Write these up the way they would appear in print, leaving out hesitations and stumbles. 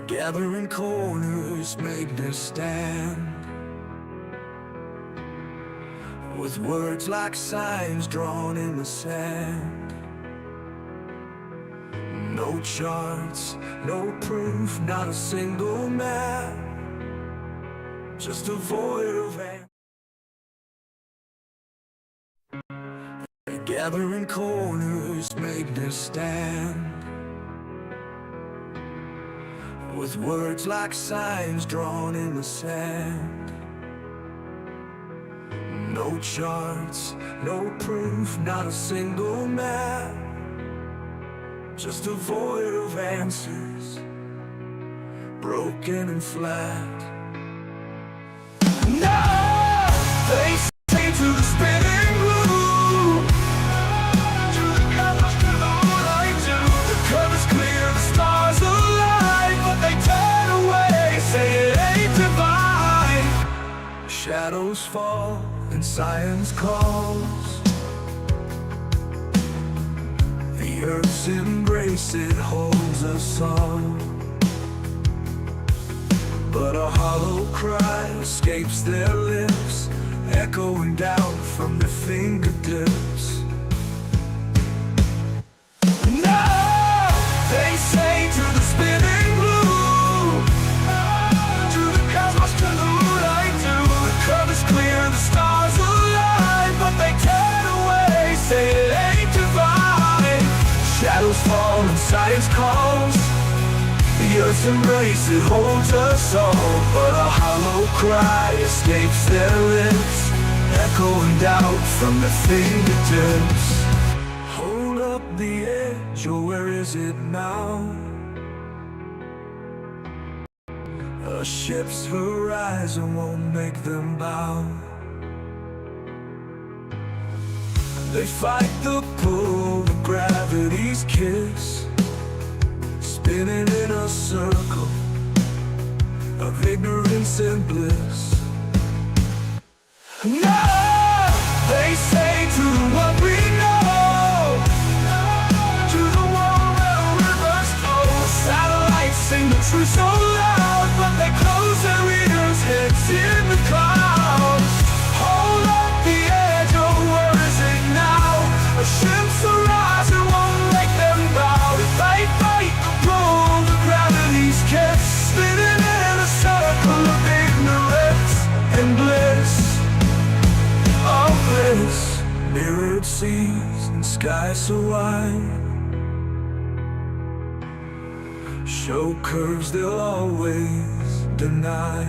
Gathering corners make their stand, with words like signs drawn in the sand. No charts, no proof, not a single map, just a void of answers. Gathering corners make their stand, with words like signs drawn in the sand. No charts, no proof, not a single map, just a void of answers, broken and flat. Now they say to the spinning loop, to the colors, to the moonlight, to the cover's clear, the stars alive, but they turn away, say it ain't divine. Shadows fall and science calls. The earth's embrace, it holds us all, but a hollow cry escapes their lips, echoing down from their fingertips. Now they say to the spinning blue, to the cosmos, to the moonlight, to the cover's clear, the stars alive, but they turn away, say it ain't divine. Shadows fall and science calls. The earth's embrace, it holds us all, but a hollow cry escapes their lips, echoing down from their fingertips. Hold up the edge, or where is it now? A ship's horizon won't make them bow. They fight the pull, the gravity's kiss, spinning in a circle of ignorance and bliss. Now they say to what we know, to the world where rivers flow. Satellites sing the truth so loud, but they close their ears, heads in the clouds. Hold up the edge, oh where is it now? A ship's horizon won't make them bow. If they fight the pull, the gravity's kiss, spinning in a circle of ignorance and bliss. Oh bliss, mirrored seas and sky so wide, show curves they'll always deny.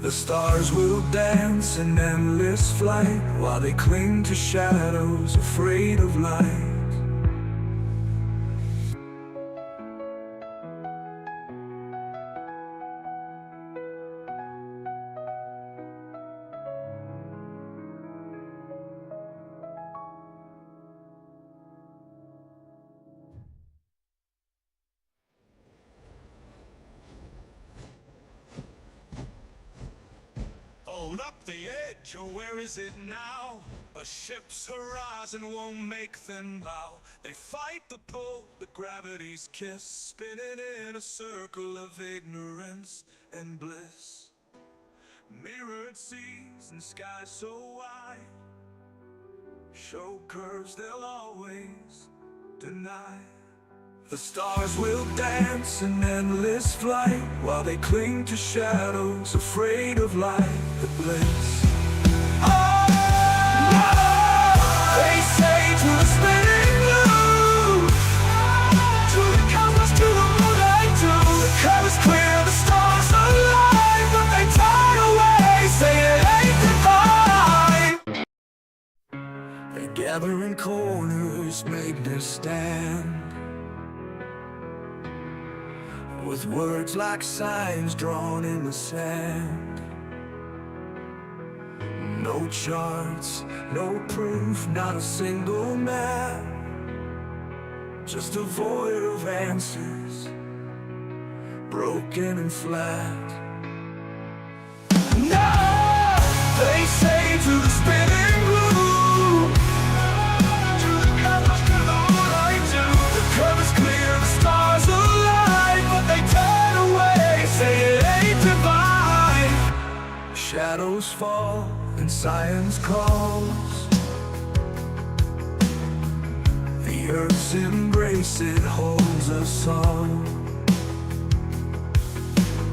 The stars will dance in endless flight, while they cling to shadows, afraid of light. Hold up the edge, or where is it now? A ship's horizon won't make them bow. They fight the pull, the gravity's kiss, spinning in a circle of ignorance and bliss. Mirrored seas and skies so wide, show curves they'll always deny. The stars will dance in endless flight, while they cling to shadows, afraid of light, the bliss. Oh, they say to the spinning blue, to the cosmos, to the moonlight, to the cover's clear, the stars alive, but they turn away, say it ain't divine. They gather in corners, make their stand, with words like signs drawn in the sand. No charts, no proof, not a single map, just a void of answers, broken and flat. Now they say to the spinning blue, to the cosmos, to the moonlight, to the cover's clear, the stars alive, Shadows fall and science calls. The earth's embrace, it holds us all.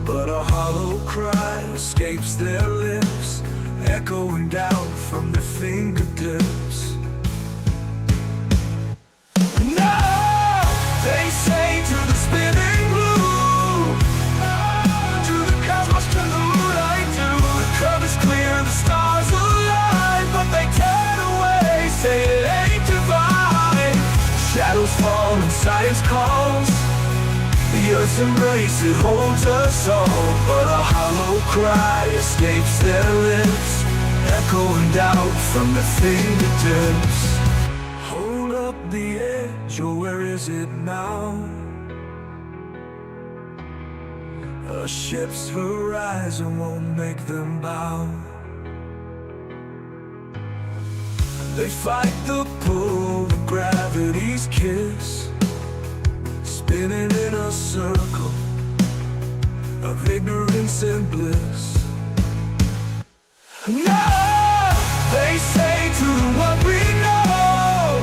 But a hollow cry escapes their lips, echoing down from their fingertips. Now they say to the spinning blue, to the cosmos, to the moonlight, to the curve is clear, the stars align, but they turn away, say it ain't divine. Shadows fall and science calls. The earth's embrace, it holds us all. But a hollow cry escapes their lips, echoing down from their fingertips. Hold up the edge, or where is it now? A ship's horizon won't make them bow. They fight the pull, the gravity's kiss, spinning in a circle of ignorance and bliss. Now they say to what we know,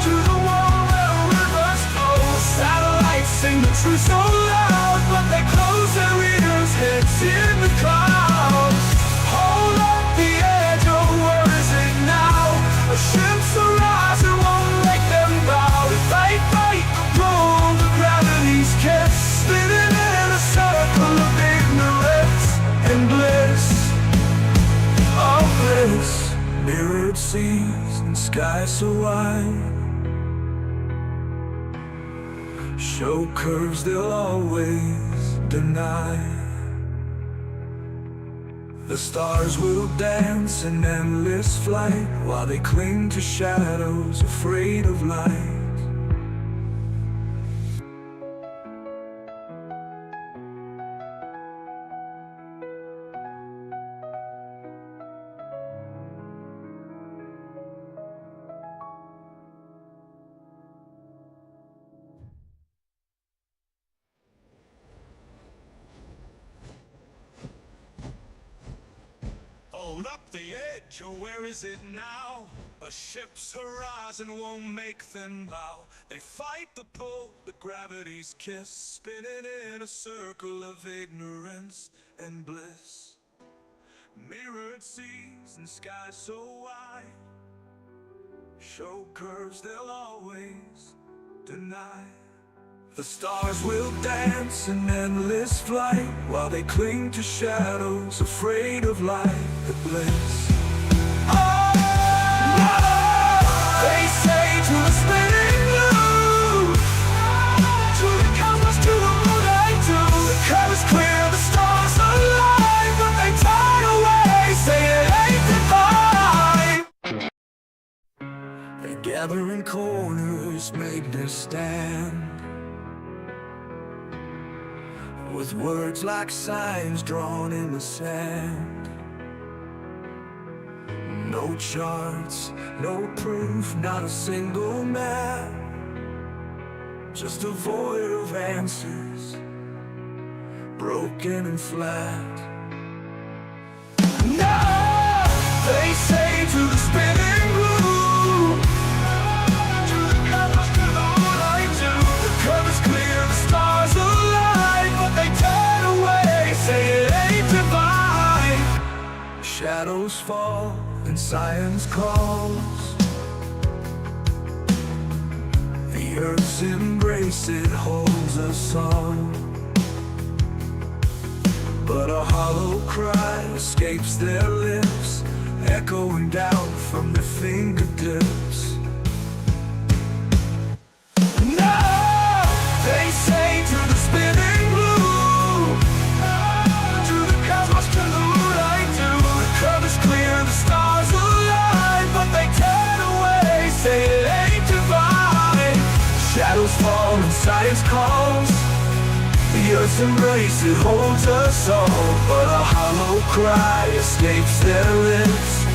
to the world where rivers flow. Satellites sing the truth so loud, but they close their ears, heads in the clouds. Hold up the edge, oh where is it now? A ship's horizon won't make them bow. If they fight the pull, the gravity's kiss, spinning in a circle of ignorance and bliss. Oh bliss, mirrored seas and sky so wide, show curves they'll always deny. The stars will dance in endless flight, while they cling to shadows, afraid of light. Hold up the edge, or where is it now? A ship's horizon won't make them bow. They fight the pull, the gravity's kiss, spinning in a circle of ignorance and bliss. Mirrored seas and skies so wide, show curves they'll always deny. The stars will dance in endless flight, while they cling to shadows, afraid of light that bliss. Oh, they say to the spinning blue, to the cosmos, to the moonlight, to the curve is clear, the stars align, but they turn away, say it ain't divine. They gather in corners, make their stand, with words like signs drawn in the sand. No charts, no proof, not a single map, just a void of answers, broken and flat. Now they say to the spinning blue, to the cosmos, to the moonlight, to the curve is clear, the stars align, but they turn away, say it ain't divine. Shadows fall and science calls. The earth's embrace, it holds us all. But a hollow cry escapes their lips, echoing down from their fingertips. Now they say to the spinning blue, to the cosmos, to the moonlight, to the curve is clear, the stars align, but they turn away, say it ain't divine. Shadows fall and science calls. The earth's embrace, it holds us all. But a hollow cry escapes their lips,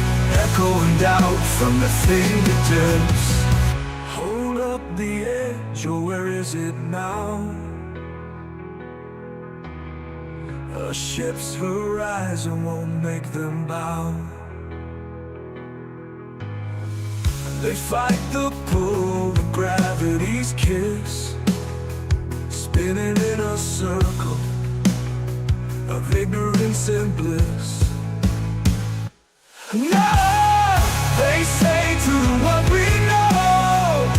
echoing down from their fingertips. Hold up the edge, or where is it now? A ship's horizon won't make them bow. They fight the pull of gravity's kiss, spinning in a circle of ignorance and bliss. No, they say to what we know,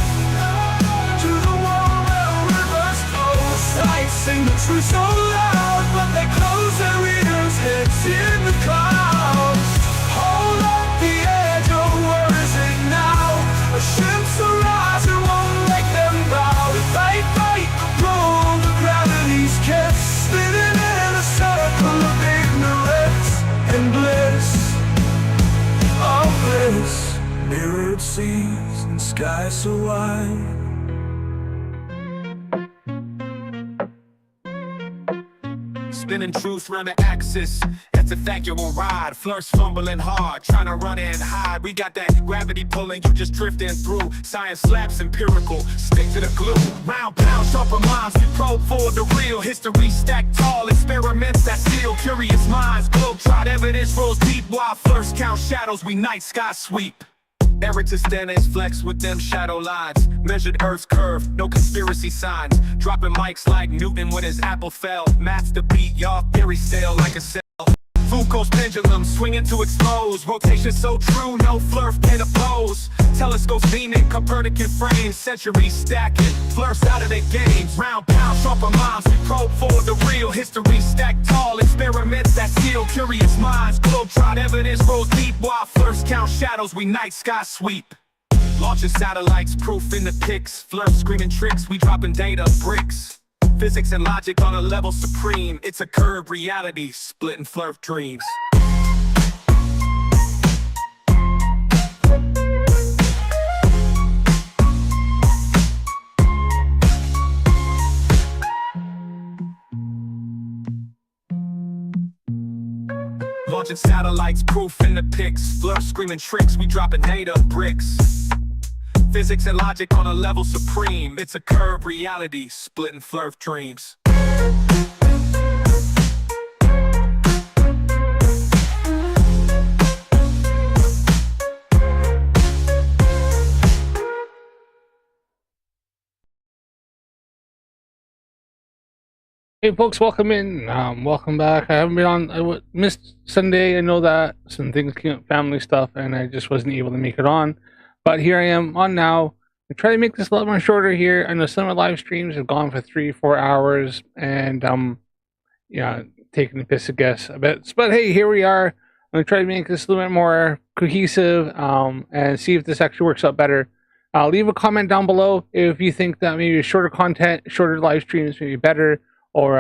to the world where rivers flow. Sights sing the truth so loud, but they close their ears, heads in the clouds. Hold up the edge of words and now a ship's horizon won't make them bow. If they fight the pull of gravity's kiss, spinning in a circle of ignorance and bliss. Of bliss, mirrored seas and skies so wide. Spinning truth round the axis, that's a factual ride. Flirts fumbling hard, trying to run and hide. We got that gravity pulling, you just drifting through. Science slaps empirical, stick to the glue. Round pound, sharper minds, we probe for the real. History stacked tall, experiments that seal. Curious minds, globe-trot evidence rolls deep. While flirts count shadows, we night sky sweep. Eratosthenes flex with them shadow lines. Measured Earth's curve, no conspiracy signs. Dropping mics like Newton when his apple fell. Maths to beat, y'all theory sail like a cell. Foucault's pendulum swinging to expose. Rotation so true, no flurf can oppose. Telescopes beaming, Copernican frames. Centuries stacking, flirts out of their games. Round pound, sharper minds, we probe for the real. History stacked tall, experiments that seal. Curious minds, globe-trot evidence rolls deep. While flirts count shadows, we night sky sweep. Launching satellites, proof in the pics. Flirts screaming tricks, we dropping data bricks. Physics and logic on a level supreme. It's a curved reality, splitting flurf dreams. Launching satellites, proof in the pics. Flirts screaming tricks, we dropping data bricks. Physics and logic on a level supreme. It's a curved reality, splitting flurf dreams. Hey folks, welcome in. Welcome back. I haven't been on. Missed Sunday. I know that some things came up, family stuff, and I just wasn't able to make it on. But here I am on now. I try to make this a lot more shorter here. I know some of my live streams have gone for 3-4 hours, and yeah, taking the piss, I guess, a bit. But hey, here we are. I'm gonna try to make this a little bit more cohesive, and see if this actually works out better. Leave a comment down below if you think that maybe shorter content, shorter live streams may be better, or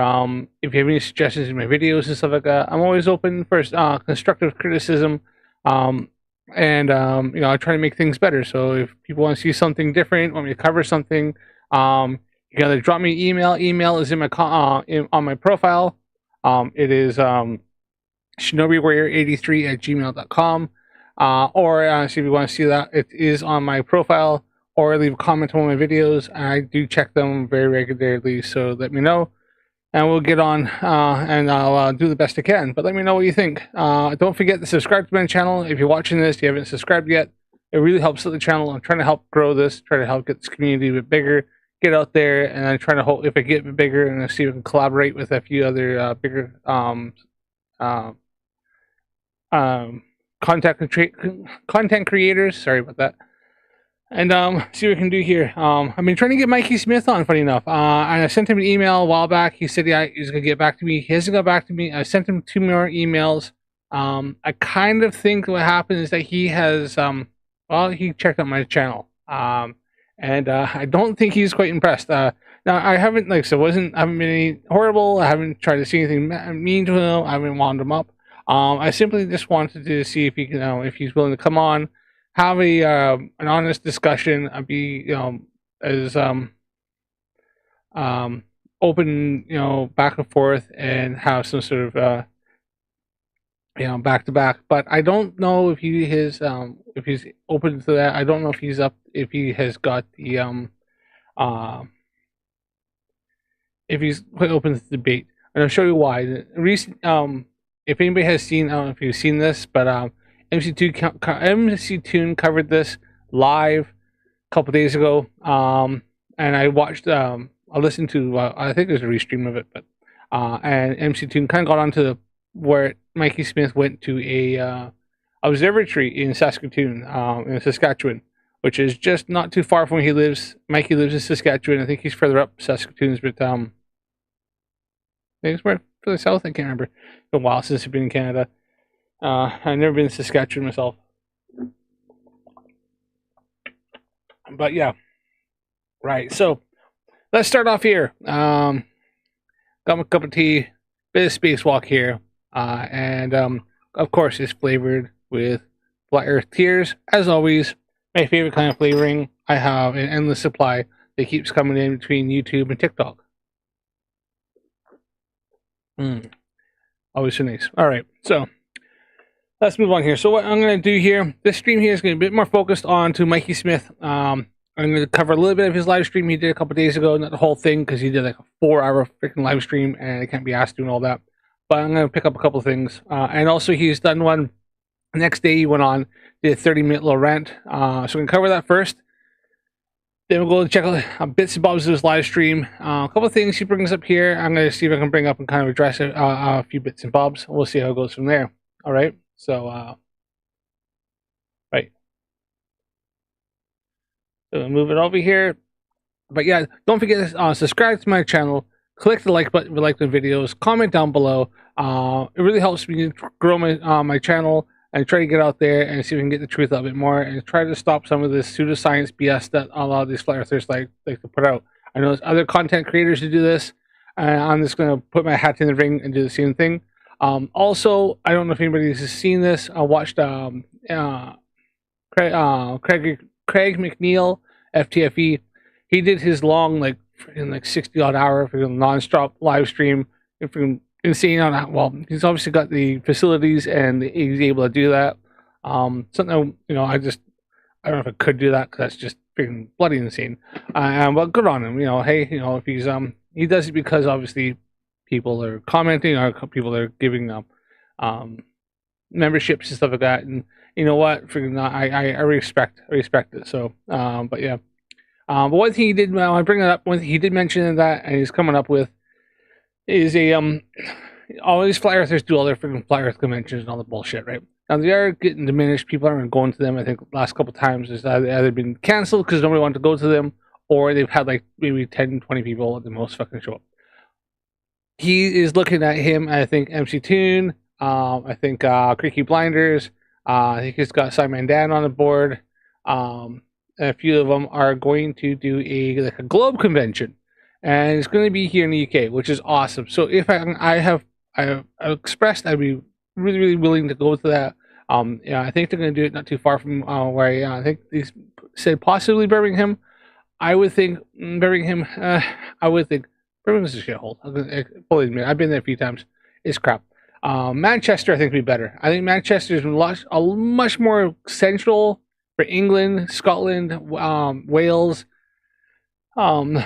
if you have any suggestions in my videos and stuff like that. I'm always open for constructive criticism. And you know, I try to make things better. So if people want to see something different, want me to cover something, you can either drop me an email. Email is in my on my profile. It is shinobiwarrior83@gmail.com. Or see if you want to see that, it is on my profile. Or leave a comment on my videos. I do check them very regularly, so let me know. And we'll get on, and I'll do the best I can. But let me know what you think. Don't forget to subscribe to my channel. If you're watching this, you haven't subscribed yet, it really helps with the channel. I'm trying to help grow this, try to help get this community a bit bigger, get out there, and I'm trying to hope if I get a bit bigger, and see if I can collaborate with a few other bigger content creators. Sorry about that. And see what we can do here. I've been trying to get Mikey Smith on, funny enough. And I sent him an email a while back. He said he's gonna get back to me. He hasn't got back to me. I sent him 2 more emails. I kind of think what happened is that he has well, he checked out my channel. And I don't think he's quite impressed. Now I haven't, like I said, I haven't been any horrible. I haven't tried to say anything mean to him. I haven't wound him up. I simply just wanted to see if he can, if he's willing to come on, have a an honest discussion, be as open, back and forth, and have some sort of back to back. But I don't know if he is if he's open to that. I don't know if he has got the if he's quite open to debate. and I'll show you why. The recent, if anybody has seen, I don't know if you've seen this, but MC Tune covered this live a couple days ago, and I watched, I listened to, I think there's a restream of it, but and MC Tune kind of got onto where Mikey Smith went to a observatory in Saskatoon, in Saskatchewan, which is just not too far from where he lives. Mikey lives in Saskatchewan. I think he's further up Saskatoon's, but I think it's more further south. I can't remember. It's been a while since I've been in Canada. I've never been to Saskatchewan myself. But yeah. Right. So let's start off here. Got my cup of tea, bit of spacewalk here. And of course it's flavored with Flat Earth Tears. As always, my favorite kind of flavoring. I have an endless supply that keeps coming in between YouTube and TikTok. Always so nice. Alright, so let's move on here. So what I'm going to do here, this stream here is going to be a bit more focused on to Mikey Smith. I'm going to cover a little bit of his live stream he did a couple days ago, not the whole thing because he did like a 4-hour freaking live stream and I can't be asked doing all that. But I'm going to pick up a couple things. And also he's done one the next day he went on, did a 30-minute little rant. So we're going to cover that first. Then we'll go and check out bits and bobs of his live stream. A couple of things he brings up here. I'm going to see if I can bring up and kind of address a few bits and bobs. We'll see how it goes from there. All right. So, right. So we'll move it over here. But yeah, don't forget to subscribe to my channel. Click the like button if you like the videos. Comment down below. It really helps me grow my channel and try to get out there and see if we can get the truth out a bit more and try to stop some of this pseudoscience BS that a lot of these flat earthers like to put out. I know there's other content creators who do this, and I'm just going to put my hat in the ring and do the same thing. Also, I don't know if anybody has seen this. I watched Craig McNeil, FTFE. He did his long, like 60-odd hour non-stop live stream. Insane on that. Well, he's obviously got the facilities and he's able to do that. Something, I don't know if I could do that because that's just freaking bloody insane. But good on him. Hey, if he's he does it because obviously people are commenting or people are giving memberships and stuff like that. And you know what? Freaking, I respect it. So, but yeah. But one thing he did, I bring it up. One thing he did mention that, and he's coming up with is all these flat earthers do all their freaking flat earth conventions and all the bullshit, right? Now they are getting diminished. People aren't going to them. I think the last couple of times is either been canceled because nobody wanted to go to them, or they've had like maybe 10, 20 people at the most fucking show up. He is looking at him. I think MC Tune. I think Creaky Blinders. I think he's got Simon Dan on the board. A few of them are going to do a globe convention. And it's going to be here in the UK, which is awesome. So if I have expressed I'd be really, really willing to go to that. Yeah, I think they're going to do it not too far from where I think they said possibly Birmingham. I would think Birmingham. I would think Birmingham's a shithole. I fully admit, I've been there a few times. It's crap. Manchester, I think, would be better. I think Manchester is much more central for England, Scotland, Wales. Ireland,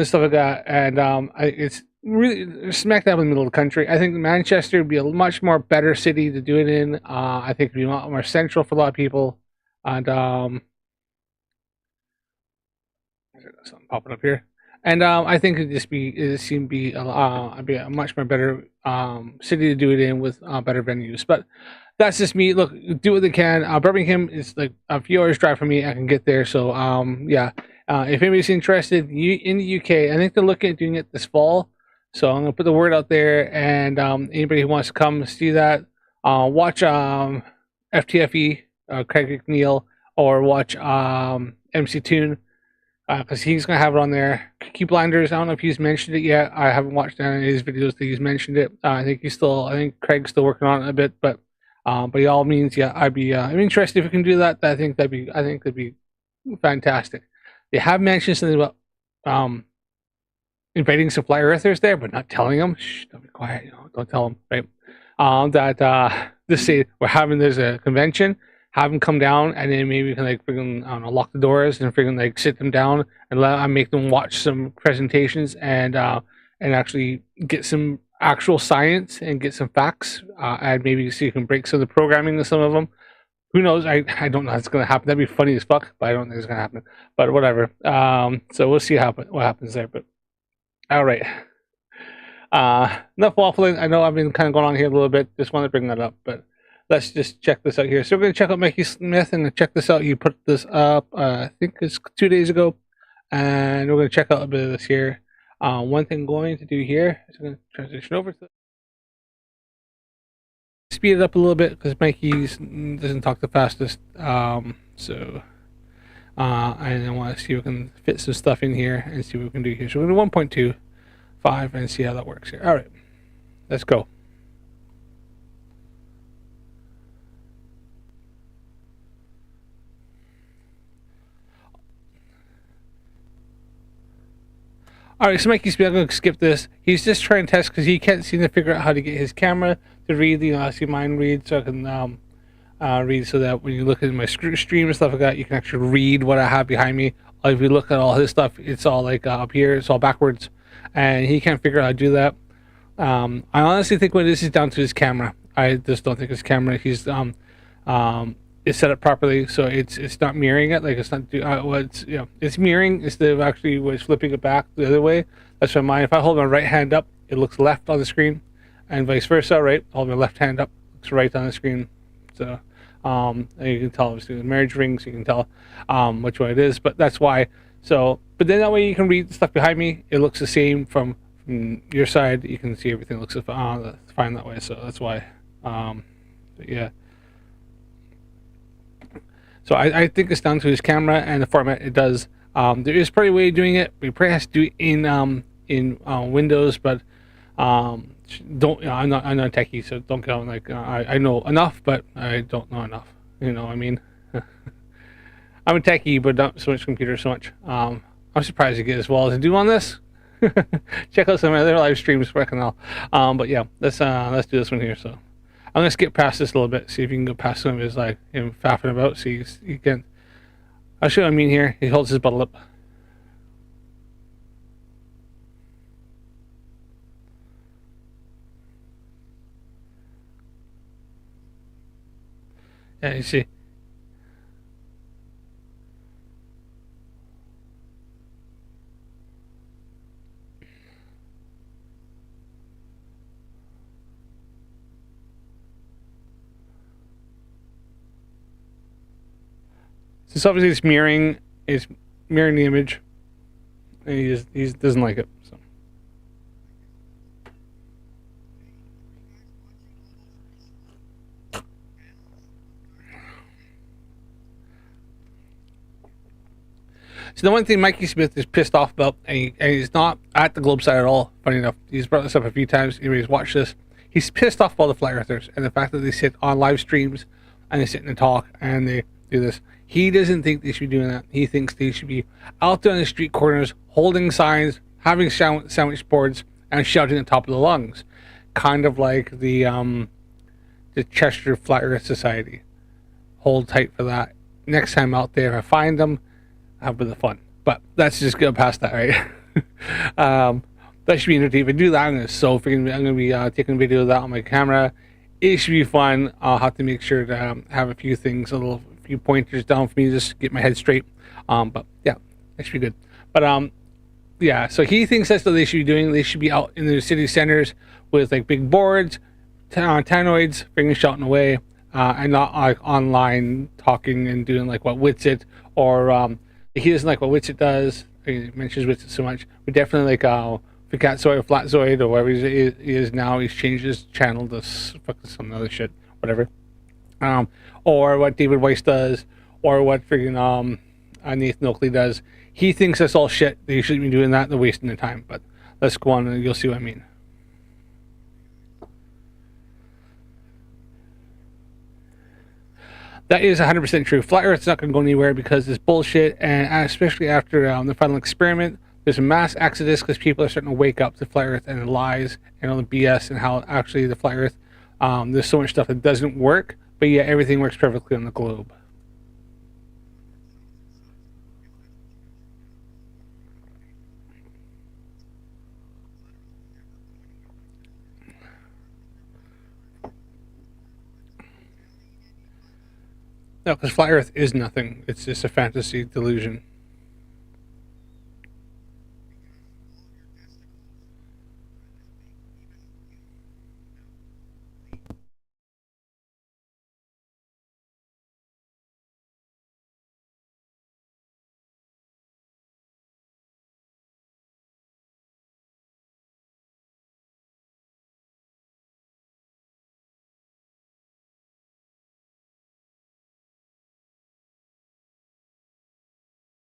stuff like that, and it's really smack dab in the middle of the country. I think Manchester would be a much more better city to do it in. I think it'd be a lot more central for a lot of people, and something popping up here, and I think it'd be a much more better city to do it in with better venues, but. That's just me. Look, do what they can. Birmingham is like a few hours drive from me. I can get there. So, yeah. If anybody's interested in the UK, I think they're looking at doing it this fall. So I'm gonna put the word out there, and anybody who wants to come see that, watch FTFE, Craig McNeil, or watch MC Tune, because he's gonna have it on there. Keep Blinders. I don't know if he's mentioned it yet. I haven't watched any of his videos that he's mentioned it. I think Craig's still working on it a bit, but by all means, yeah, I'm interested if we can do that. I think that'd be fantastic. They have mentioned something about inviting some flat earthers there, but not telling them. Shh, don't be quiet. Don't tell them, right? That just say there's a convention, have them come down, and then maybe we can freaking lock the doors and freaking sit them down and make them watch some presentations and and actually get some actual science and get some facts, and maybe see if you can break some of the programming of some of them. Who knows? I don't know. It's gonna happen. That'd be funny as fuck, but I don't think it's gonna happen. But whatever. So we'll see what happens there. But all right. Enough waffling. I know I've been kind of going on here a little bit. Just wanted to bring that up, but let's just check this out here. So we're gonna check out Mikey Smith and check this out. You put this up, I think it's 2 days ago, and we're gonna check out a bit of this here. One thing I'm going to do here is I'm gonna transition over to speed it up a little bit because Mikey doesn't talk the fastest. So and I want to see if we can fit some stuff in here and see what we can do here. So we're gonna 1.25 and see how that works here. All right, let's go. All right, so Mikey Smith, I'm going to skip this. He's just trying to test because he can't seem to figure out how to get his camera to read. I see mine read, so I can read so that when you look at my stream and stuff like that, you can actually read what I have behind me. If you look at all his stuff, it's all like up here, it's all backwards, and he can't figure out how to do that. I honestly think when this is down to his camera. I just don't think his camera. He's is set up properly, so it's not mirroring it. Like it's not it's mirroring instead of actually was flipping it back the other way. That's why mine. If I hold my right hand up, it looks left on the screen, and vice versa. Right, hold my left hand up, looks right on the screen. So and you can tell obviously the marriage rings. You can tell which one it is, but that's why. So, but then that way you can read the stuff behind me. It looks the same from your side. You can see everything looks fine that way. So that's why. Yeah. So I think it's down to his camera and the format it does. There is probably a way of doing it. We probably have to do it in Windows, but don't. I'm not a techie, so don't go like I know enough, but I don't know enough. You know what I mean? I'm a techie, but not so much computer so much. I'm surprised to get as well as I do on this. Check out some of their live streams for canal. But yeah, let's do this one here. So I'm gonna skip past this a little bit, see if you can go past some of his like him faffing about. See, you can. I'll show you what I mean here. He holds his bottle up. Yeah, you see. So obviously it's mirroring the image, and he doesn't like it. So. So the one thing Mikey Smith is pissed off about, and he's not at the Globe side at all. Funny enough, he's brought this up a few times. Anybody's watched this. He's pissed off about the flat earthers and the fact that they sit on live streams and they sit and talk and they do this. He doesn't think they should be doing that. He thinks they should be out there on the street corners, holding signs, having sandwich boards, and shouting at the top of the lungs, kind of like the Chester Flat Earth Society. Hold tight for that. Next time out there, if I find them, have a bit of fun. But let's just go past that, right? That should be entertaining. If I do that, I'm gonna be taking a video of that on my camera. It should be fun. I'll have to make sure to have a few things, a few pointers down for me to just get my head straight. But yeah, that should be good. But yeah, so he thinks that's what they should be doing. They should be out in the city centers with like big boards, tannoids, bringing shouting away, and not like online talking and doing like what Witsit or he doesn't like what Witsit does. He mentions Witsit so much. We definitely like Ficatzoid or Flatzoid or whatever he is now. He's changed his channel to fucking some other shit, whatever. Or what David Weiss does, or what friggin' Nathan Oakley does. He thinks that's all shit. They shouldn't be doing that. They're wasting their time. But let's go on and you'll see what I mean. That is 100% true. Flat Earth's not going to go anywhere because it's bullshit, and especially after the final experiment, there's a mass exodus because people are starting to wake up to Flat Earth and the lies and all the BS and how actually the Flat Earth, there's so much stuff that doesn't work, but yeah, everything works perfectly on the globe. No, because flat Earth is nothing. It's just a fantasy delusion.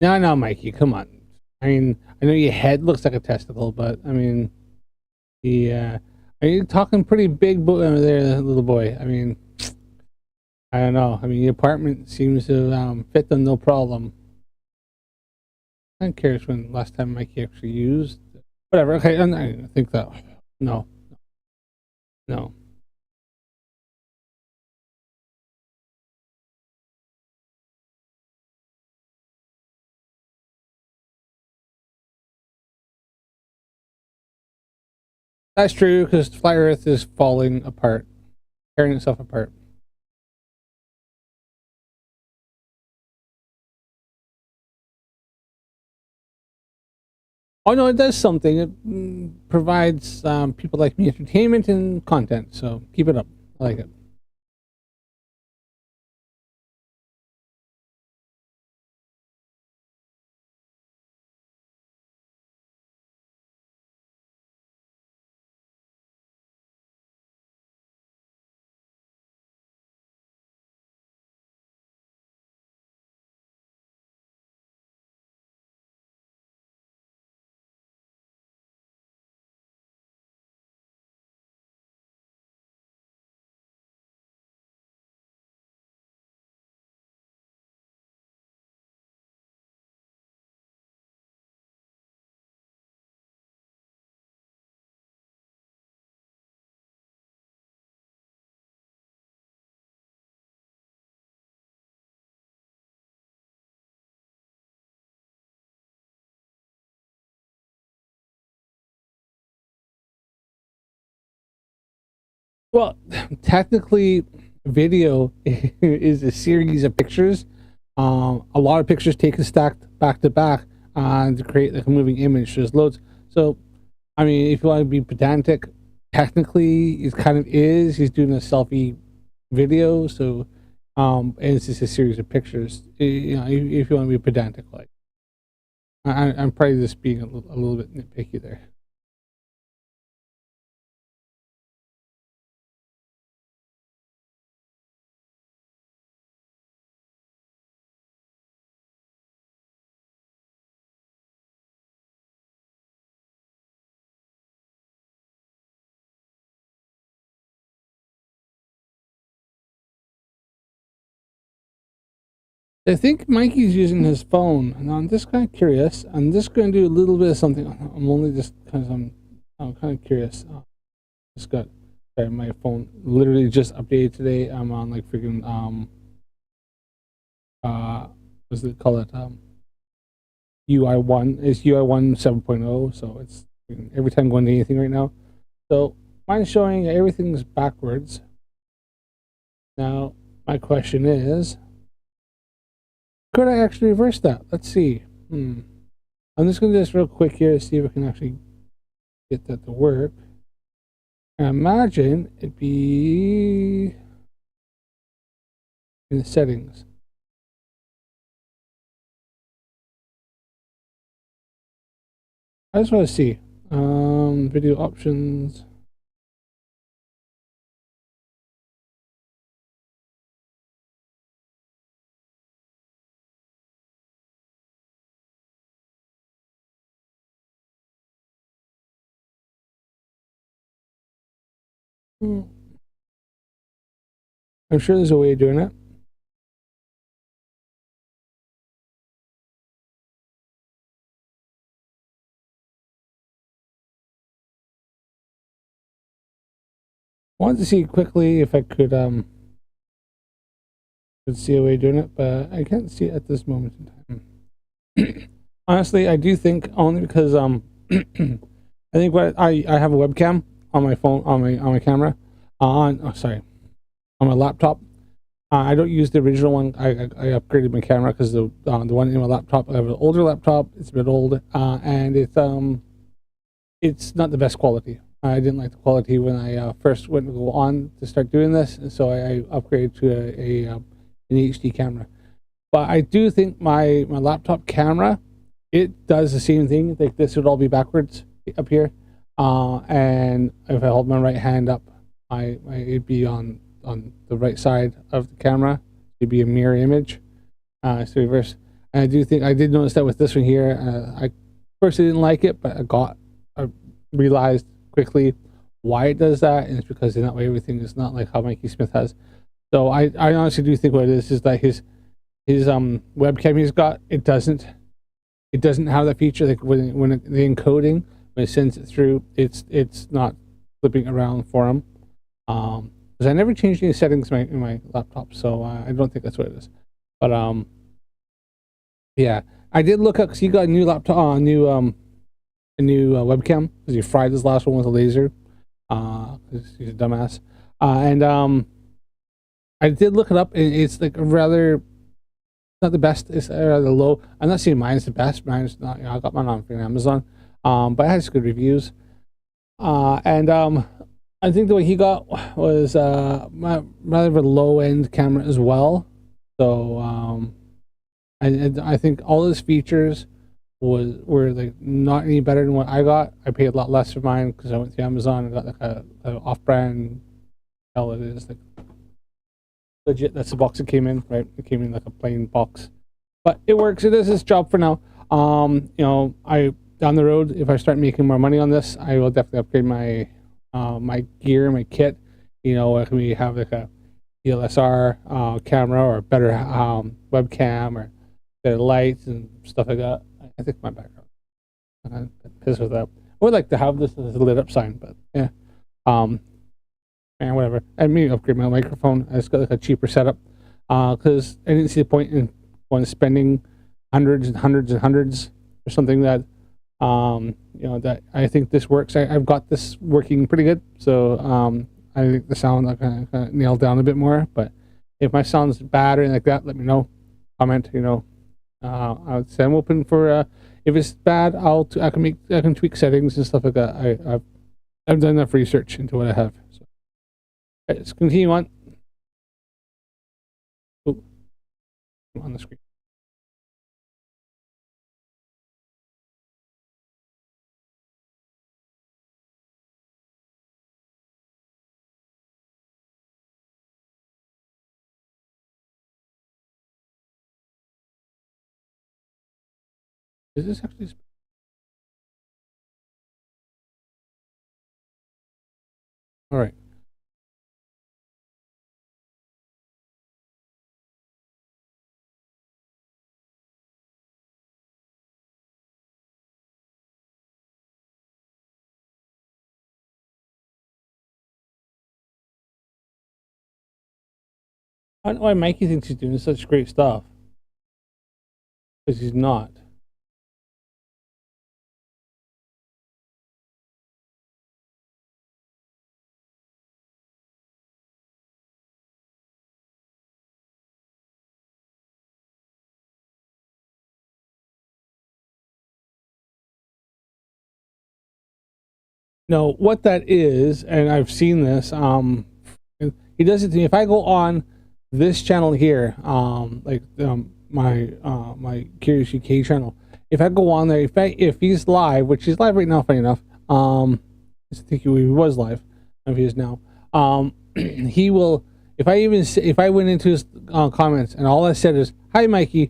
No, no, Mikey, come on. I mean, I know your head looks like a testicle, but I mean, are you talking pretty big there, little boy? I mean, I don't know. I mean, your apartment seems to fit them no problem. I'm curious when last time Mikey actually used. Whatever. Okay, I think that. No, no. That's true because flat Earth is falling apart, tearing itself apart. Oh no, it does something. It provides people like me entertainment and content. So keep it up. I like it. Well, technically, video is a series of pictures. A lot of pictures taken stacked back to back to create like a moving image. There's loads. So, I mean, if you want to be pedantic, technically, it kind of is. He's doing a selfie video. So, and it's just a series of pictures. You know, if you want to be pedantic, like I'm probably just being a little bit nitpicky there. I think Mikey's using his phone. Now I'm just kind of curious. I'm just going to do a little bit of something. I'm only just because I'm kind of curious. Just got sorry, my phone literally just updated today. I'm on like freaking what's it call it UI1. It's UI1 7.0. So it's every time going to anything right now. So mine's showing everything's backwards. Now my question is, could I actually reverse that? Let's see. I'm just going to do this real quick here to see if I can actually get that to work. I imagine it'd be in the settings. I just want to see. Video options. I'm sure there's a way of doing it. I wanted to see quickly if I could see a way of doing it, but I can't see it at this moment in time. Honestly, I do think only because I think what I have a webcam on my phone on my camera on oh sorry on my laptop. I don't use the original one. I upgraded my camera because the one in my laptop, I have an older laptop. It's a bit old, and it's not the best quality. I didn't like the quality when I first went to go on to start doing this, and so I upgraded to an HD camera. But I do think my laptop camera, it does the same thing. Like this would all be backwards up here, and if I hold my right hand up, it'd be on the right side of the camera. It'd be a mirror image. It's reverse. And I do think I did notice that with this one here. I first I didn't like it, but I realized quickly why it does that, and it's because in that way everything is not like how Mikey Smith has. So I honestly do think what it is that his webcam he's got, it doesn't have that feature. Like when the encoding, when it sends it through, it's not flipping around for him. Because I never changed any settings in my laptop, so I don't think that's what it is. But yeah, I did look up because he got a new laptop, a new webcam, because he fried his last one with a laser. Because he's a dumbass. And I did look it up, and it's like rather not the best. It's rather low. I'm not saying mine's the best. Mine's not. You know, I got mine on Amazon, but it has good reviews. And I think the one he got was rather of a low end camera as well. So I think all his features were like not any better than what I got. I paid a lot less for mine because I went to Amazon and got like a off brand. Hell, it is like legit. That's the box it came in, right? It came in like a plain box, but it works. It does its job for now. You know, down the road, if I start making more money on this, I will definitely upgrade my my gear, my kit. You know, if we have like a DSLR camera or a better webcam or better lights and stuff like that. I think my background. I'm pissed with that. I would like to have this as a lit up sign, but yeah. And whatever. I may upgrade my microphone. I just got like a cheaper setup because I didn't see the point in spending hundreds and hundreds and hundreds for something that you know, that I think this works. I've got this working pretty good, so I think the sound I kind of nailed down a bit more. But if my sound's bad or anything like that, let me know. Comment. You know, I would say I'm open for. If it's bad, I can tweak settings and stuff like that. I've done enough research into what I have. So let's continue on. Oh, on the screen. Is this actually? All right. I don't know why Mikey thinks he's doing such great stuff. Because he's not. No, what that is, and I've seen this, he does it to me. If I go on this channel here, my Curious UK channel, if I go on there, if he's live, which he's live right now, funny enough, I think he was live, if he is now, he will, if I went into his comments and all I said is, "Hi Mikey,"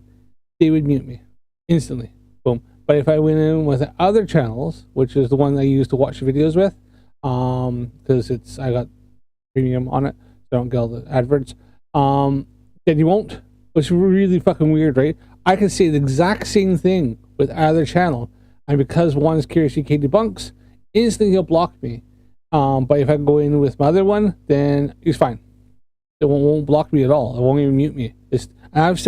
they would mute me instantly. Boom. But if I went in with other channels, which is the one I use to watch videos with, because I got premium on it, so I don't get all the adverts, then you won't. Which is really fucking weird, right? I can say the exact same thing with either channel, and because one's Curious UK Debunks, instantly he'll block me. But if I go in with my other one, then he's fine. It won't block me at all. It won't even mute me. And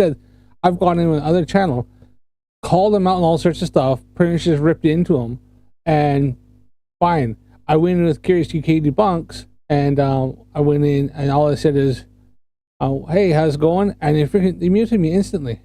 I've gone in with another channel, called them out and all sorts of stuff, pretty much just ripped into them, and fine. I went in with Curious UK Debunks, and I went in and all I said is, Hey, how's it going? And they muted me instantly.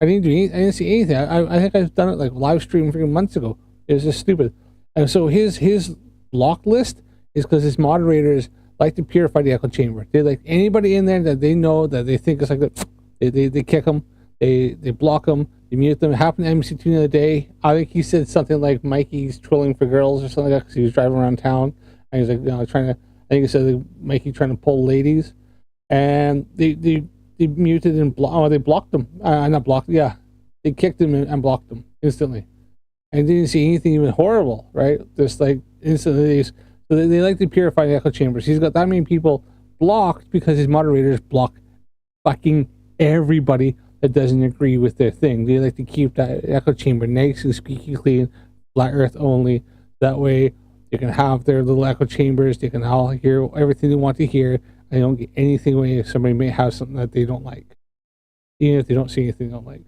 I didn't do I didn't see anything. I think I've done it like live stream freaking months ago. It was just stupid. And so his block list is because his moderators like to purify the echo chamber. They like anybody in there that they know that they think is like that. They kick them. They block them. They mute them. It happened to MC2 the other day. I think he said something like Mikey's trolling for girls or something like that because he was driving around town and he's like, trying to. I think he said like, Mikey trying to pull ladies, and they muted and they blocked them. Not blocked. Yeah, they kicked him and blocked him instantly, and didn't see anything even horrible. Right, just like instantly. So they like to purify the echo chambers. He's got that many people blocked because his moderators block fucking everybody that doesn't agree with their thing. They like to keep that echo chamber nice and squeaky clean, flat earth only. That way they can have their little echo chambers. They can all hear everything they want to hear. And they don't get anything away if somebody may have something that they don't like, even if they don't see anything they don't like.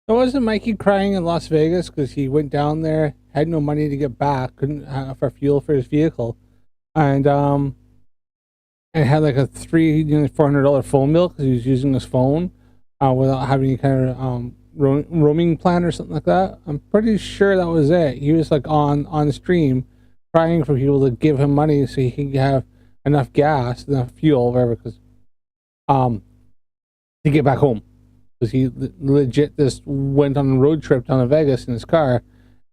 So wasn't Mikey crying in Las Vegas because he went down there, had no money to get back, couldn't for fuel for his vehicle, and and had like a $400 phone bill because he was using his phone without having any kind of roaming plan or something like that. I'm pretty sure that was it. He was like on stream crying for people to give him money so he can have enough gas, enough fuel, whatever, because to get back home. Because he legit just went on a road trip down to Vegas in his car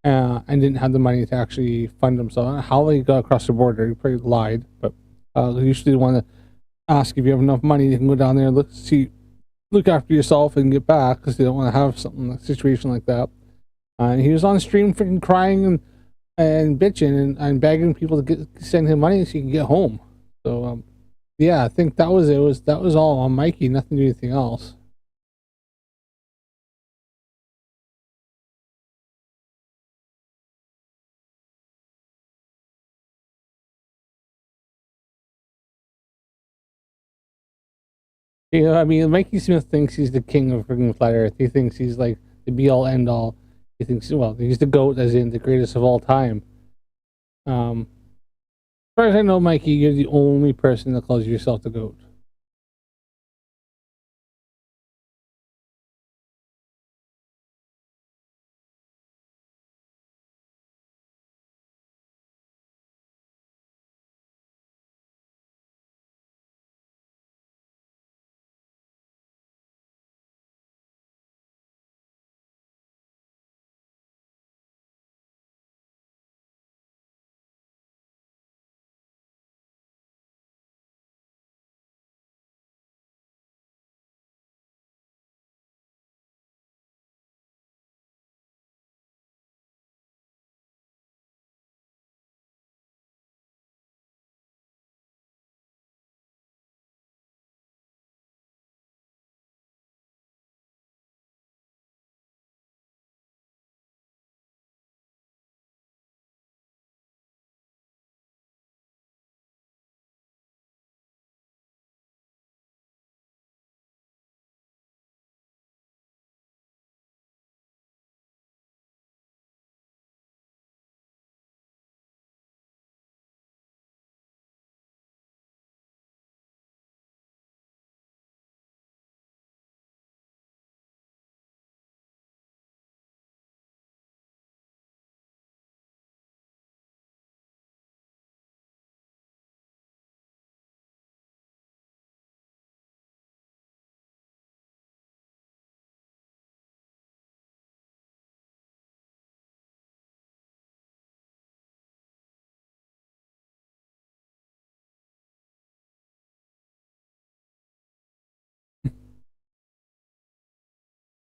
and didn't have the money to actually fund himself. I don't know how he got across the border. He probably lied, but usually the one that ask if you have enough money, you can go down there and look after yourself and get back because they don't want to have something a situation like that. And he was on stream freaking crying and bitching and begging people to send him money so he can get home. So yeah, I think that was it. That was all on Mikey, nothing to do with anything else. You know, I mean, Mikey Smith thinks he's the king of freaking flat Earth. He thinks he's like the be all end all. He thinks, well, he's the GOAT, as in the greatest of all time. As far as I know, Mikey, you're the only person that calls yourself the GOAT.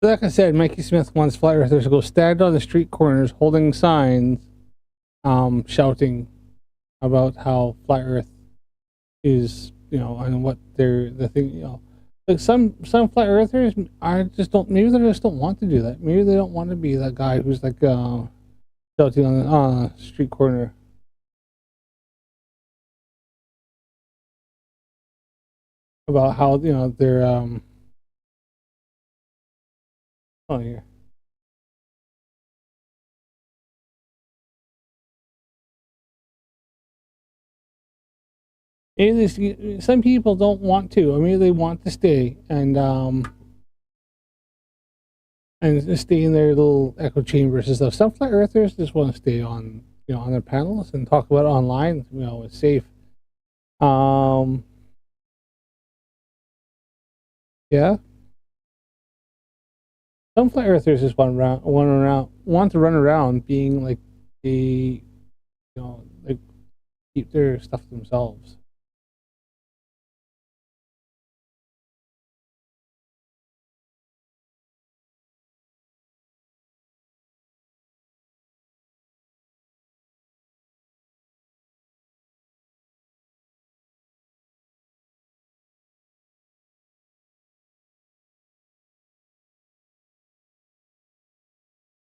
Like I said, Mikey Smith wants flat earthers to go stand on the street corners holding signs, shouting about how flat earth is, and what they're the thing, like some flat earthers, I just don't. Maybe they just don't want to do that. Maybe they don't want to be that guy who's like shouting on the street corner about how they're oh here. Maybe some people don't want to, or maybe they want to stay and stay in their little echo chambers and stuff. Some flat earthers just want to stay on on their panels and talk about it online. It's safe. Um, yeah. Some flat earthers just want to run around being like like keep their stuff to themselves.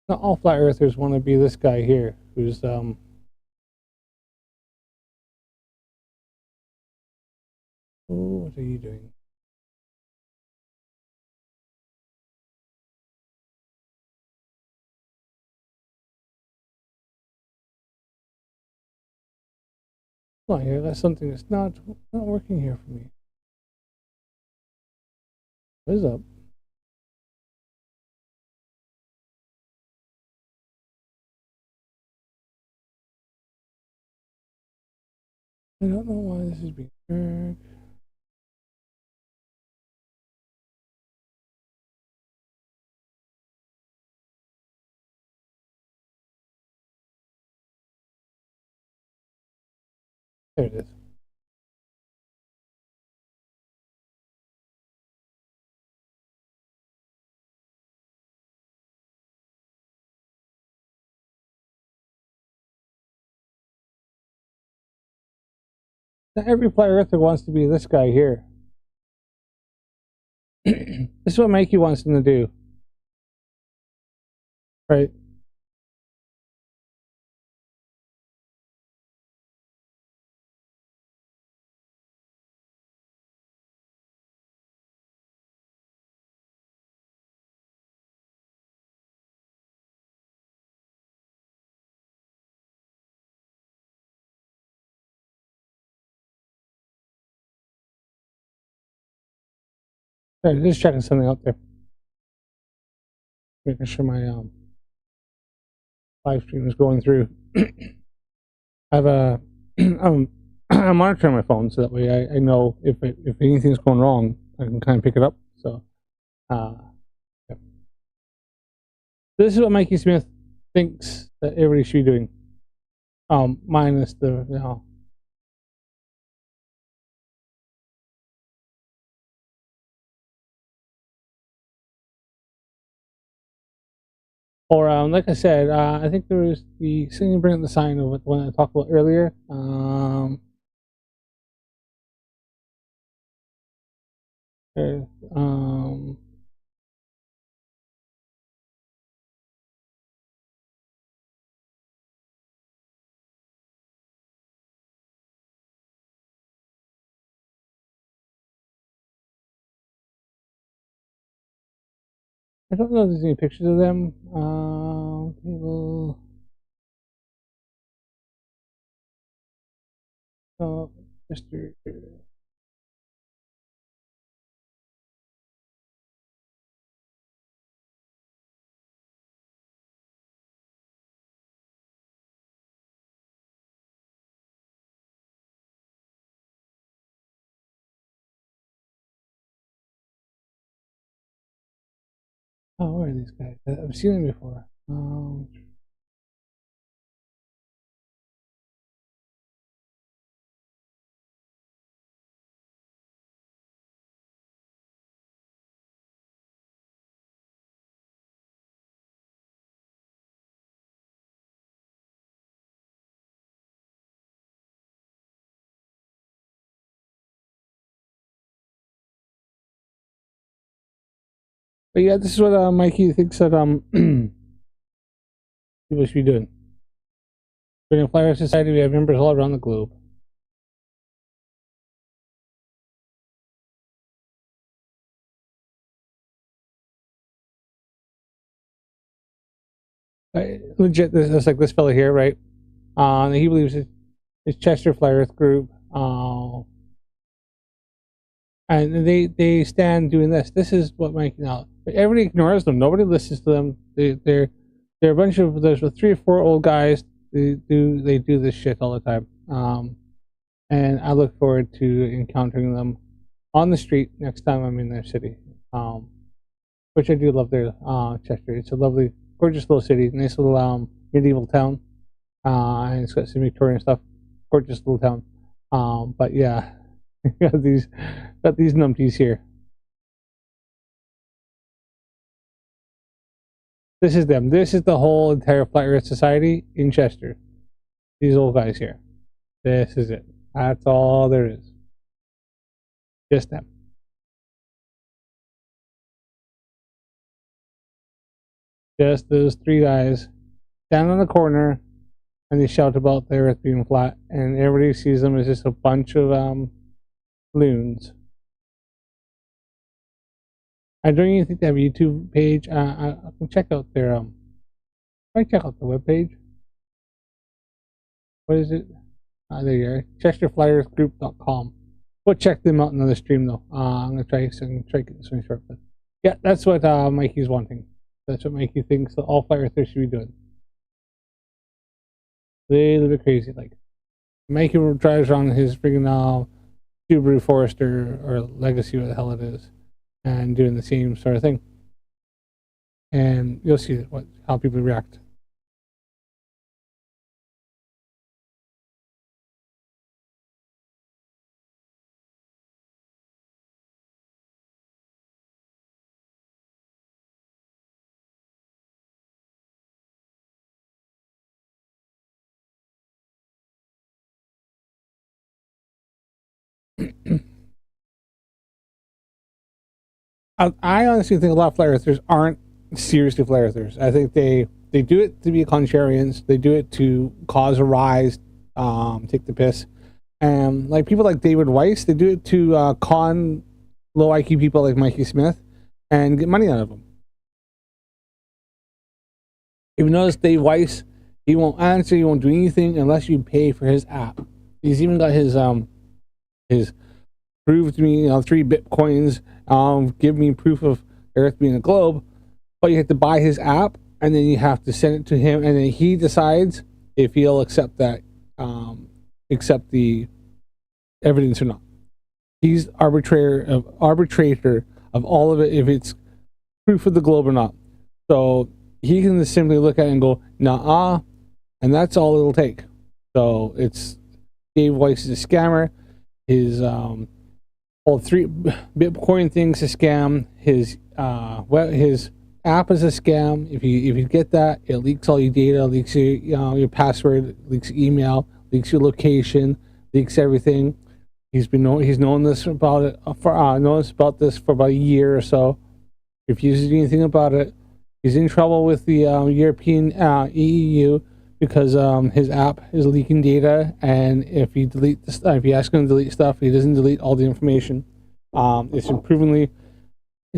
Not all flat earthers want to be this guy here, who's oh, what are you doing? Come on here, that's something that's not working here for me. What is up? I don't know why this is being turned. There it is. Not every flat earther wants to be this guy here. This is what Mikey wants them to do, right? Right, just checking something out there, making sure my live stream is going through. I have a I'm monitoring my phone so that way I know if anything's going wrong, I can kind of pick it up. So, uh, yeah. This is what Mikey Smith thinks that everybody should be doing. Minus the or like I said, I think there was the singing bring up the sign of the one I talked about earlier. There's, I don't know if there's any pictures of them. Table. Mr. Oh, where are these guys? I've seen them before. But yeah, this is what Mikey thinks that people should be doing. Freedom Flyer Society, we have members all around the globe. Legit, this is like this fella here, right? He believes it's Chester Flat Earth Group. And they stand doing this. This is what Mike now. Everybody ignores them. Nobody listens to them. They're a bunch of there's 3 or 4 old guys. They do this shit all the time. And I look forward to encountering them on the street next time I'm in their city. Which I do love their Chester. It's a lovely, gorgeous little city, nice little medieval town. And it's got some Victorian stuff. Gorgeous little town. But yeah, got these numpties here. This is them. This is the whole entire Flat Earth Society in Chester. These old guys here. This is it. That's all there is. Just them. Just those 3 guys stand on the corner and they shout about the earth being flat, and everybody sees them as just a bunch of loons. I don't even think they have a YouTube page. I can check out their I check out the webpage. What is it? There you are. ChesterFlyersGroup.com. We'll check them out in another stream though. I'm gonna try get this one short, but yeah, that's what Mikey's wanting. That's what Mikey thinks that all Flat Earthers should be doing. They live it crazy. Like Mikey drives around his freaking Subaru Forester or Legacy, what the hell it is, and doing the same sort of thing. And you'll see how people react. I honestly think a lot of Flat Earthers aren't seriously Flat Earthers. I think they do it to be contrarians. They do it to cause a rise, take the piss. And like people like David Weiss, they do it to con low IQ people like Mikey Smith and get money out of them. If you notice Dave Weiss, he won't answer, he won't do anything unless you pay for his app. He's even got his prove to me 3 bitcoins, give me proof of Earth being a globe, but you have to buy his app and then you have to send it to him, and then he decides if he'll accept that, accept the evidence or not. He's arbitrator of all of it, if it's proof of the globe or not. So he can just simply look at it and go, nah, and that's all it'll take. So it's Dave Weiss is a scammer. His all 3 Bitcoin things a scam. His app is a scam. If you get that, it leaks all your data, leaks your password, leaks your email, leaks your location, leaks everything. He's known this about it about this for about a year or so. Refuses to do anything about it. He's in trouble with the European EU because his app is leaking data, and if you ask him to delete stuff, he doesn't delete all the information. It's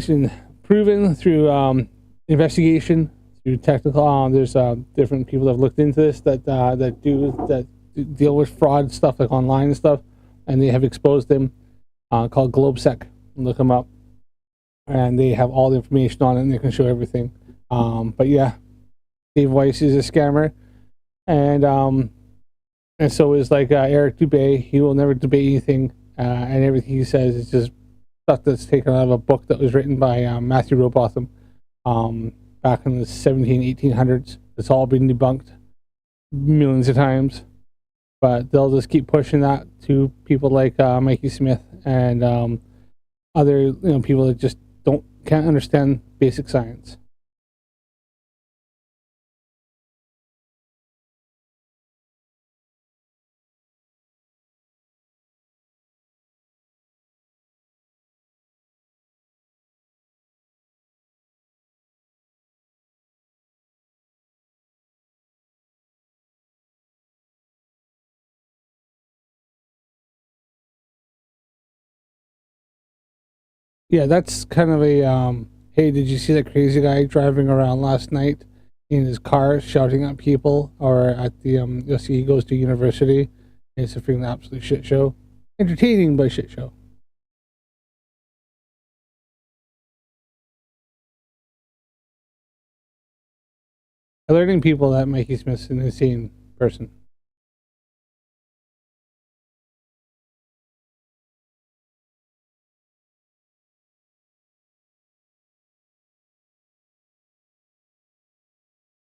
been proven through investigation, through technical. There's different people that have looked into this that deal with fraud stuff like online and stuff, and they have exposed them. Called GlobeSec. Look them up, and they have all the information on it, and they can show everything. But yeah, Dave Weiss is a scammer. And so is like Eric Dubay. He will never debate anything, and everything he says is just stuff that's taken out of a book that was written by Matthew Robotham back in the 1800s. It's all been debunked millions of times, but they'll just keep pushing that to people like Mikey Smith and other people that just can't understand basic science. Yeah, that's kind of a hey, did you see that crazy guy driving around last night in his car shouting at people, or at the you'll see he goes to university. It's a freaking absolute shit show. Entertaining but shit show. Alerting people that Mikey Smith's an insane person.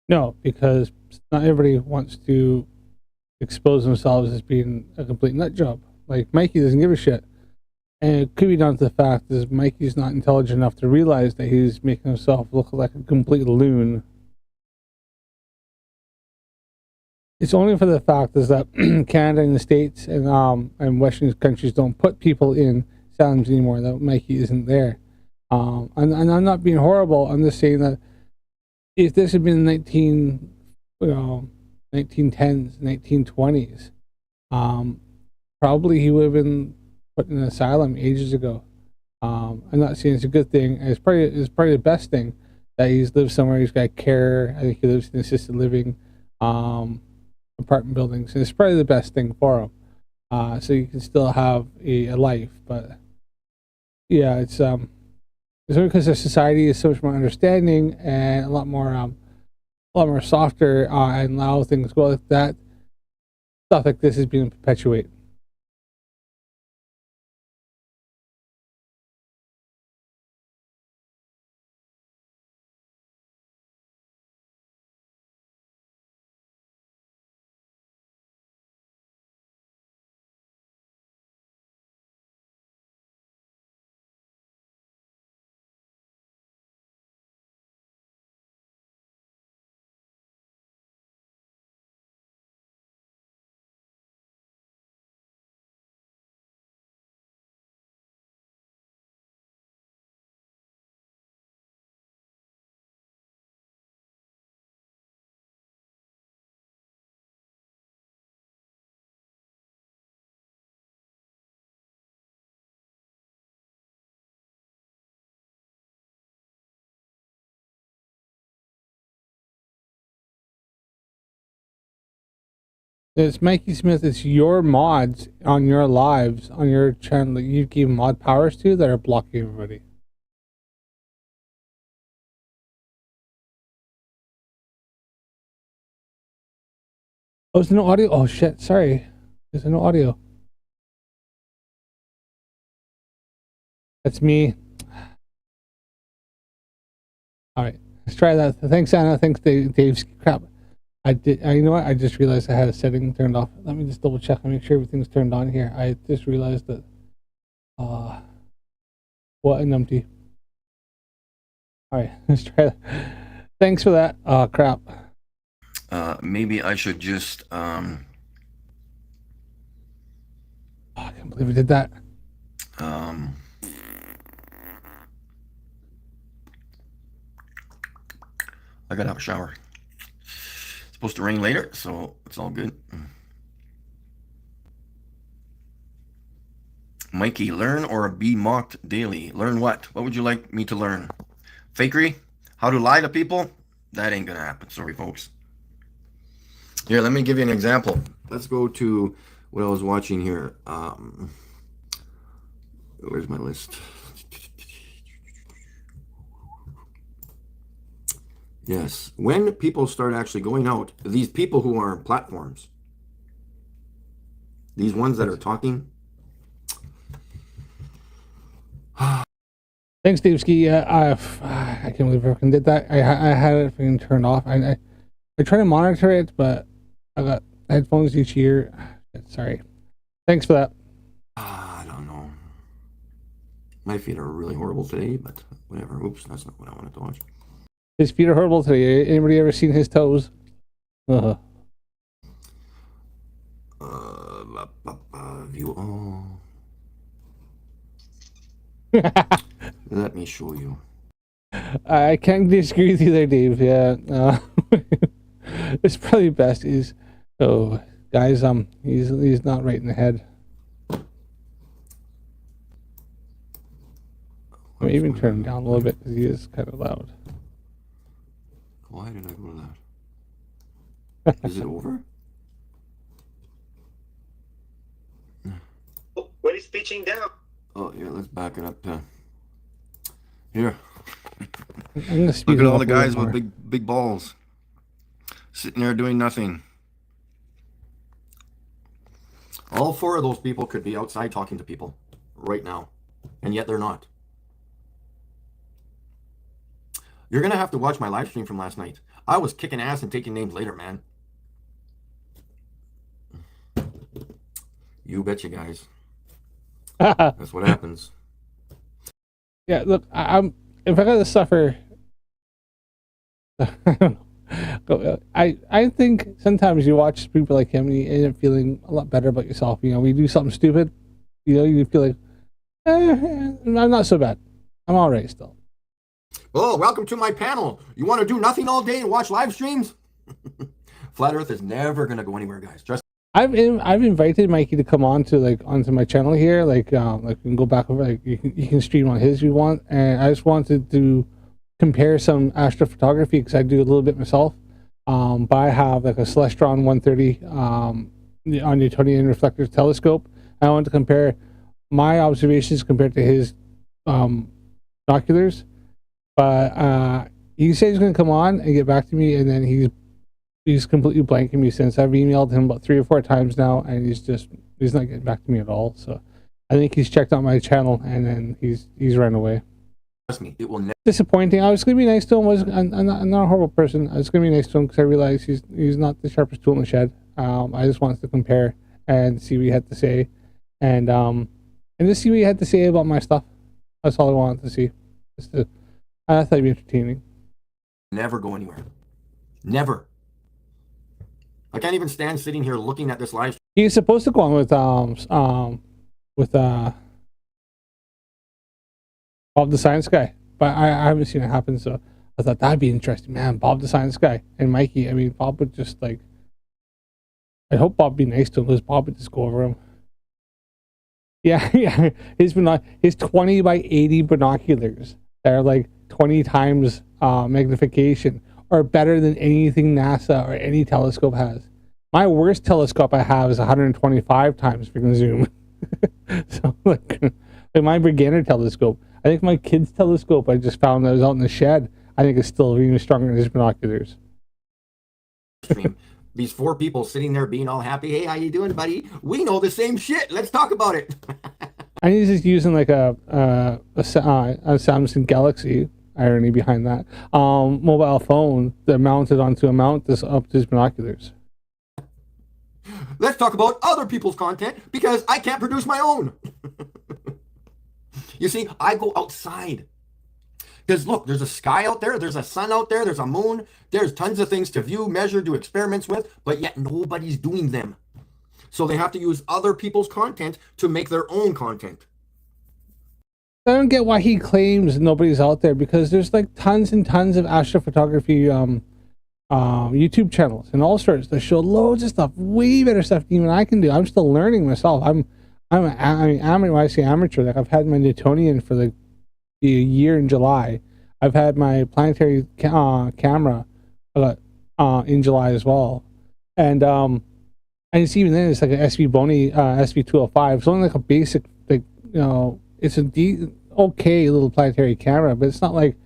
No, because not everybody wants to expose themselves as being a complete nut job. Like Mikey doesn't give a shit. And it could be down to the fact that Mikey's not intelligent enough to realize that he's making himself look like a complete loon. It's only for the fact is that Canada and the States and Western countries don't put people in asylums anymore. That Mikey isn't there. And I'm not being horrible. I'm just saying that if this had been 1910s, 1920s, probably he would have been put in an asylum ages ago. I'm not saying it's a good thing. It's probably the best thing that he's lived somewhere. He's got care. I think he lives in assisted living. Apartment buildings, and it's probably the best thing for him. So you can still have a life, but yeah, it's only because our society is so much more understanding and a lot more softer, and allow things go like that. Stuff like this is being perpetuated. It's Mikey Smith. It's your mods on your lives on your channel that you give mod powers to that are blocking everybody. Oh, there's no audio. Oh shit! Sorry, there's no audio. That's me. All right, let's try that. Thanks, Anna. Thanks, Dave's crap. I did. You know what? I just realized I had a setting turned off. Let me just double check and make sure everything's turned on here. I just realized that. What an empty. All right, let's try that. Thanks for that. Oh crap. Maybe I should just Oh, I can't believe we did that. I gotta have a shower. It's supposed to rain later, so it's all good. Mikey, learn or be mocked daily. Learn what? What would you like me to learn? Fakery? How to lie to people? That ain't gonna happen. Sorry, folks. Here, let me give you an example. Let's go to what I was watching here. Where's my list? Yes, when people start actually going out, these people who are on platforms, these ones that are talking. Thanks, Dave Ski. Yeah, I can't believe I fucking did that. I had it fucking turned off. I try to monitor it, but I got headphones each year. Sorry. Thanks for that. I don't know. My feet are really horrible today, but whatever. Oops, that's not what I wanted to watch. His feet are horrible today. Anybody ever seen his toes? View all. Let me show you. I can't disagree with you there, Dave. Yeah. It's probably best is, oh, guys, he's not right in the head. I may even turn him down a little bit because he is kind of loud. Why did I go to that? Is it over? When he's pitching down. Oh, yeah, let's back it up. Here. I'm gonna speed Look at him all up the a little guys with more. big balls. Sitting there doing nothing. All 4 of those people could be outside talking to people right now. And yet they're not. You're going to have to watch my live stream from last night. I was kicking ass and taking names later, man. You betcha, guys. That's what happens. Yeah, look, I'm if I gotta suffer, I don't know. I think sometimes you watch people like him and you end up feeling a lot better about yourself. You know, we do something stupid, you know, you feel like, I'm not so bad. I'm all right still. Oh, welcome to my panel. You want to do nothing all day and watch live streams? Flat Earth is never going to go anywhere, guys. Trust. I've invited Mikey to come on to onto my channel here. Like we can go back over. Like you can stream on his if you want. And I just wanted to compare some astrophotography because I do a little bit myself. But I have like a Celestron 130 on Newtonian reflector telescope. I wanted to compare my observations compared to his binoculars. But he said he's going to come on and get back to me, and then he's completely blanking me since. I've emailed him about 3 or 4 times now, and he's not getting back to me at all. So I think he's checked out my channel and then he's run away. Trust me, it will never. Disappointing. I was gonna be nice to him. I'm not a horrible person. I was gonna be nice to him because I realized he's not the sharpest tool in the shed. I just wanted to compare and see what he had to say, and just see what he had to say about my stuff. That's all I wanted to see. I thought it'd be entertaining. Never go anywhere. Never. I can't even stand sitting here looking at this live stream. He's supposed to go on with Bob the Science Guy, but I haven't seen it happen. So I thought that'd be interesting, man. Bob the Science Guy and Mikey. I mean, Bob would just like. I hope Bob would be nice to him because Bob would just go over him. Yeah, yeah. His 20 by 80 binoculars that are like 20 times magnification are better than anything NASA or any telescope has. My worst telescope I have is 125 times freaking zoom. So like my beginner telescope, I think my kid's telescope I just found that was out in the shed, I think it's still even stronger than his binoculars. These 4 people sitting there being all happy. Hey, how you doing, buddy? We know the same shit. Let's talk about it. And he's just using like a Samsung Galaxy, irony behind that, mobile phone that mounted onto a mount this up to his binoculars. Let's talk about other people's content because I can't produce my own. You see, I go outside. Because look, there's a sky out there, there's a sun out there, there's a moon, there's tons of things to view, measure, do experiments with, but yet nobody's doing them. So they have to use other people's content to make their own content. I don't get why he claims nobody's out there because there's like tons and tons of astrophotography YouTube channels and all sorts that show loads of stuff, way better stuff than even I can do. I'm still learning myself. I mean, when I say amateur, like I've had my Newtonian for like a year in July. I've had my planetary camera in July as well, and it's even then it's like an SV Bony SV205. It's only like a basic, like, you know, it's a okay little planetary camera, but it's not like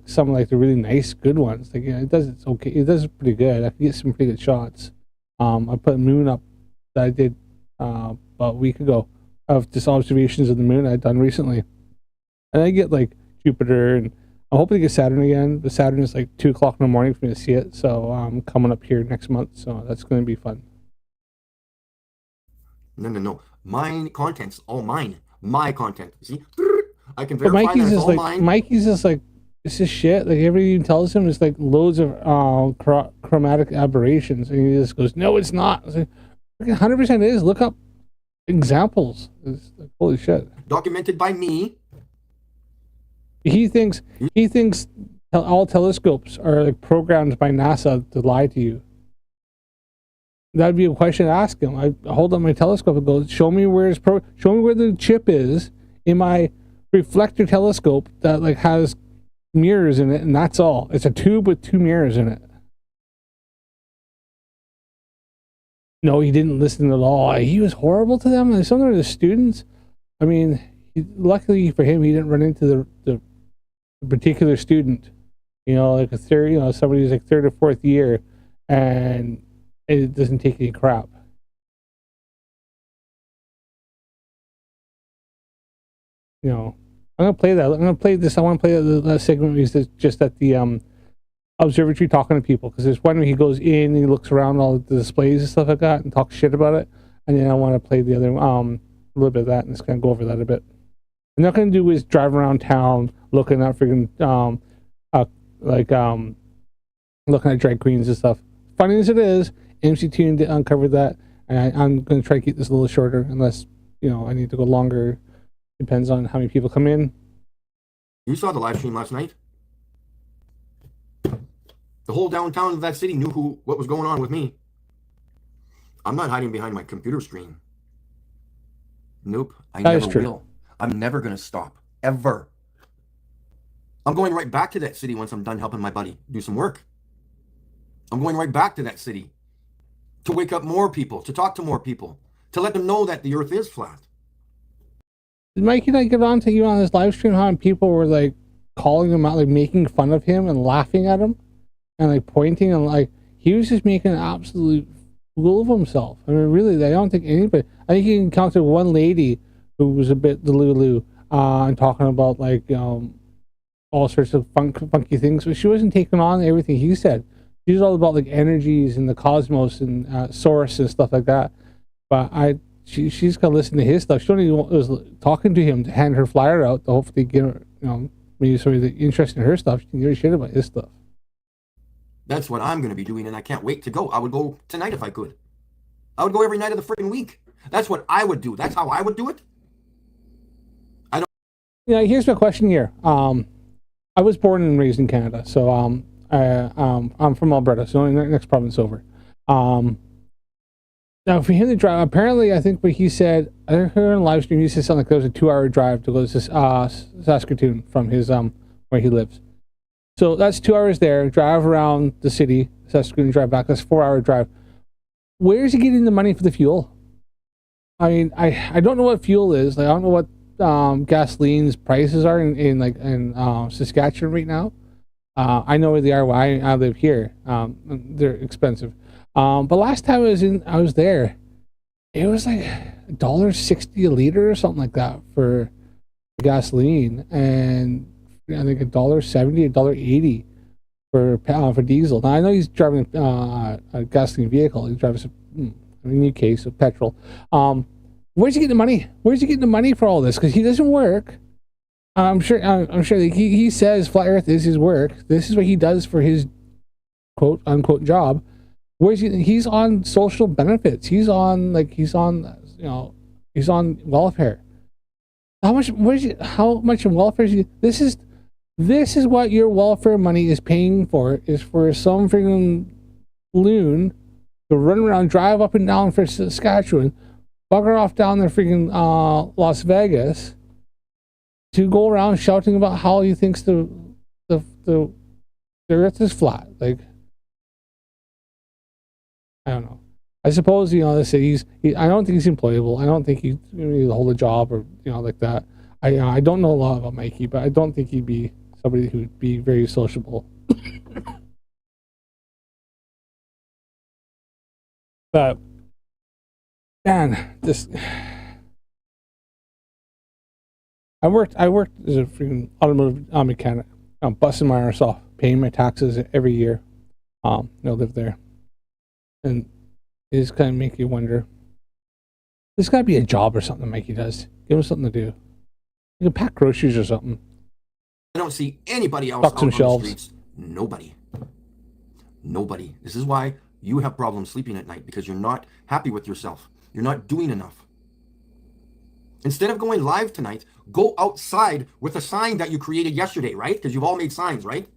some like the really nice good ones. Like, you know, it's okay. It does pretty good. I can get some pretty good shots. I put a moon up that I did about a week ago of just observations of the moon I'd done recently. And I get like Jupiter, and I'm hoping to get Saturn again. But Saturn is like 2 o'clock in the morning for me to see it. So I'm coming up here next month. So that's going to be fun. No. Mine content's all mine. My content. See? I can But verify that it's all mine. Mikey's just like, it's just shit. Like everything tells him it's like loads of chromatic aberrations. And he just goes, no, it's not. It's like, 100% is. Look up examples. It's like, holy shit. Documented by me. He thinks all telescopes are like programmed by NASA to lie to you. That'd be a question to ask him. I hold up my telescope and go, show me where the chip is in my reflector telescope that like has mirrors in it, and that's all. It's a tube with 2 mirrors in it. No, he didn't listen at all. He was horrible to them. And some of the students, I mean, luckily for him, he didn't run into the particular student. You know, like a third, you know, somebody who's like 3rd or 4th year, and it doesn't take any crap. You know, I'm gonna play that. I'm gonna play this. I want to play that segment where he's just at the observatory talking to people, because there's one where he goes in and he looks around all the displays and stuff like that and talks shit about it. And then I want to play the other a little bit of that and just kind of go over that a bit. I'm not gonna do is drive around town looking at freaking looking at drag queens and stuff. Funny as it is, MC2 uncovered that, and I'm gonna try to keep this a little shorter, unless you know I need to go longer. Depends on how many people come in. You saw the live stream last night. The whole downtown of that city knew what was going on with me. I'm not hiding behind my computer screen. Nope, I never will. I'm never gonna stop, ever. I'm going right back to that city once I'm done helping my buddy do some work. I'm going right back to that city to wake up more people, to talk to more people, to let them know that the earth is flat. Did Mikey not get on to you on his live stream how people were like calling him out, like making fun of him and laughing at him and like pointing, and like he was just making an absolute fool of himself? I mean, really, I don't think anybody, I think he encountered one lady who was a bit delulu and talking about like all sorts of funky things, but she wasn't taking on everything he said. She was all about like energies and the cosmos and source and stuff like that. But she's gonna listen to his stuff. She only was talking to him to hand her flyer out to hopefully get her, you know, maybe somebody that interested in her stuff. She can give a shit about his stuff. That's what I'm gonna be doing, and I can't wait to go. I would go tonight if I could. I would go every night of the freaking week. That's what I would do. That's how I would do it. I don't. Yeah, here's my question here. I was born and raised in Canada, so I'm from Alberta, so only next province over. Now, for him to drive, apparently, I think what he said, I heard on live stream, he said something like there was a 2-hour drive to go to Saskatoon from his where he lives. So that's 2 hours there, drive around the city, Saskatoon, drive back. That's a 4-hour drive. Where is he getting the money for the fuel? I mean, I don't know what fuel is. Like, I don't know what gasoline's prices are in Saskatchewan right now. I know where they are. I live here. They're expensive. But last time I was there, it was like $1.60 a liter or something like that for gasoline, and I think $1.70, $1.80 for diesel. Now I know he's driving a gasoline vehicle. He drives in any case of petrol. Where's he getting the money? Where's he getting the money for all this? Because he doesn't work. I'm sure that he says flat Earth is his work. This is what he does for his quote unquote job. He's on social benefits. He's on welfare. How much in welfare is he? This is what your welfare money is paying for, is for some freaking loon to run around, drive up and down for Saskatchewan, bugger off down there freaking Las Vegas, to go around shouting about how he thinks the earth is flat. Like, I don't know. I suppose, they say I don't think he's employable. I don't think he'll hold a job or, like that. I don't know a lot about Mikey, but I don't think he'd be somebody who'd be very sociable. But, man, I worked as a freaking automotive mechanic. I'm busting my arse off, paying my taxes every year. Live there. And it just kind of make you wonder, there's got to be a job or something Mikey does. Give him something to do. You can pack groceries or something. I don't see anybody else Stock out some on shelves. the streets. Nobody. This is why you have problems sleeping at night, because you're not happy with yourself. You're not doing enough. Instead of going live tonight, go outside with a sign that you created yesterday, right? Because you've all made signs, right?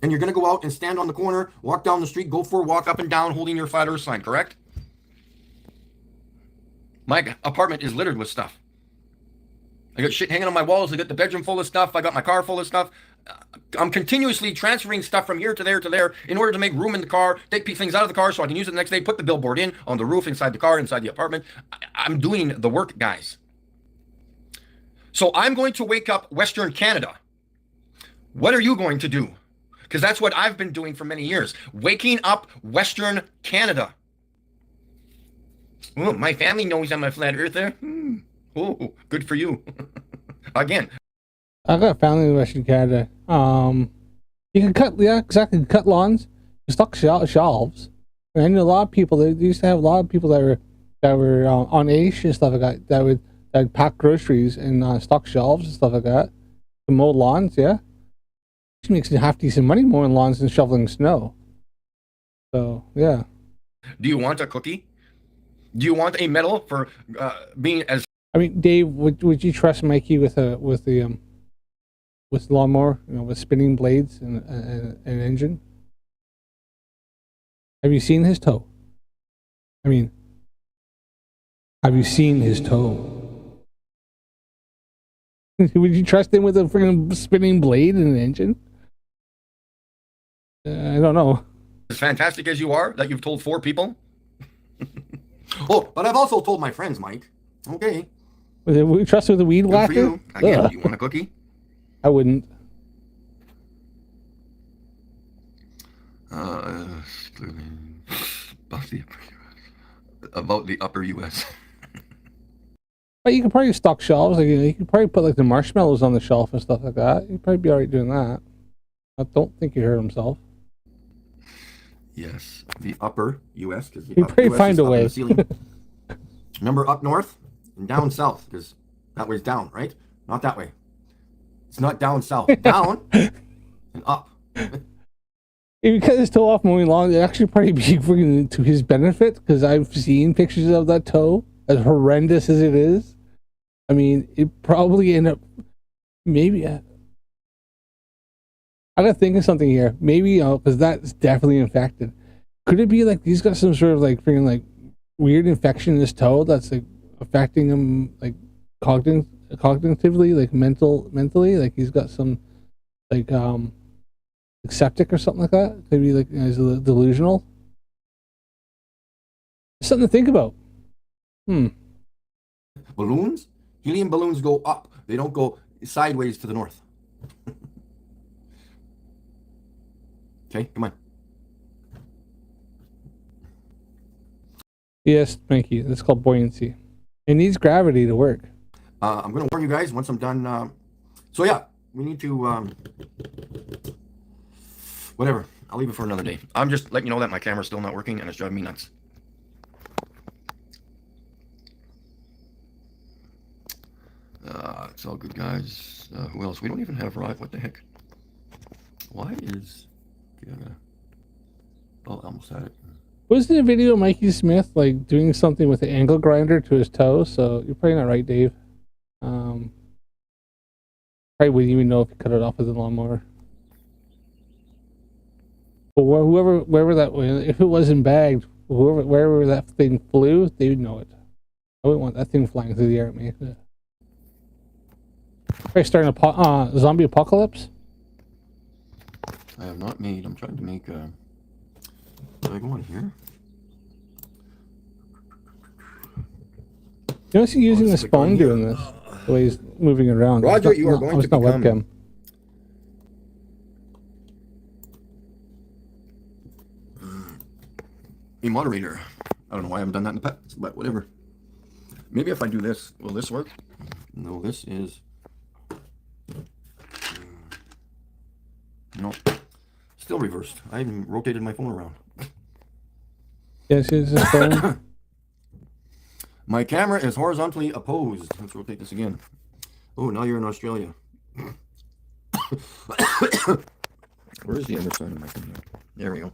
And you're going to go out and stand on the corner, walk down the street, go for a walk up and down holding your flat earth sign, correct? My apartment is littered with stuff. I got shit hanging on my walls. I got the bedroom full of stuff. I got my car full of stuff. I'm continuously transferring stuff from here to there in order to make room in the car, take things out of the car so I can use it the next day, put the billboard in on the roof, inside the car, inside the apartment. I'm doing the work, guys. So I'm going to wake up Western Canada. What are you going to do? Because that's what I've been doing for many years. Waking up Western Canada. Oh, my family knows I'm a flat earther. Oh, good for you. Again. I got family in Western Canada. You can cut, yeah, exactly, cut lawns, stock shelves. And I know a lot of people. They used to have a lot of people that were on AISH and stuff like that. That would pack groceries and stock shelves and stuff like that. To mow lawns, yeah. She makes half decent money mowing lawns than shoveling snow. So yeah. Do you want a cookie? Do you want a medal for being as? I mean, Dave, would you trust Mikey with lawnmower, with spinning blades and an engine? Have you seen his toe? I mean, have you seen his toe? Would you trust him with a freaking spinning blade and an engine? I don't know. As fantastic as you are, that you've told 4 people. Oh, but I've also told my friends, Mike. Okay. Would you trust with a weed Good whacker? for you. Again, do you want a cookie? I wouldn't. About the upper U.S. But you could probably stock shelves. Like, you could probably put like the marshmallows on the shelf and stuff like that. You'd probably be alright doing that. I don't think he hurt himself. Yes, the upper U.S. because you probably find a way. Remember, up north and down south, because that way's down, right? Not that way. It's not down south. Down and up. If you cut his toe off mowing lawn, it'd actually probably be freaking to his benefit, because I've seen pictures of that toe, as horrendous as it is. I mean, it probably end up, maybe, I gotta think of something here. Maybe, because that's definitely infected. Could it be like he's got some sort of like freaking like weird infection in his toe that's like affecting him like cognitively, like mentally, like he's got some like septic or something like that? Maybe like he's delusional. Something to think about. Balloons? Helium balloons go up. They don't go sideways to the north. Okay, come on. Yes, thank you. That's called buoyancy. It needs gravity to work. I'm going to warn you guys once I'm done. So yeah, we need to... whatever. I'll leave it for another day. I'm just letting you know that my camera's still not working and it's driving me nuts. It's all good, guys. Who else? We don't even have Rod. What the heck? Why is... Okay, oh, I almost had it. Wasn't a video of Mikey Smith like doing something with the angle grinder to his toe? So you're probably not right, Dave. Probably wouldn't even know if he cut it off with a lawnmower. But wherever that, if it wasn't bagged, wherever that thing flew, they would know it. I wouldn't want that thing flying through the air at me. Probably starting a zombie apocalypse. I have not made. I'm trying to make. Did I go on here? You notice he's using his phone doing this. The way he's moving around. Roger, you are going to become webcam. A moderator. I don't know why I haven't done that in the past, but whatever. Maybe if I do this, will this work? No, this is... No. Still reversed. I even rotated my phone around. Yes, here's his phone. My camera is horizontally opposed. Let's rotate this again. Oh, now you're in Australia. Where is the other side of my camera? There we go.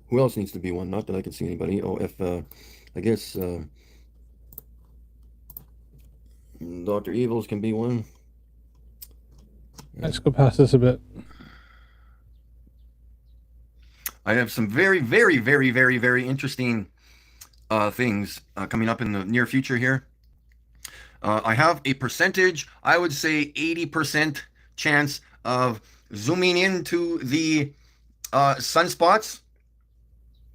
Who else needs to be one? Not that I can see anybody. Oh, if, I guess, Dr. Evils can be one. Let's go past this a bit. I have some very, very, very, very, very interesting things coming up in the near future here. I have a percentage, I would say 80% chance of zooming into the sunspots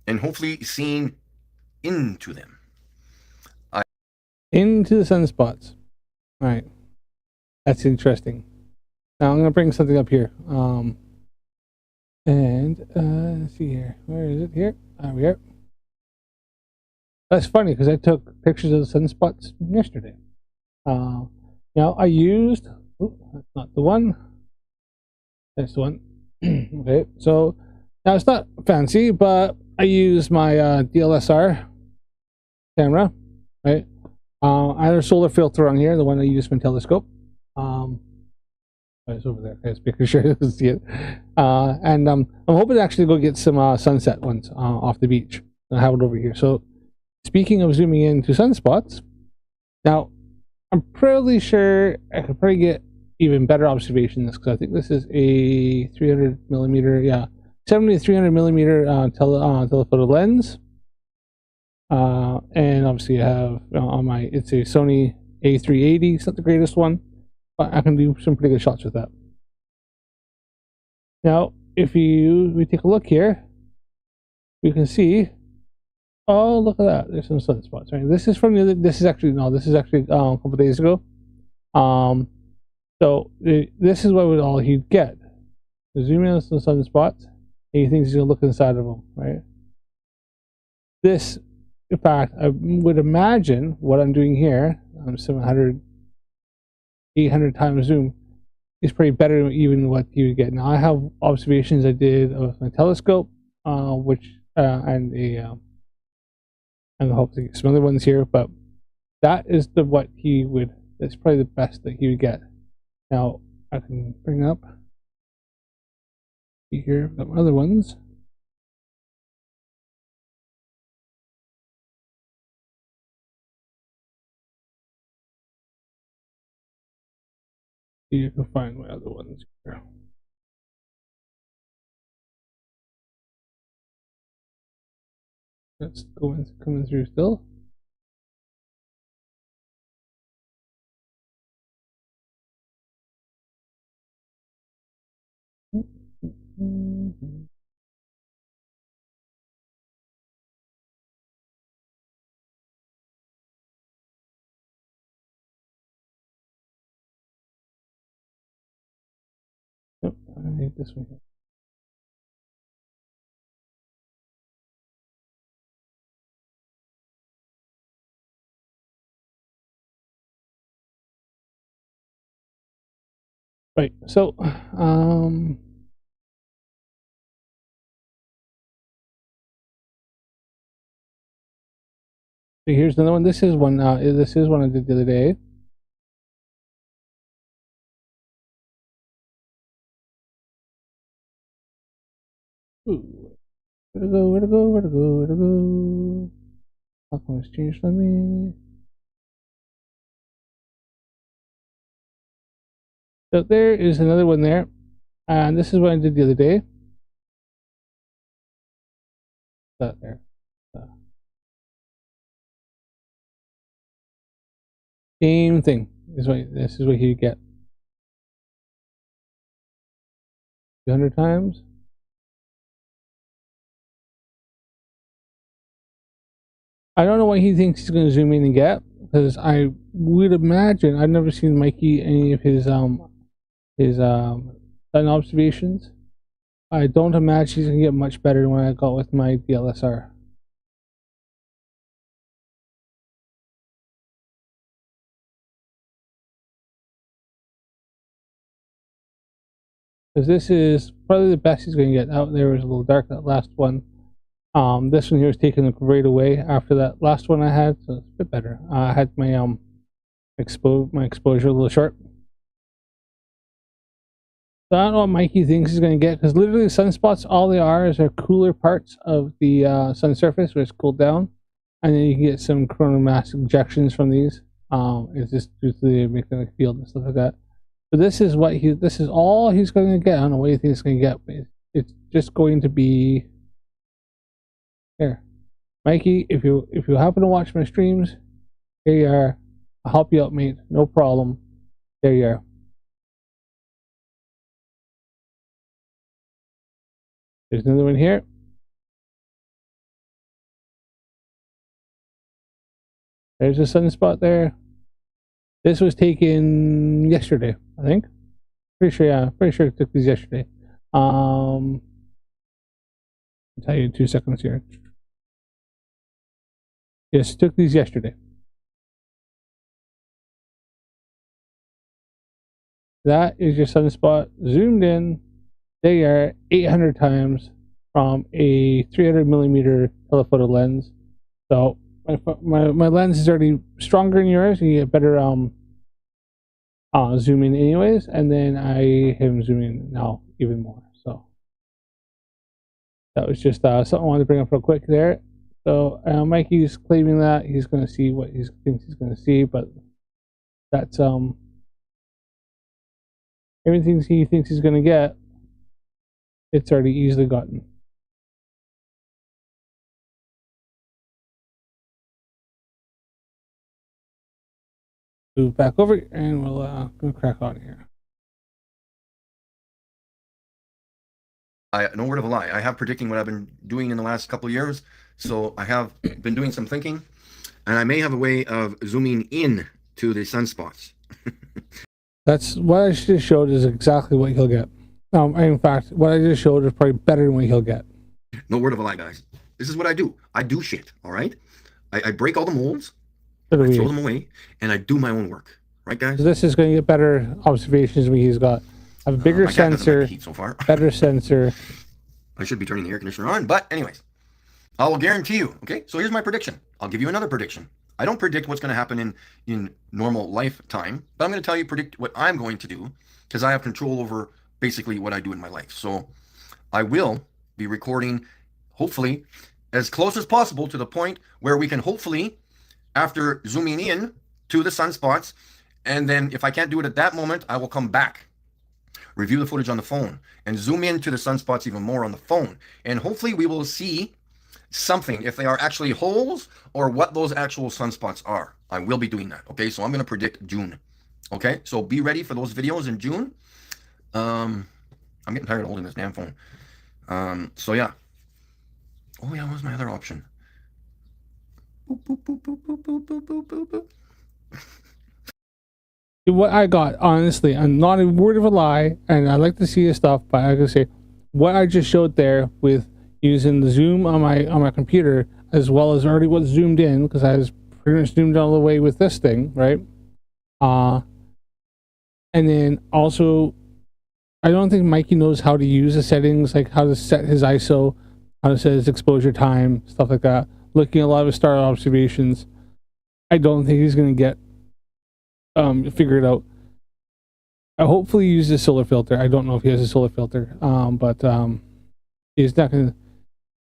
and hopefully seeing into them. Into the sunspots. All right. That's interesting. Now I'm going to bring something up here. Let's see here. Where is it? Here. We are. That's funny because I took pictures of the sunspots yesterday. Now I used. Oh, that's not the one. That's the one. Okay, so now it's not fancy, but I use my DLSR camera, right? I have a solar filter on here, the one I use from telescope. It's over there. Let's make sure you can see it. And I'm hoping to actually go get some sunset ones off the beach. I have it over here. So, speaking of zooming into sunspots, now I'm pretty sure I could probably get even better observations because I think this is a 300 millimeter, 70 to 300 millimeter telephoto lens. And obviously I have on my, it's a Sony A380. It's not the greatest one, but I can do some pretty good shots with that. Now, if we take a look here, you can see, oh, look at that. There's some sunspots, right? This is from the other, this is actually a couple days ago. So this is what all he'd get. Zoom in on some sunspots, and he thinks he's gonna look inside of them, right? This, in fact, I would imagine what I'm doing here, 700, 800 times zoom, is pretty better than even what you would get. Now I have observations I did of my telescope, and hopefully get some other ones here, but that is that's probably the best that he would get. Now I can bring up here, got my other ones. See if I can find my other ones here. That's coming through still. Nope, I need this one here. Right, so here's another one. This is one. This is one I did the other day. Ooh, where to go? Where to go? Where to go? Where to go? How come it's changed on me? So there is another one there, and this is what I did the other day. That there. Same thing. This is what you get. 200 times. I don't know what he thinks he's going to zoom in and get, because I would imagine I've never seen Mikey any of his sun observations. I don't imagine he's going to get much better than what I got with my DLSR. Because this is probably the best he's going to get. Out there was a little dark, that last one. This one here is taken right away after that last one I had, so it's a bit better. I had my exposure a little short. So I don't know what Mikey thinks he's going to get, because literally sunspots, all they are is they're cooler parts of the sun surface where it's cooled down, and then you can get some coronal mass ejections from these. It's just due to the magnetic field and stuff like that. But this is all he's going to get. I don't know what you think he's going to get, but it's just going to be there. Mikey, if you happen to watch my streams, here you are. I'll help you out, mate. No problem. There you are. There's another one here. There's a sunspot there. This was taken yesterday, I think. Pretty sure, yeah. Pretty sure I took these yesterday. I'll tell you in 2 seconds here. Yes, took these yesterday. That is your sunspot zoomed in. There you are, 800 times from a 300 millimeter telephoto lens. So my lens is already stronger than yours, and you get better zoom in anyways. And then I am zooming now even more. So that was just something I wanted to bring up real quick there. So Mikey's claiming that he's going to see what he thinks he's going to see, but that's everything he thinks he's going to get, it's already easily gotten. Move back over and we'll crack on here. No word of a lie. I have predicting what I've been doing in the last couple of years. So I have been doing some thinking, and I may have a way of zooming in to the sunspots. That's what I just showed is exactly what he'll get. In fact, what I just showed is probably better than what he'll get. No word of a lie, guys. This is what I do. I do shit, all right? I break all the molds, I throw them away, and I do my own work. Right, guys? So this is going to get better observations than he's got. I have a bigger sensor, heat so far. better sensor. I should be turning the air conditioner on, but anyways. I will guarantee you, okay? So here's my prediction. I'll give you another prediction. I don't predict what's going to happen in normal lifetime, but I'm going to tell you predict what I'm going to do because I have control over basically what I do in my life. So I will be recording, hopefully, as close as possible to the point where we can hopefully, after zooming in to the sunspots, and then if I can't do it at that moment, I will come back, review the footage on the phone, and zoom into the sunspots even more on the phone. And hopefully we will see something, if they are actually holes or what those actual sunspots are. I will be doing that. Okay, so I'm going to predict June. Okay, so be ready for those videos in June. I'm getting tired of holding this damn phone. So yeah. Oh yeah, what was my other option? Boop, boop, boop, boop, boop, boop, boop, boop, boop. What I got, honestly, I'm not a word of a lie, and I like to see his stuff, but I gotta say, what I just showed there with using the zoom on my computer, as well as already what's zoomed in, because I was pretty much zoomed all the way with this thing, right? And then also, I don't think Mikey knows how to use the settings, like how to set his ISO, how to set his exposure time, stuff like that. Looking at a lot of his star observations, I don't think he's gonna get figure it out. I hopefully use the solar filter. I don't know if he has a solar filter, but he's not gonna.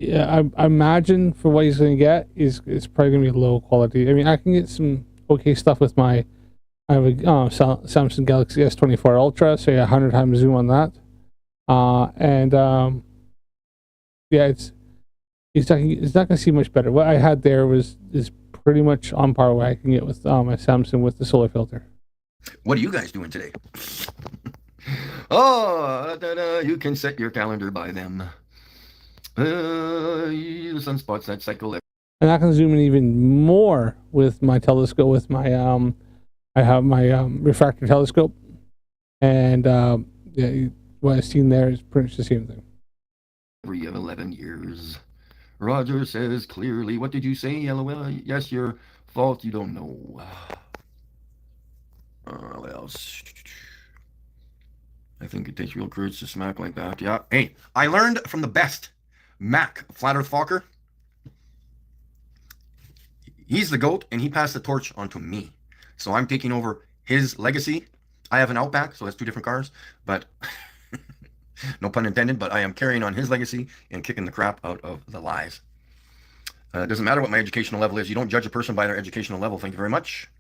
Yeah, I imagine for what he's gonna get is it's probably gonna be low quality. I mean, I can get some okay stuff with my. I have a Samsung Galaxy S24 Ultra, so yeah, 100 times zoom on that. Yeah, he's not gonna see much better. What I had there is pretty much on par what I can get with my Samsung with the solar filter. What are you guys doing today? Oh, you can set your calendar by them. The sunspots that cycle. And I can zoom in even more with my telescope. With my I have my refractor telescope, and yeah, what I've seen there is pretty much the same thing. Every 11 years. Roger says clearly, what did you say, LOL? Yes, your fault, you don't know. Well, I think it takes real courage to smack like that. Yeah. Hey, I learned from the best, Mac, Flat Earth Fokker. He's the GOAT, and he passed the torch on to me. So I'm taking over his legacy. I have an Outback, so that's 2 different cars, but no pun intended, but I am carrying on his legacy and kicking the crap out of the lies. It doesn't matter what my educational level is. You don't judge a person by their educational level. Thank you very much.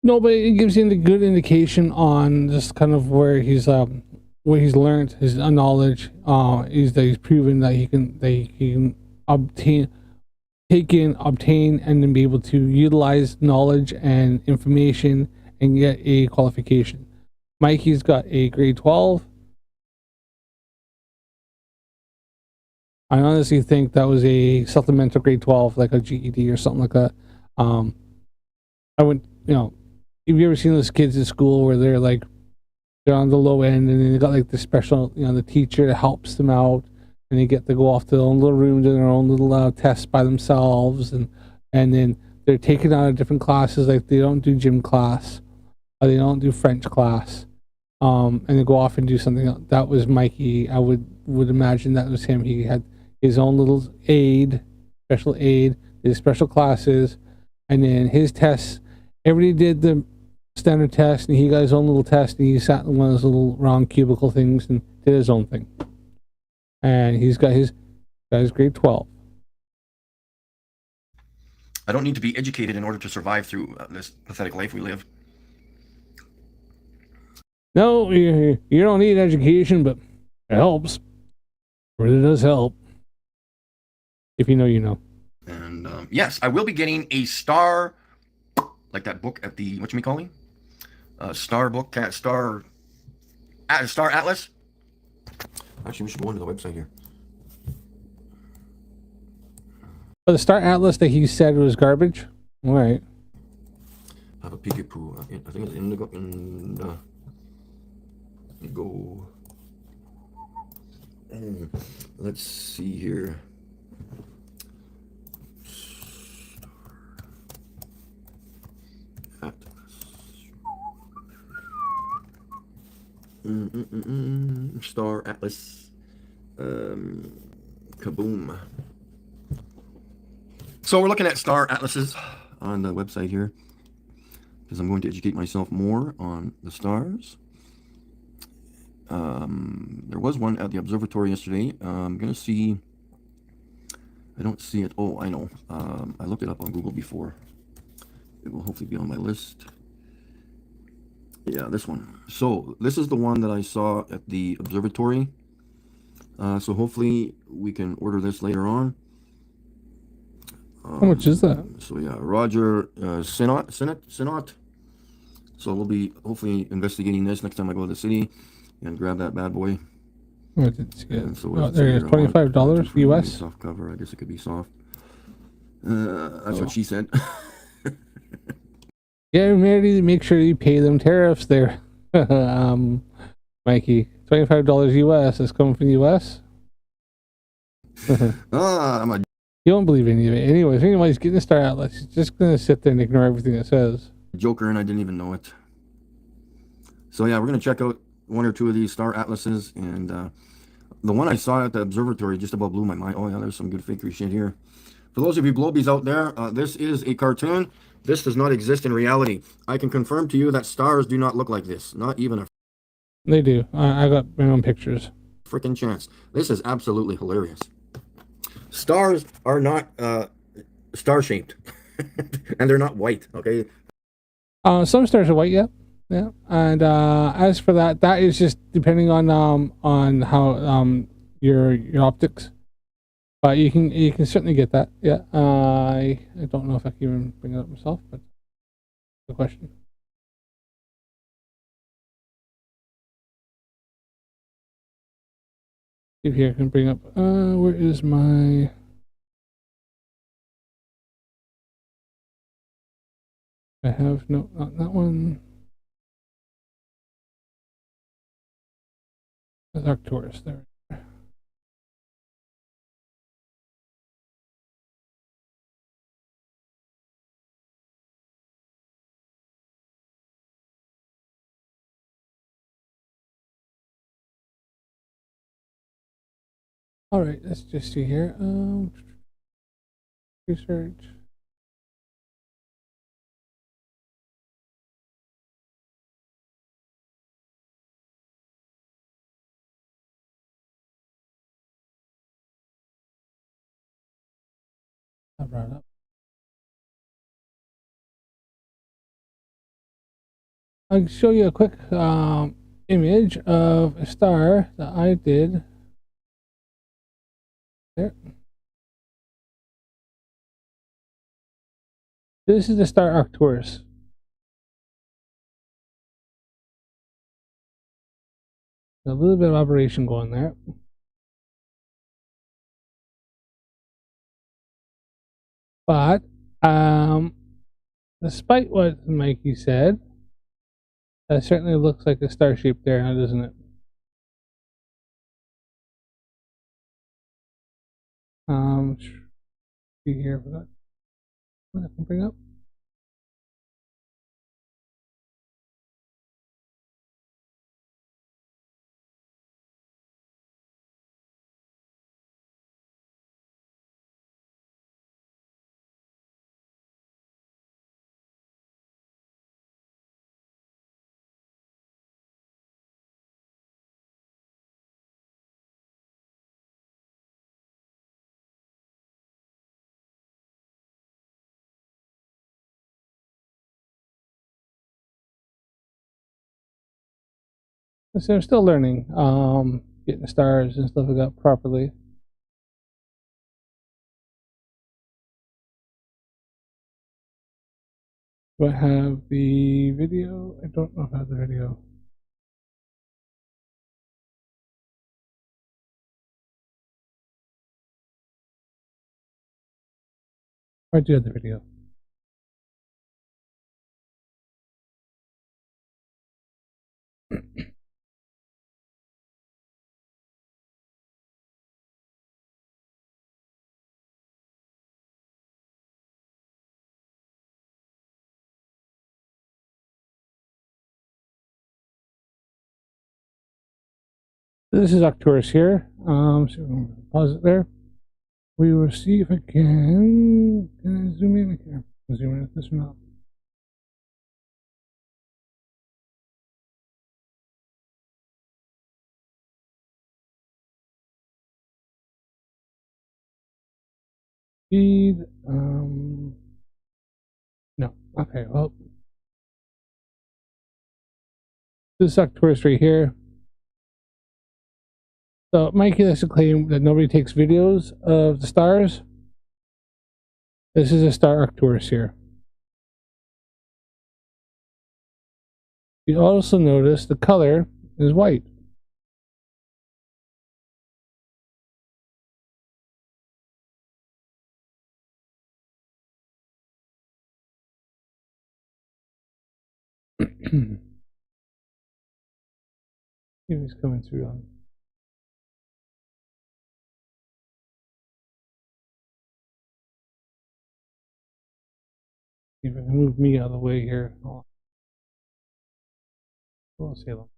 No, but it gives you a good indication on just kind of where he's learned, his knowledge. He's proven that he can obtain, and then be able to utilize knowledge and information and get a qualification. Mikey's got a grade 12. I honestly think that was a supplemental grade 12, like a GED or something like that. I went, have you ever seen those kids in school where they're like, they're on the low end and then they got like the special, the teacher that helps them out and they get to go off to their own little room, do their own little tests by themselves, and then they're taken out of different classes, like they don't do gym class or they don't do French class, and they go off and do something else. That was Mikey. I would imagine that was him. He had his own little special aid, his special classes, and then his tests. Everybody did the standard test, and he got his own little test, and he sat in one of those little round cubicle things and did his own thing. And he's got his grade 12. I don't need to be educated in order to survive through this pathetic life we live. No, you don't need education, but it helps. It really does help. If you know, you know. And yes, I will be getting a star, like that book at the, whatchamacallit? Star book, Star Atlas. Actually, we should go into the website here. But the Star Atlas that he said was garbage. All right. I have a peekapoo. I think it's indigo. Go. Let's see here. Star Atlas. Kaboom. So we're looking at star atlases on the website here because I'm going to educate myself more on the stars. There was one at the observatory yesterday. I'm gonna see. I don't see it. Oh, I know. I looked it up on Google before. It will hopefully be on my list. Yeah, this one. So this is the one that I saw at the observatory. So hopefully we can order this later on. How much is that? So yeah, Roger Sinnott. So we'll be hopefully investigating this next time I go to the city and grab that bad boy. Oh, I didn't see it. So there it is, $25 US. Soft cover. I guess it could be soft. That's what she said. Yeah, Mary, make sure you pay them tariffs there. Mikey, $25 US. That's coming from the US. You don't believe any of it. Anyways, if anybody's getting a Star Atlas, he's just gonna sit there and ignore everything it says. Joker, and I didn't even know it. So yeah, we're gonna check out one or two of these Star Atlases, and the one I saw at the observatory just about blew my mind. Oh yeah, there's some good fakery shit here. For those of you globies out there, this is a cartoon. This does not exist in reality. I can confirm to you that stars do not look like this. Not even a... They do. I got my own pictures. Freaking chance. This is absolutely hilarious. Stars are not star-shaped. And they're not white, okay? Some stars are white, yeah. Yeah. And as for that, that is just depending on how your optics. But you can certainly get that. Yeah. I don't know if I can even bring it up myself, but the question. See if here I can bring up where is my I have no, not that one. The Arcturus there. All right, let's just see here. Research. I brought it up. I'll show you a quick image of a star that I did. There. This is the star Arcturus. A little bit of operation going there. But, despite what Mikey said, that certainly looks like a star shape there, now doesn't it? See here, I forgot what I can bring up. So I'm still learning, getting the stars and stuff like that properly. Do I have the video? I don't know if I have the video. I do have the video. This is Arcturus here. So pause it there. We will see if I can I zoom in here. Zoom in with this or not. Speed. No. Okay. Well, this is Arcturus right here. So Mikey likes to claim that nobody takes videos of the stars. This is a star Arcturus here. You also notice the color is white. See if he's coming through on. See if I can move me out of the way here. We'll see them.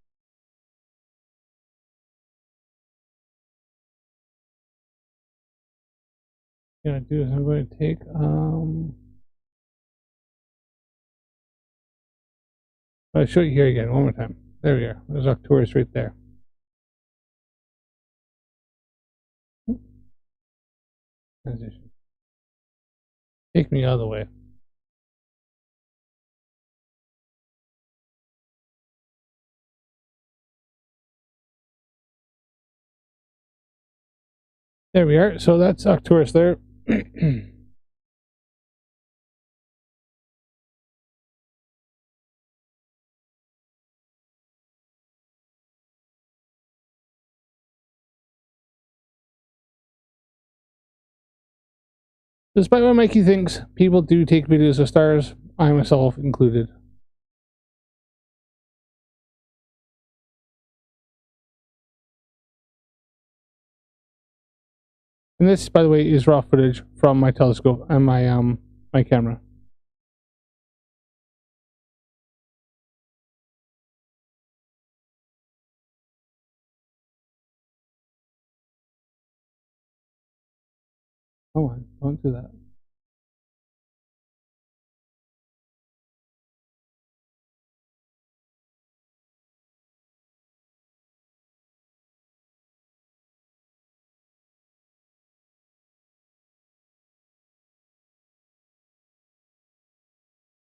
What I'm gonna do is I'm going to take I'll show you here again one more time. There we are. There's Arcturus right there. Transition. Take me out of the way. There we are. So that's Arcturus there. Despite what Mikey thinks, people do take videos of stars, I myself included. And this, by the way, is raw footage from my telescope and my camera. Come on, don't do that.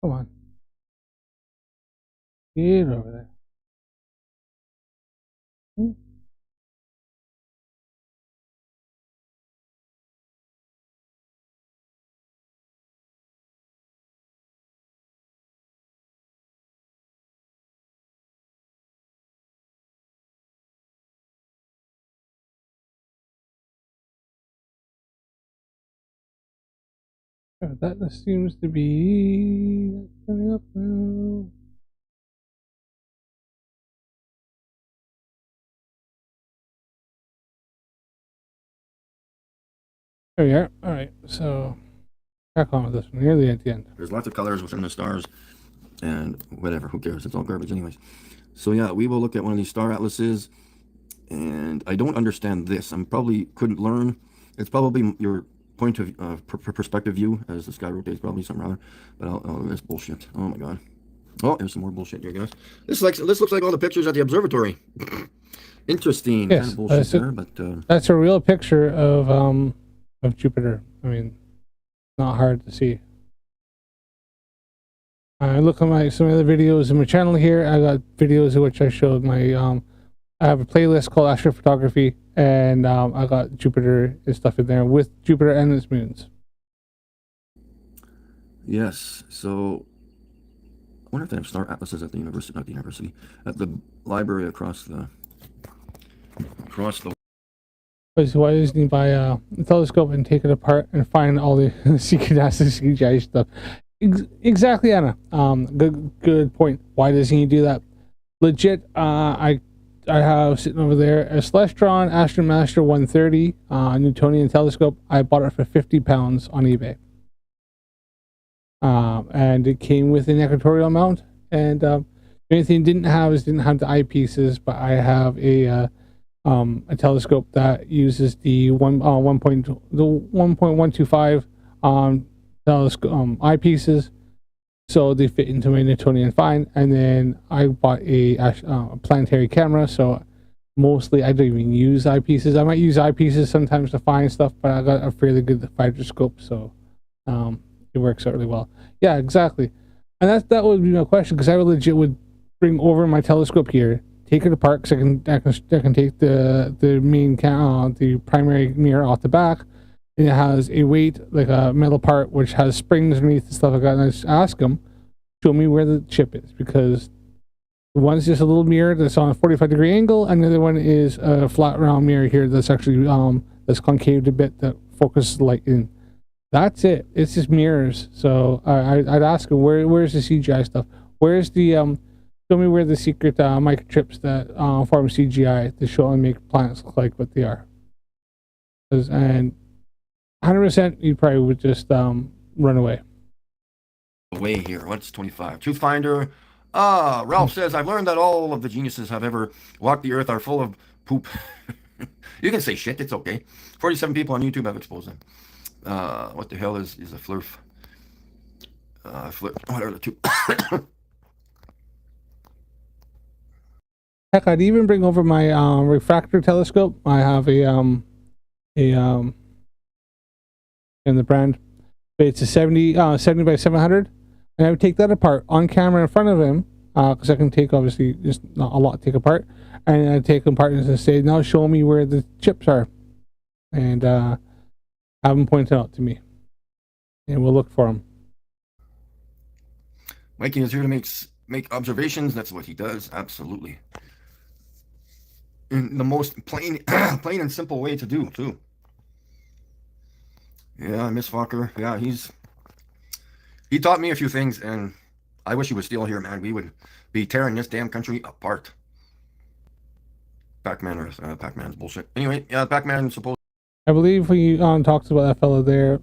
Come on. Get over there. That seems to be coming up now. There we are. All right, so crack on with this one. Nearly at the end. There's lots of colors within the stars, and whatever, who cares? It's all garbage anyways. So yeah, we will look at one of these star atlases, and I don't understand this. I'm probably couldn't learn. It's probably your point of perspective view as the sky rotates, probably something rather. But this bullshit. Oh my god. Oh, there's some more bullshit here, guys. This looks like all the pictures at the observatory. Interesting. Yes, Kind of bullshit there, but that's a real picture of Jupiter. I mean, not hard to see. I look at some of the videos in my channel here. I got videos in which I showed my I have a playlist called Astrophotography, and I got Jupiter and stuff in there with Jupiter and its moons. yes. So I wonder if they have star atlases at the university, not the university, at the library across the. Why doesn't he buy a telescope and take it apart and find all the secret NASA CGI stuff? Exactly, Anna. Good point. Why doesn't he do that? Legit. I have sitting over there a Celestron Astromaster 130 Newtonian telescope. I bought it for £50 on eBay. And it came with an equatorial mount. And the only thing it didn't have the eyepieces, but I have a telescope that uses the 1.125 telescope eyepieces, so they fit into my Newtonian fine. And then I bought a planetary camera, so mostly I don't even use eyepieces. I might use eyepieces sometimes to find stuff, but I got a fairly good hydroscope, so it works out really well. Yeah, exactly. And that would be my question, because I would bring over my telescope here, take it apart, because I can take the main the primary mirror off the back, and it has a weight like a metal part which has springs underneath and stuff like that. And I just ask them, show me where the chip is, because one's just a little mirror that's on a 45-degree angle, and the other one is a flat round mirror here that's actually that's concaved a bit that focuses light in. That's it. It's just mirrors. So I'd ask them, where's the CGI stuff? Where's the show me where the secret microchips that form CGI to show and make planets look like what they are. And 100% you probably would just run away. Away here. What's 25? Truth Finder. Ralph says, I've learned that all of the geniuses have ever walked the earth are full of poop. You can say shit. It's okay. 47 people on YouTube have exposed them. What the hell is a flurf? What are the two? Heck, I'd even bring over my refractor telescope. I have in the brand. It's a 70 by 700, and I would take that apart on camera in front of him, because I can take, obviously, just not a lot to take apart, and I'd take them apart and say, now show me where the chips are, and have them point out to me, and we'll look for them. Mikey is here to make observations. That's what he does. Absolutely. In the most plain and simple way to do, too. Yeah, Miss Fokker. Yeah, he taught me a few things, and I wish he was still here, man. We would be tearing this damn country apart. Pac-Man Earth. Pac-Man's bullshit. Anyway, yeah, Pac-Man supposed. I believe when you talks about that fellow there,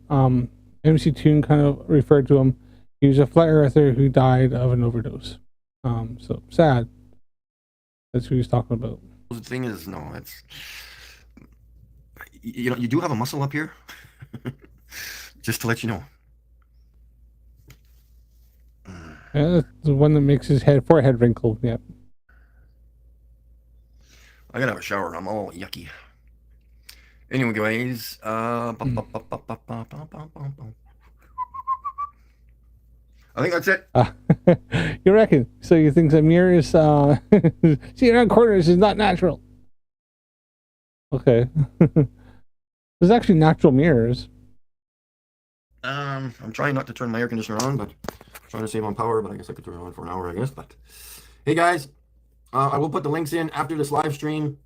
MC Toon kind of referred to him. He was a flat earther who died of an overdose. So sad. That's who he's talking about. The thing is, no, it's, you know, you do have a muscle up here. Just to let you know. Yeah, that's the one that makes his forehead wrinkle. Yeah. I gotta have a shower. I'm all yucky. Anyway, guys, I think that's it. You reckon? So you think the mirror is seeing around corners is not natural? Okay. There's actually natural mirrors. I'm trying not to turn my air conditioner on, but I'm trying to save on power, but I guess I could turn it on for an hour, I guess. But hey, guys, I will put the links in after this live stream.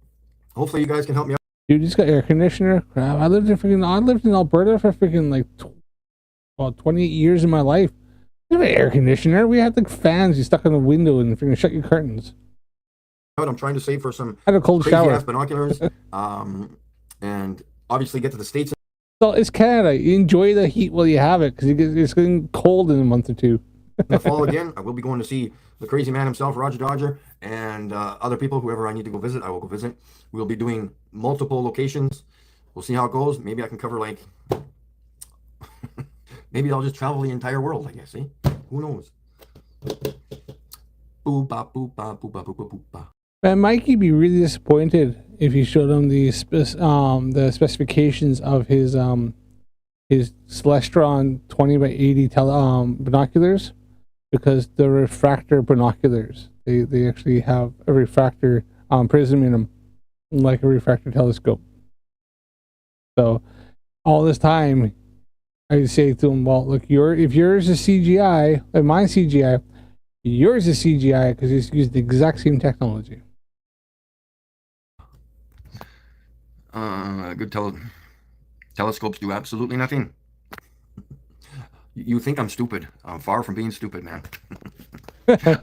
Hopefully you guys can help me out. You just got air conditioner? Crap. I lived in Alberta for freaking like well, 28 years in my life. We have an air conditioner. We had like fans you stuck in the window and freaking shut your curtains. I'm trying to save for some I had a cold crazy shower. ass binoculars, and obviously get to the States. So it's Canada. You enjoy the heat while you have it because it's getting cold in a month or two. In the fall again, I will be going to see the crazy man himself, Roger Dodger, and other people, whoever I need to go visit, I will go visit. We'll be doing multiple locations. We'll see how it goes. Maybe I can cover like, maybe I'll just travel the entire world, I guess, eh? Who knows? Boop-ba, boop-ba, boop-ba, boop-ba, boop-ba. Man, Mikey'd be really disappointed if you showed him the specifications of his Celestron 20 by 80 binoculars, because the refractor binoculars, they actually have a refractor prism in them, like a refractor telescope. So all this time, I say to him, well, look, if yours is CGI and mine's CGI, yours is CGI because it's used the exact same technology. Good telescopes do absolutely nothing. You think I'm stupid. I'm far from being stupid, man.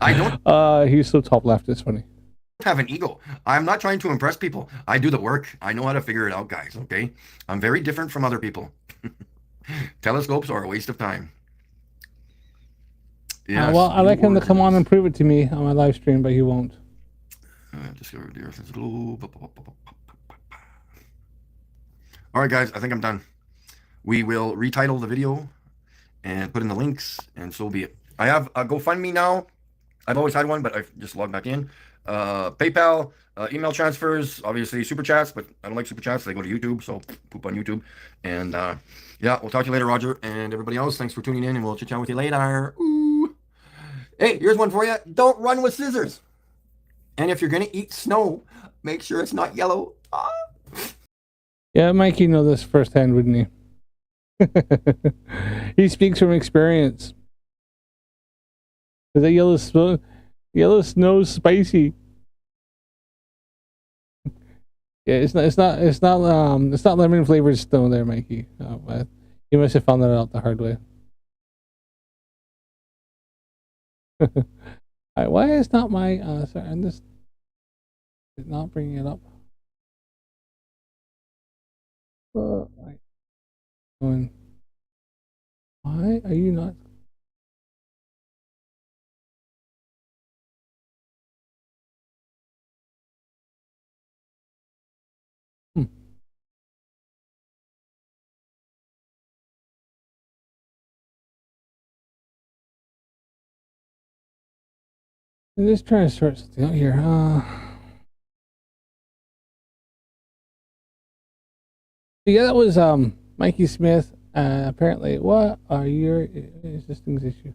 I don't He's so top left, it's funny. have an ego. I'm not trying to impress people. I do the work. I know how to figure it out, guys, okay? I'm very different from other people. Telescopes are a waste of time. Yes, Well, I like him to come on and prove it to me on my live stream, but he won't. Discover the Earth is globe. All right, guys, I think I'm done. We will retitle the video and put in the links, and so be it. I have a GoFundMe now. I've always had one, but I've just logged back in. PayPal, email transfers, obviously super chats, but I don't like super chats. They go to YouTube, so poop on YouTube. And yeah, we'll talk to you later, Roger, and everybody else. Thanks for tuning in, and we'll chit chat with you later. Ooh. Hey, here's one for you. Don't run with scissors. And if you're gonna eat snow, make sure it's not yellow. Ah. Yeah, Mikey know this firsthand, wouldn't he? He speaks from experience. Is that yellow snow's spicy? Yeah, it's not lemon flavored snow there, Mikey. You must have found that out the hard way. Alright, why is not my sorry, I'm just not bringing it up. Why are you not? I'm just trying to sort something out here. Yeah, that was Mikey Smith. Apparently, what are your existing issues?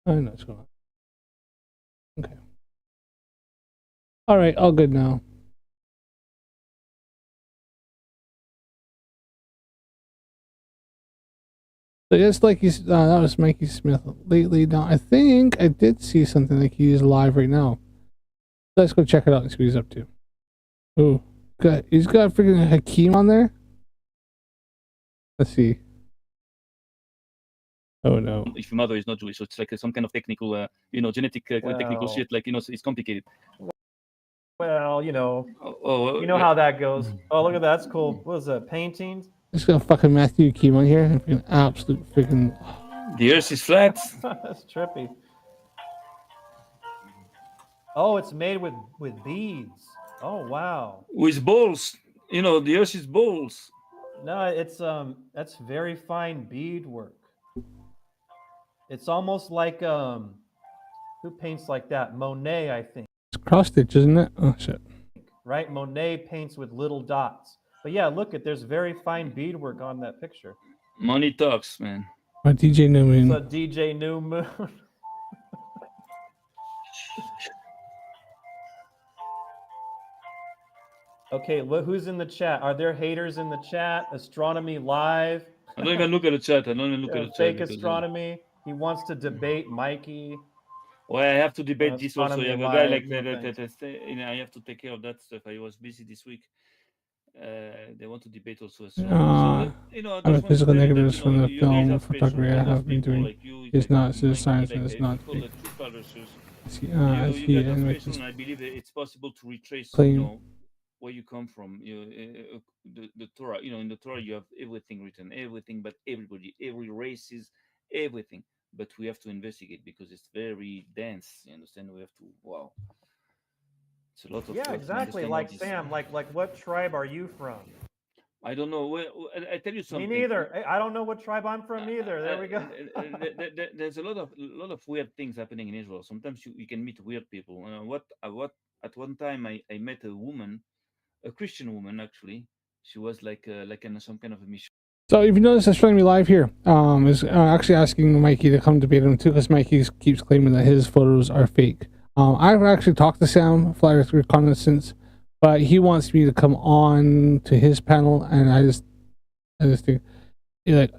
I know what's going on. Okay. All right, all good now. So just like that was Mikey Smith lately. Now I think I did see something like he's live right now. Let's go check it out and see what he's up to. Oh, good. He's got freaking Hakeem on there. Let's see. Oh no. If your mother is not Jewish, so it's like some kind of technical, genetic technical shit. Like, it's complicated. Well, you know Oh, how that goes. Oh, look at that. That's cool. What is that? Paintings? Just got fucking Matthew Hakeem on here. Freaking absolute freaking. The Earth is flat. That's trippy. Oh, it's made with beads. Oh, wow. With balls. The Earth is balls. No, it's that's very fine beadwork. It's almost like who paints like that? Monet, I think. It's cross stitch, isn't it? Oh shit. Right? Monet paints with little dots. But yeah, look there's very fine beadwork on that picture. Money talks, man. My DJ New Moon. It's a DJ New Moon. Okay, look who's in the chat. Are there haters in the chat? Astronomy Live, I don't even look at the chat. I don't even look at the chat fake because astronomy. He wants to debate Mikey. well, I have to debate this also. Astronomy You have a guy Live. like No thanks. you know, I have to take care of that stuff. I was busy this week. They want to debate also astronomy. So Uh, you know, I other just want to physical tell you that negatives from the you guys film are special. photography I All those have been people doing like you, is like not Mikey, science and like it's not people, fake. the true publishers. As You he guys are and special, Mikey's and I believe it's possible to retrace, claim. where you come from. The Torah. In the Torah you have everything written, everything, but everybody, every races, everything. But we have to investigate because it's very dense. You understand? We have to. Wow, it's a lot of Yeah, work to exactly. understand all Like this. Sam. Like what tribe are you from? I don't know. I tell you Me something. neither. Hey, I don't know what tribe I'm from either. There we go. There's a lot of weird things happening in Israel. Sometimes you can meet weird people. What at one time I met a woman, a Christian woman actually. She was like in some kind of a mission. So if you notice, that's showing me live here. Is actually asking Mikey to come debate him too, because Mikey keeps claiming that his photos are fake. I've actually talked to Sam Flat Earth Reconnaissance, but he wants me to come on to his panel, and I just think, like,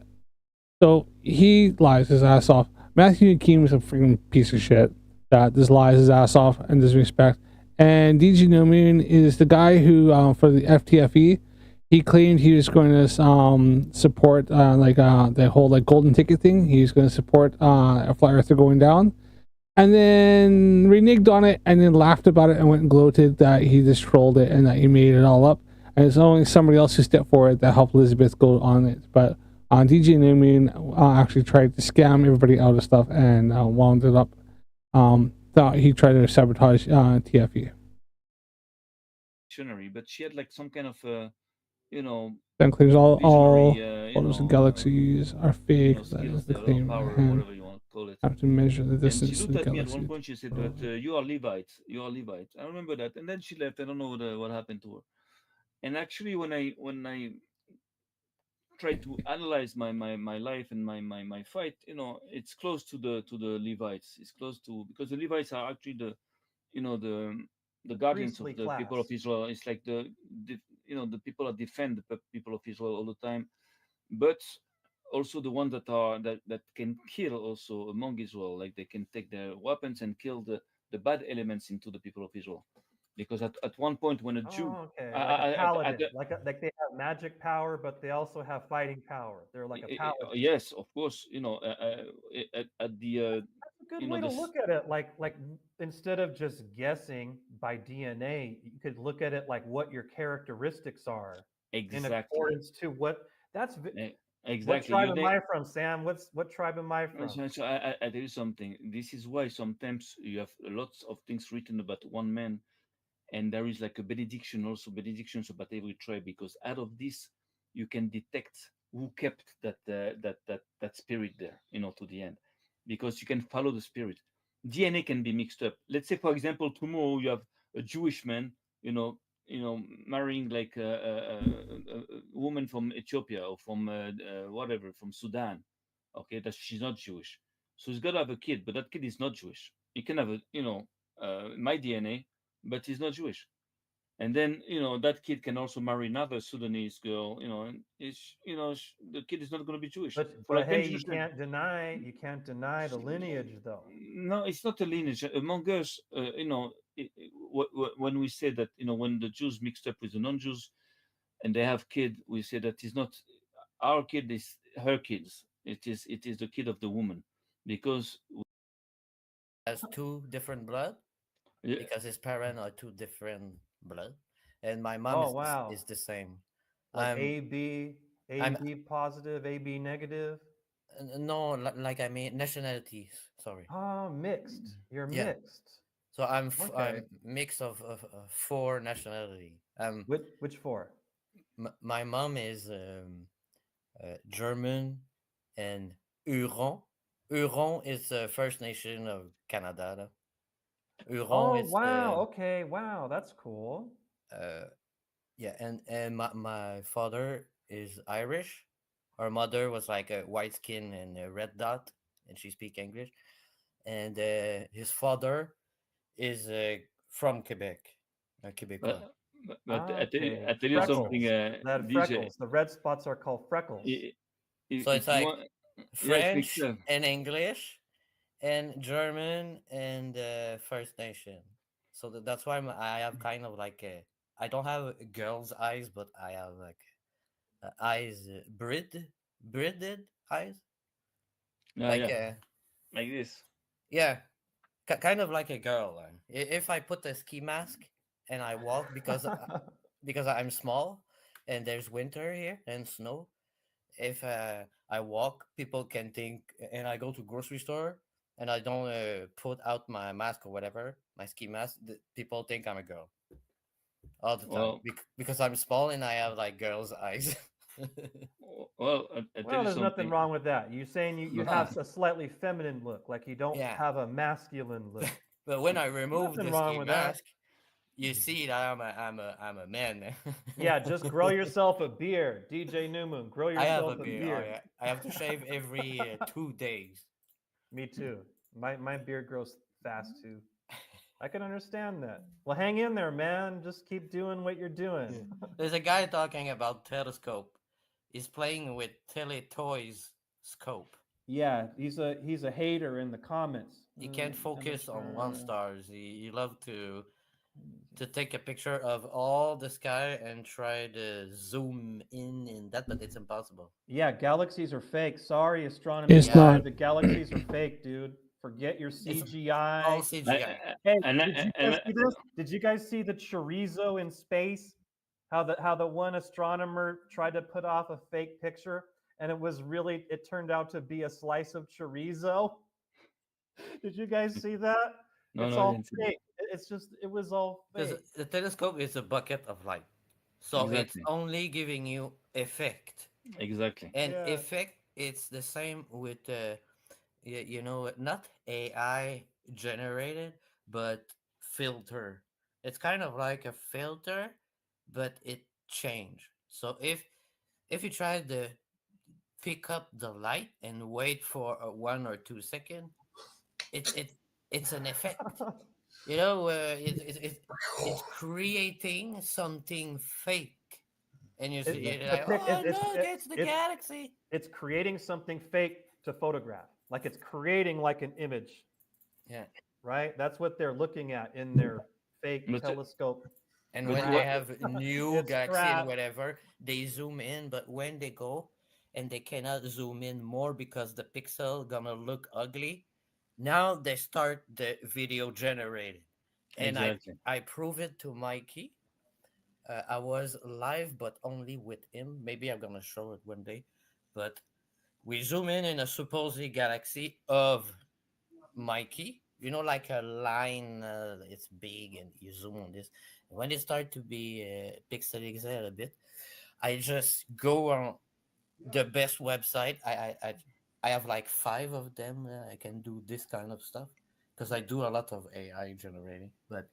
so he lies his ass off. Matthew Akeem is a freaking piece of shit that just lies his ass off and disrespect. And DG No Moon is the guy who, for the FTFE, he claimed he was going to support the whole like golden ticket thing. He was going to support a flat earther going down, and then reneged on it, and then laughed about it and went and gloated that he just trolled it and that he made it all up. And it's only somebody else who stepped forward that helped Elizabeth go on it. But DJ Newman actually tried to scam everybody out of stuff and wound it up. Thought he tried to sabotage TFE. Missionary, but she had like some kind of you know Then claims all visionary photos of galaxies are fake. That skills is the there, a lot of claim. power, And whatever you want to call it. have to measure the And she distance to looked the at me at galaxy. one point. She said that you are Levite. You are Levite. I remember that. And then she left. I don't know what happened to her. And actually, when I try to analyze my life and my fight, it's close to the Levites. It's close to, because the Levites are actually the guardians of Priestly the people of class. Israel. It's like the people that defend the people of Israel all the time, but also the ones that can kill also among Israel. Like they can take their weapons and kill the bad elements into the people of Israel. Because at one point when a Jew, Oh, okay. Like a at paladin. Like they have magic power, but they also have fighting power. They're like a paladin. yes, of course, at the That's a good way to this look at it. Like instead of just guessing by DNA, you could look at it like what your characteristics are in exactly. accordance to what. That's what Exactly. tribe am I from, Sam? What tribe am I from? So I tell you something. This is why sometimes you have lots of things written about one man, and there is like a benediction, also benedictions about every tribe, because out of this you can detect who kept that spirit there, to the end, because you can follow the spirit. DNA can be mixed up. Let's say, for example, tomorrow you have a Jewish man, you know, marrying like a woman from Ethiopia or from whatever, from Sudan. Okay, that she's not Jewish, so he's got to have a kid, but that kid is not Jewish. He can have my DNA, but he's not Jewish. And then that kid can also marry another Sudanese girl, and the kid is not going to be Jewish for But like 10 hey, you generations. can't deny the lineage though. No, it's not a lineage among us. When we say that, when the Jews mixed up with the non-Jews and they have kid, we say that is not our kid, is her kids. It is the kid of the woman, because Has two different blood yeah, because his parents are two different blood, and my mom Oh is wow. is the same. Like I'm I'm AB positive, AB negative. no like I mean nationalities. Sorry. Oh, mixed. You're Yeah. mixed. So Okay. I'm mix of four nationality. Which four? My mom is German and Huron. Huron is the First Nation of Canada. Huron Oh is wow. Okay. Wow. That's cool. uh yeah, and my father is Irish. Our mother was like a white skin and a red dot, and she speak English. And his father is from Quebec, but Quebecois. But Okay, I tell you something, freckles. That DJ. freckles. The red spots are called freckles. So it's If you like want, yes, French Victor. and English and German and First Nation. So that's why I have kind of like a. I don't have girl's eyes, but I have like eyes breeded eyes. Yeah, Like yeah, like this. yeah, kind of like a girl. If I put a ski mask and I walk because I'm small and there's winter here and snow. If I walk, people can think, and I go to grocery store and I don't put out my mask or whatever, my ski mask. People think I'm a girl all the time Well, because I'm small and I have like girl's eyes. well, I tell Well, you there's nothing something. wrong with that. You saying you Nah, have a slightly feminine look, like you don't Yeah, have a masculine look. but when I remove Nothing the wrong ski with that. mask, you see that I'm a man. Yeah, just grow yourself a beard, DJ New Moon. Grow I have a yourself a beard. Oh beard. yeah, I have to shave every 2 days. Me too. My beard grows fast too. I can understand that. Well, hang in there, man. Just keep doing what you're doing. There's a guy talking about telescope. He's playing with Teletoys scope. Yeah, he's a hater in the comments. He can't focus on one stars. He love to take a picture of all the sky and try to zoom in that, but it's impossible. Yeah, galaxies are fake. Sorry, astronomy It's guy. not. The galaxies are fake, dude. Forget your It's CGI. all CGI. Hey, and did you and guys see this? Did you guys see the chorizo in space? How the one astronomer tried to put off a fake picture, and it turned out to be a slice of chorizo. Did you guys see that? no, It's no, I all didn't see that. fake. It was all Because fake. the telescope is a bucket of light, so it's Exactly, only giving you effect. exactly. And Yeah. effect, it's the same with not AI generated, but filter. It's kind of like a filter, but it changed. So if you try to pick up the light and wait for 1 or 2 seconds, it it's an effect. It's creating something fake, and you see you're The like, pic oh look, it's the galaxy. it's creating something fake to photograph. Like it's creating like an image, Yeah. right? That's what they're looking at in their fake But telescope. And but when they Crap. what? have new It's galaxy and crap. whatever, they zoom in, but when they go and they cannot zoom in more because the pixel gonna look ugly, now they start the video generated. And Exactly. I prove it to Mikey. I was live, but only with him. Maybe I'm gonna show it one day. But we zoom in a supposed galaxy of Mikey. Like a line, it's big, and you zoom on this. When it start to be pixelated a bit, I just go on the best website. I have like 5 of them. I can do this kind of stuff because I do a lot of AI generating. But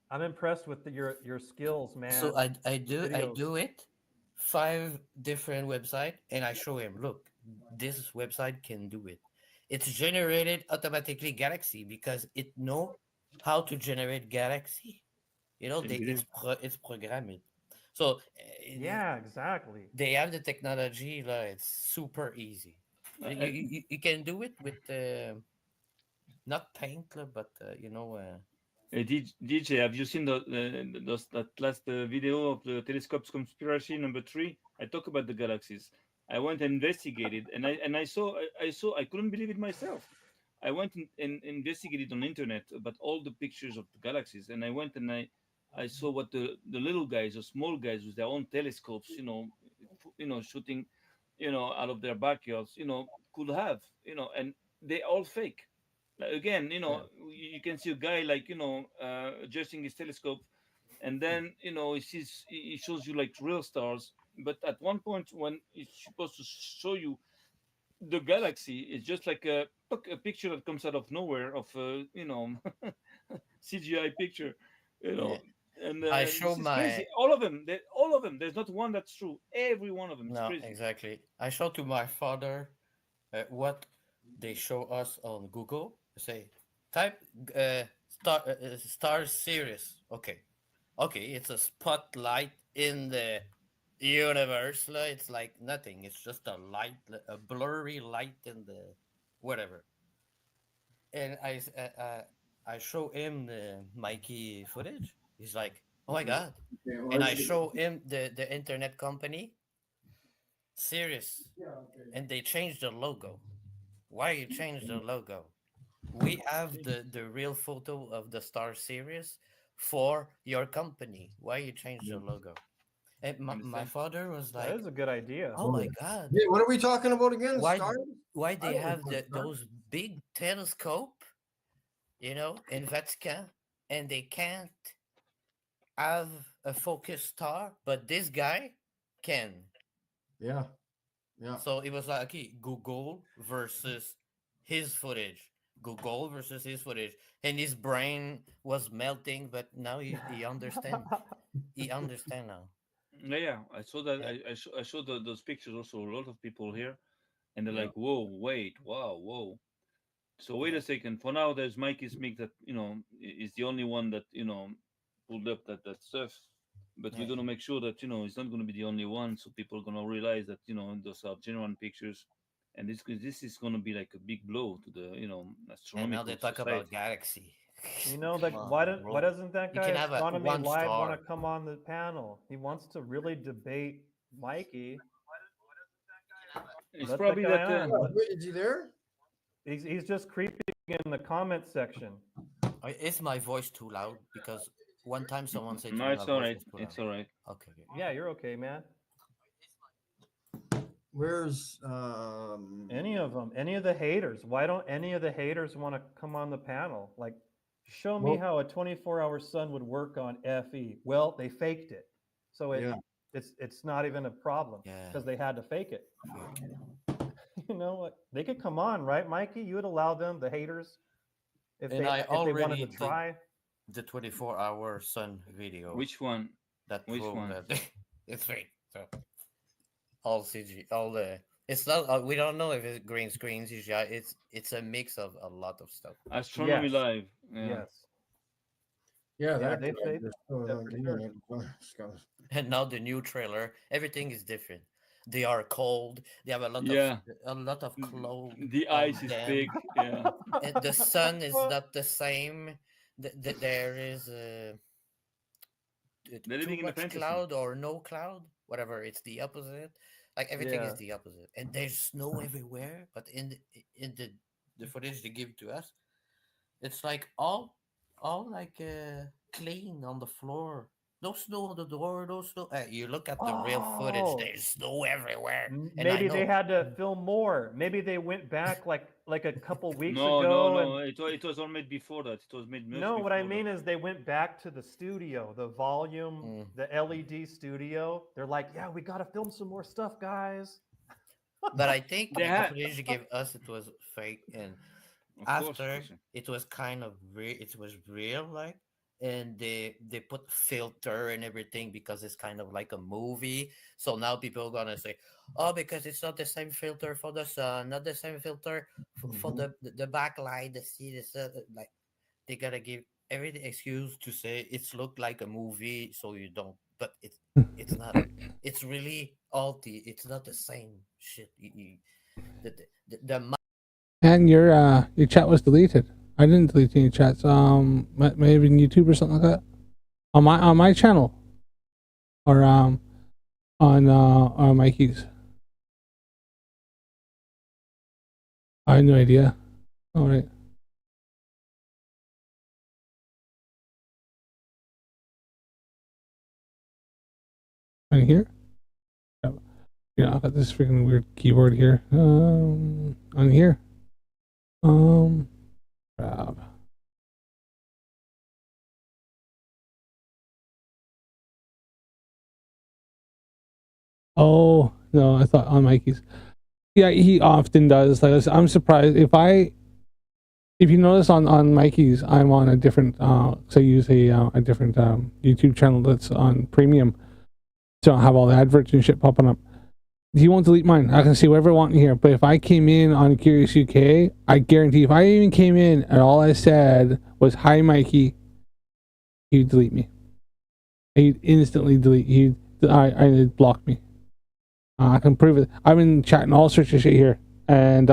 I'm impressed with your skills, so man. I Your do I videos. do it 5 different website, and I show him, look, this website can do it. It's generated automatically galaxy because it know how to generate galaxy. I believe. It's programmed. So Yeah, exactly. they have the technology. It's super easy. Uh, You can do it with not paint, but DJ, have you seen that last video of the telescopes conspiracy number 3? I talk about the galaxies. I went and investigated, and I saw I couldn't believe it myself. I went and investigated on the internet about all the pictures of the galaxies, and I went and I saw what the little guys or small guys with their own telescopes, shooting, out of their backyards, could have, and they all fake. Like, again, Yeah. you can see a guy like adjusting his telescope, and then he shows you like real stars. But at one point, when it's supposed to show you the galaxy, it's just like a picture that comes out of nowhere of CGI picture, you yeah. know. And I show this is crazy. my All of them. There's not one that's true. Every one of them is no crazy. exactly. I show to my father what they show us on Google. Say type star series. Okay, okay, it's a spotlight in the universe. It's like nothing. It's just a light, a blurry light in the whatever. And I show him the Mikey footage. He's like, "Oh my god!" And I show him the internet company. Serious, and they changed the logo. Why you change the logo? We have the real photo of the Star Series for your company. Why you change the logo? And my Understand? father was That like, is a good idea. "Oh my god, Yeah, what are we talking about again? why Stars? why I they don't have know stars. those big telescope, in Vatican, and they can't have a focus star, but this guy can." Yeah, yeah. So it was like, okay, Google versus his footage. Google versus his footage. And his brain was melting, but now he understand. He understand now. Yeah, I saw that. Eh, I showed those pictures also a lot of people here, and they're Yeah. like, "Whoa, wait, wow, whoa." So wait Yeah. a second. For now, there's Mikey Smith that is the only one that pulled up that stuff. But we're Yeah. gonna make sure that it's not gonna be the only one. So people are gonna realize that those are genuine pictures, and this is gonna be like a big blow to the And now they astronomical talk about society. galaxy. You know, Come like on, why bro. doesn't that You guy can have a Astronomy one Live want to star. come on the panel? He wants to really debate Mikey. It's Let the probably guy that. on. Wait, is he there? He's just creeping in the comment section. Is my voice too loud? Because one time someone said to No, me my it's all voice right. was too loud. It's all right. Okay. Yeah, you're okay, man. Where's Any of them, any of the haters. Why don't any of the haters want to come on the panel? Like, show me Well- how a 24-hour sun would work on FE. Well, they faked it, so Yeah. it's not even a problem Yeah. because they had to fake it. You know what? They could come on, right, Mikey? You would allow them, the haters, if And they I if they wanted already to did try. the 24-hour sun video Which one? that Which proved one? that it's fake. So all CG, all the it's not. We don't know if it's green screen CGI. It's a mix of a lot of stuff. Astronomy Yes, Live. Yeah. yes, Yeah, yeah. that They guy faked just that for sure. And now the new trailer, everything is different. They are cold. They have Yeah. a lot of clothes The on ice is them. thick. Yeah. And the sun is not the same. There is They're too living in a much fantasy. cloud or no cloud, whatever. It's the opposite. Like everything Yeah. is the opposite, and there's snow everywhere. But in the footage they give to us, it's like all like clean on the floor. No snow on the door. No snow. You look at the real footage. Oh, There's snow everywhere, and I maybe they know. had to film more. Maybe they went back like a couple weeks No, no, ago and no. It was all made before that. It was made much no, what I before that. mean is they went back to the studio, the volume, Mm. the LED studio. They're like, yeah, we got to film some more stuff, guys. But I think They the had, footage they gave us it was fake, and of course, after Christian. it was kind of real. It was real, like, and they put filter and everything because it's kind of like a movie. So now people are gonna say, oh, because it's not the same filter for the sun, not the same filter for the backlight, the sea, the sun. Like they gotta give every excuse to say it's looked like a movie, so you don't. But it's not. It's really it's not the same shit. The And your chat was deleted. I didn't delete any chats. Maybe in YouTube or something like that. On my channel, or on Mikey's. I have no idea. All right. On here. Yeah, I got this freaking weird keyboard here. On here. Grab. Oh no, I thought on Mikey's. Yeah, he often does. Like I'm surprised if you notice on Mikey's, I'm on a different. So I use a different YouTube channel that's on premium. So I don't have all the adverts and shit popping up. He won't delete mine. I can see whatever I want in here. But if I came in on Curious UK, I guarantee if I even came in and all I said was "Hi, Mikey," he'd delete me. He'd instantly delete. I blocked me. I can prove it. I'm in chat and all sorts of shit here, and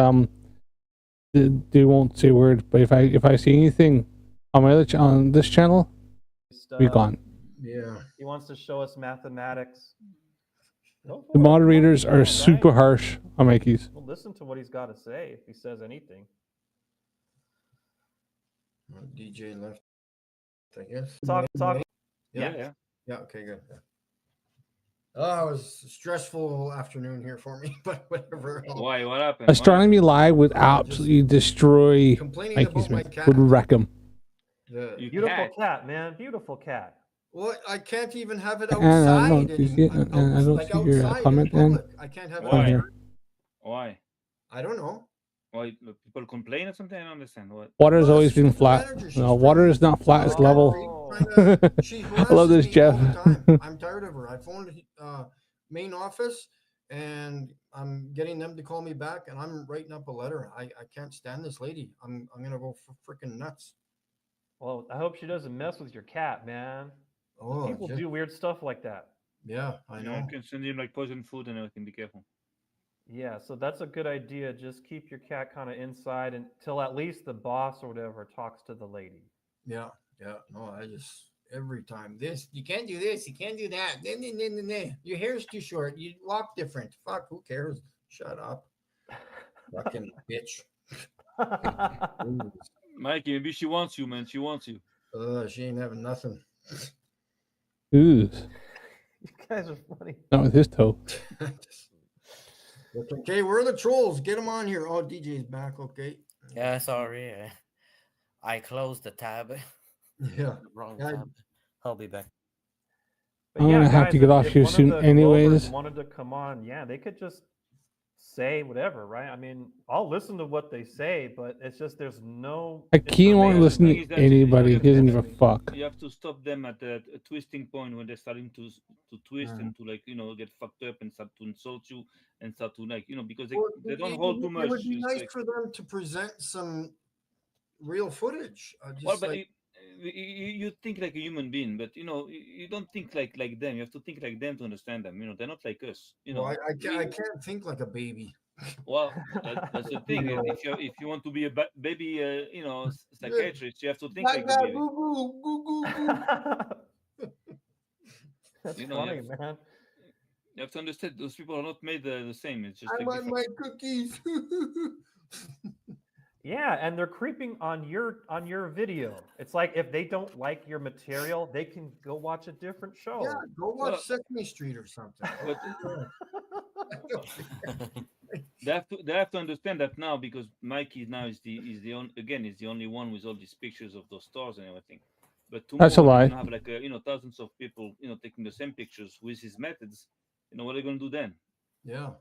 they won't say a word. But if I see anything on my other on this channel, be gone. Yeah. He wants to show us mathematics. Go for The it. moderators Come on, are guy. super harsh on Mikey's. Well, listen to what he's got to say if he says anything. DJ left, I guess. Talk. Yeah. Yeah. Okay. Good. Yeah. Oh, it was a stressful afternoon here for me, but whatever. Why? What happened? Astronomy Live would absolutely destroy Complaining Mikey about my Smith. cat. Would wreck him. You Beautiful cat. cat, man. Beautiful cat. Well, I can't even have it And I outside don't see, anymore. and I don't Like see your outside in comment, Dan. public. I can't have it Why? Here. outside. Why? I don't know. Why people complain or something? I don't understand what. Water has Well, always been she's the flat. manager. She's No, water trying- is not flat. It's Oh, level. She I love this, harasses me Jeff. all the time. I'm tired of her. I phoned main office and I'm getting them to call me back and I'm writing up a letter. I can't stand this lady. I'm gonna go freaking nuts. Well, I hope she doesn't mess with your cat, man. Oh, People just- do weird stuff like that. yeah, I You know, know. you can send him like poison food and everything. Be careful. Yeah, so that's a good idea. Just keep your cat kind of inside until at least the boss or whatever talks to the lady. Yeah. No, I just every time this you can't do this, you can't do that. Nah. Your hair's too short. You walk different. Fuck, who cares? Shut up. Fucking bitch. Mikey, maybe she wants you, man. She wants you. She ain't having nothing. Ooh, You guys are funny. not with his toe. That's okay, where are the trolls? Get them on here. Oh, DJ's back. Okay. Yeah, sorry. I closed the tab. Yeah. Wrong Yeah. tab. I'll be back. But I'm gonna have to get off if here one of soon the anyways. Glovers wanted to come on, yeah, they could just say whatever, right? I mean, I'll listen to what they say, but it's just there's no. Akeem won't information. listen thing to is that anybody. you He doesn't give a have fuck. You have to stop them at a twisting point when they're starting to twist and to like get fucked up and start to insult you and start to like because they don't hold too much. It would be It's nice like- for them to present some real footage. Just well, but like, you think like a human being, but you don't think like them. You have to think like them to understand them. They're not like us. well, I can't think like a baby. Well, that's the thing. If you want to be a baby, psychiatrist, you have to think like a baby. That's You know, funny, you man. You have to understand those people are not made the same. It's just I like want different. my cookies. Yeah, and they're creeping on your video. It's like if they don't like your material, they can go watch a different show. Yeah, go watch Well- Sesame Street or something. But they have to understand that now because Mikey now is the only one with all these pictures of those stars and everything. But tomorrow That's a lie. we're gonna have like thousands of people taking the same pictures with his methods. What are they gonna do then? Yeah.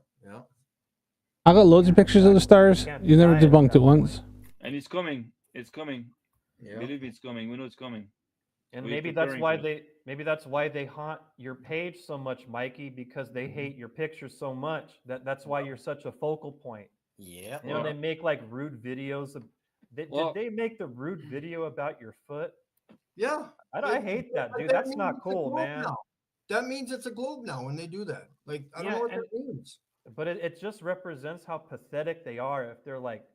I got loads of pictures of the stars. Can't You never deny it at debunked that it once. And it's coming. It's coming. Yeah. Believe me, it's coming. We know it's coming. And We're maybe that's preparing why they haunt your page so much, Mikey, because they hate your pictures so much. That's why you're such a focal point. Yeah. You know, they make like rude videos. Did they make the rude video about your foot? Yeah. I hate that, But dude. that That's means not it's a cool, globe man. now. That means it's a globe now when they do that. Like, I don't Yeah, know what and- that means. But it just represents how pathetic they are if they're like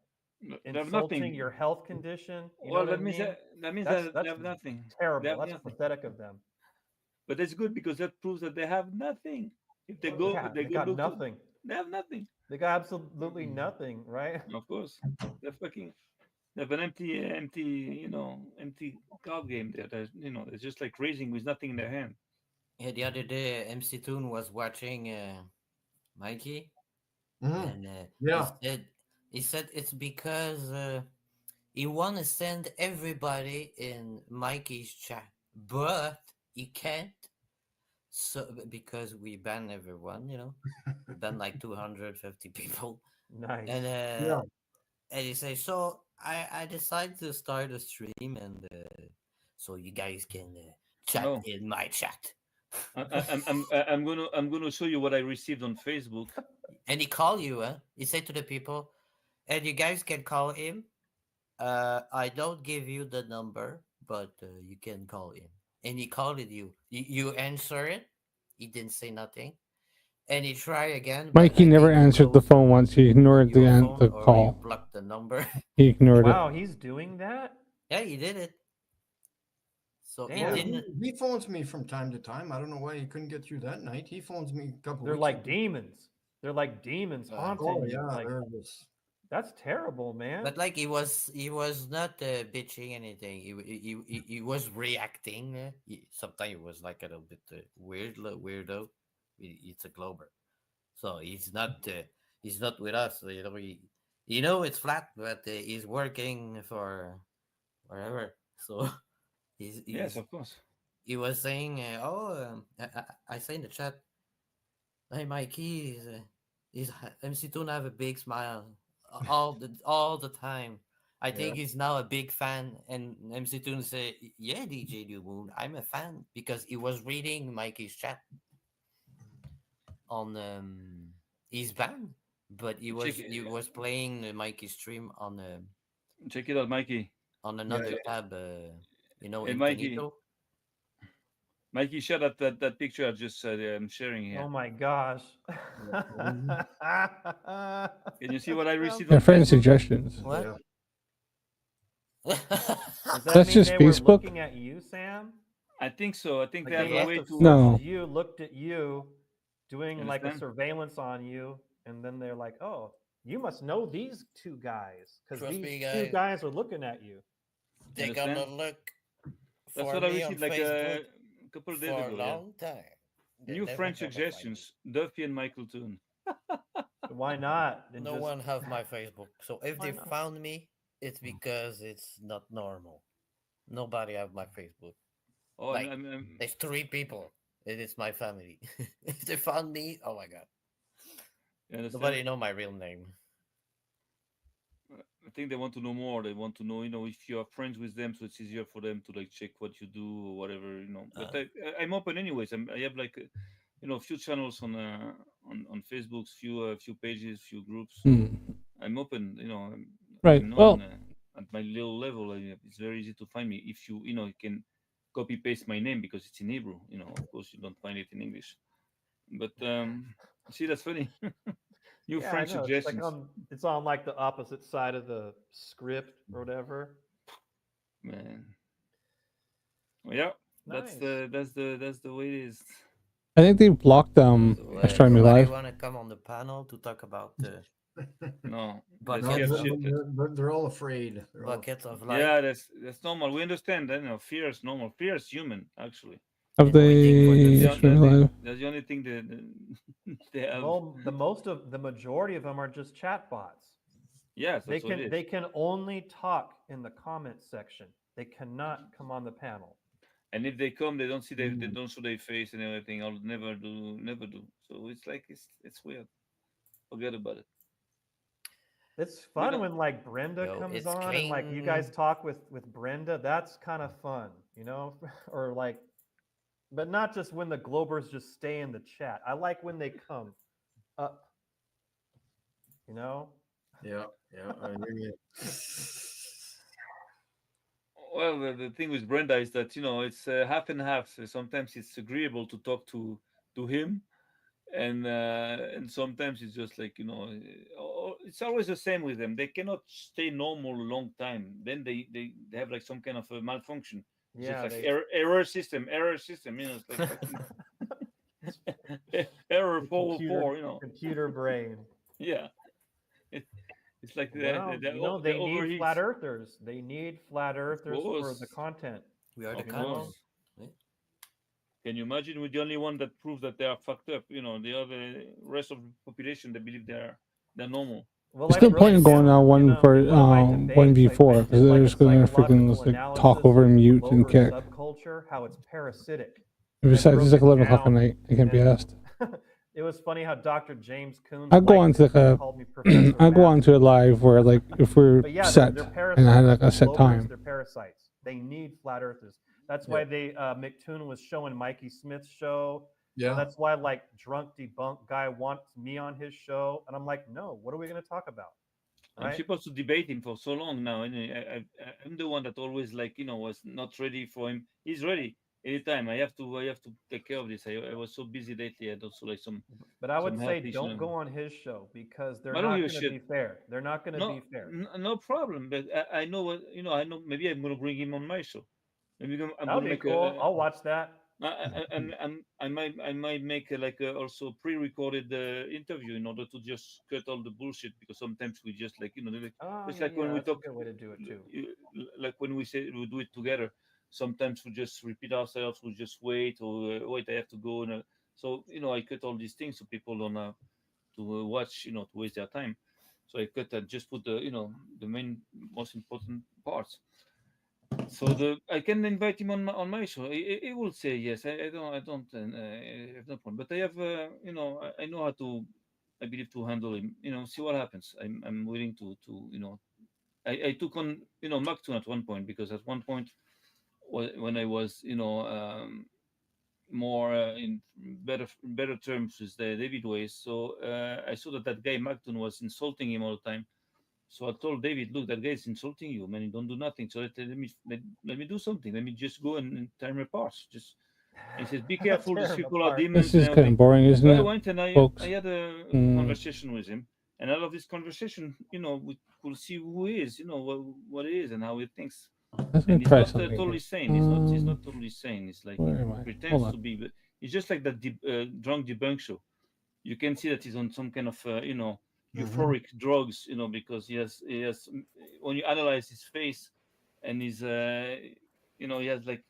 They have insulting nothing. your health condition. You Well, know what that I means mean? that means That's- that that's they have nothing. Terrible. They have That's nothing. pathetic of them. But that's good because that proves that they have nothing. If they go, Yeah, if they they go got look, nothing. they have nothing. They got absolutely nothing, right? Of course, they're fucking. They have an empty card game there. It's just like racing with nothing in their hand. Yeah, the other day, MC Toon was watching Mikey, Mhm. and Yeah. he said it's because he want to send everybody in Mikey's chat, but he can't. So because we ban everyone, we ban like 250 people, Nice. and Yeah. and he says so. I decided to start a stream, and so you guys can chat No. in my chat. I'm gonna show you what I received on Facebook. And he call you, huh? He say to the people, and you guys can call him. I don't give you the number, but you can call him. and he called you. You answer it. He didn't say nothing, and he try again. But Mikey I never think you answered the close phone once. He ignored your phone the or you call. blocked the number. He ignored it. Wow, he's doing that. Yeah, he did it. So he Oh, Damn, didn't. he phones me from time to time. I don't know why he couldn't get through that night. He phones me a couple they're weeks like ago. demons. They're like demons haunting Oh you. yeah, Like there was. that's terrible, man. But like he was not bitching anything. He was reacting. Sometimes it was like a little bit weirdo. It's a glober, so he's not with us. So, it's flat, but he's working for wherever. So he's, Yes, he's of course. he was saying, I say in the chat, hey Mikey, MC2 have a big smile all the time. I Yeah. think he's now a big fan, and MC Toon say, "Yeah, DJ New Moon, I'm a fan because he was reading Mikey's chat on his band, but he Check was he was playing the Mikey stream check it out, Mikey. on Yeah, another tab, Hey, Mikey. Infinito." Mikey, share that picture I just I'm sharing Oh here. my gosh. Can you see what I received Yeah, on friend Facebook? suggestions. What? yeah. Does that That's mean just they were Facebook? looking at you, Sam? I think so. I think Like they have they a Yeah. must way have to. searched No. you, looked at you, doing You like a understand? surveillance on you, and then they're like, "Oh, you must know these two guys because Trust these me, two guys. guys are looking at you." You They're gonna understand? look That's for what I me on received like Facebook a couple of days for a ago. Yeah. long time. They're New never French gonna find me. suggestions: Duffy and Michael Toon. Why not? And No just one have my Facebook. So if why they not? found me, it's because it's not normal. Nobody have my Facebook. Oh, Like there's 3 people. It is my family. If they found me, oh my god. you understand? Nobody know my real name. I think they want to know more. They want to know, if you are friends with them, so it's easier for them to like check what you do or whatever. But I'm open anyways. I have like, few channels on Facebook, few pages, few groups. Hmm. I'm open. Right. I'm Well, known at my little level. It's very easy to find me if you can copy paste my name because it's in Hebrew. Of course, you don't find it in English. But see, that's funny. New Yeah, I French know. It's like suggestions, it's on like the opposite side of the script or whatever. man. Well, yeah, that's Nice. the way it is. I think they blocked So Astronomy nobody Live. wanna come on the panel to talk about No, But they're No, yeah, scared so- shit. they're all afraid. buckets of light. Yeah, that's normal. We understand that. Fear is normal. Fear is human, actually. Of And waiting for the the Astronomy Live. That's the only thing that they have. Well, the majority of them are just chatbots. Yes, They that's what it is. they can only talk in the comments section. They cannot come on the panel. And if they come, they don't see they don't show their face and everything. I'll never do, never do. So it's like it's weird. Forget about it. It's We fun don't. when like Brenda Yo, comes it's on and like you clean. guys talk with Brenda. That's kind of fun, or like, but not just when the Globers just stay in the chat. I like when they come up, you know. Yeah, yeah. I hear you. Well, the thing with Brenda is that it's half and half. So sometimes it's agreeable to talk to him, and sometimes it's just like it's always the same with them. They cannot stay normal a long time. Then they have like some kind of a malfunction. It's just Yeah, like they. error system. It's like fucking error The 404. computer brain. Yeah, it, it's like Well, they they need overheat. flat earthers. They need flat earthers for the course. content. We are the Of You know? cons. course. Can you imagine? We're the only one that proves that they are fucked up. The other rest of the population, they believe they're normal. Well, There's I no broke point in it going down, on one for in one of my one v debates. four I because did they're like a just gonna freaking psychological just, like talk analysis over of and the mute and Glober care. subculture, how it's parasitic. And I besides, broke it's like it 11 o'clock at down, night. I can't be and asked. it was funny how Dr. James Coons I go on liked to it. like He a, called me Professor I go Math. on to a live where like if we're But yeah, set they're and I had parasites. like a The set Globers, time. they're parasites. They need flat earthers. That's why they McToon was showing Mikey Smith's show. Yeah. That's why like drunk debunk guy wants me on his show, and I'm like, no, what are we going to talk about? I'm Right? supposed to debate him for so long now, and I'm the one that always was not ready for him. He's ready. anytime. I have to take care of this. I was so busy lately. I had also like But I would some health say issues. don't go on his show because they're I don't not give a going to shit. be fair. They're not going to No, be fair. no problem. But I know what you know. I know maybe I'm gonna bring him on my show. Maybe I'm That would gonna be make cool. I'll watch that. I might make like a also pre-recorded interview in order to just cut all the bullshit because sometimes we just like like, Oh it's yeah, like when yeah. we That's a talk good way to do it too. like when we say we do it together. Sometimes we just repeat ourselves. We just wait or wait. I have to go and so I cut all these things so people don't to watch to waste their time. So I cut just put the main most important parts. So I can invite him on my show. He will say yes. I have no problem. But I have I know how to I believe to handle him. See what happens. I'm willing to I took on Mark 2 at one point because at one point when I was more in better terms with the David Ways. So I saw that guy Macton was insulting him all the time. So I told David, look, that guy is insulting you, man. You don't do nothing. So let me do something. Let me just go and tear him apart. Just and he says, be careful. Tear These him people are apart. This demons and is kind everything. of boring, isn't So I it, went and I folks? had a Mm, conversation with him. And out of this conversation, we could see who he is, what he is and how he thinks. let's And he's try not something totally here. sane. He's not totally sane. It's like Where he am I? Hold pretends on. to be, but he's just like that drunk debunk show. You can see that he's on some kind of euphoric drugs, because he has when you analyze his face and his he has like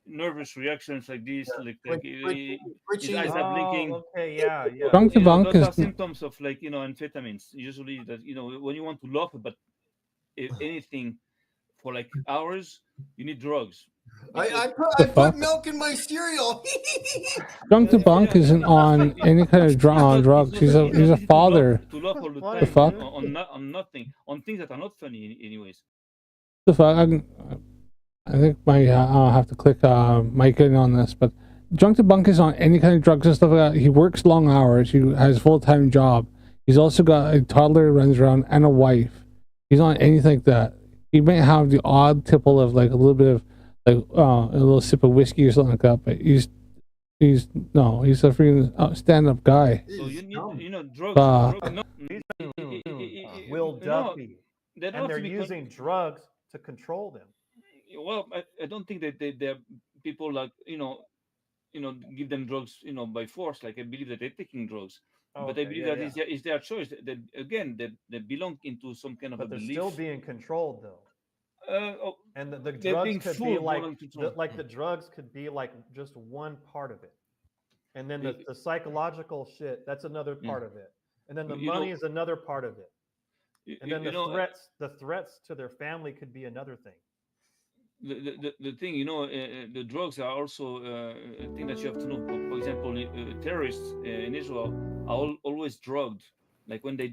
nervous reactions like this, like his Twitching eyes and are Oh, blinking. okay, yeah, yeah. Drunk debunk Those is are symptoms of like amphetamines. Usually that when you want to laugh about anything for like hours, you need drugs I because put the I put fuck. milk in my cereal. Drunk debunk isn't it's on like any kind of it's drugs. not He's it's not a easy to laugh father. all the The Funny, time fuck. dude. on nothing, on things that are not funny anyways. The fuck. I think I'll have to click Mike in on this, but drunk debunk is on any kind of drugs and stuff like that. He works long hours. He has a full-time job. He's also got a toddler who runs around and a wife. He's on anything like that. He may have the odd tipple of like a little bit of like a little sip of whiskey or something like that, but he's no, he's a freaking stand-up guy. So you Is need dumb. drugs. Fuck. No, Will no, Duffy. they don't And have they're to be. using drugs to control them. Well, I don't think that they're people like give them drugs by force. Like I believe that they're taking drugs, Oh, but I okay, believe yeah, that yeah. is their choice. That again, they belong into some kind of a But they're still belief. being controlled though. Oh, And the they're drugs being could be fooled more like than controlled. the drugs could be like just one part of it. And then Y- the psychological shit, that's another Yeah, part of it. And then the you money know, is another part of it. And then you know. the threats to their family could be another thing. The thing the drugs are also a thing that you have to know. For example, terrorists in Israel are always drugged. Like when they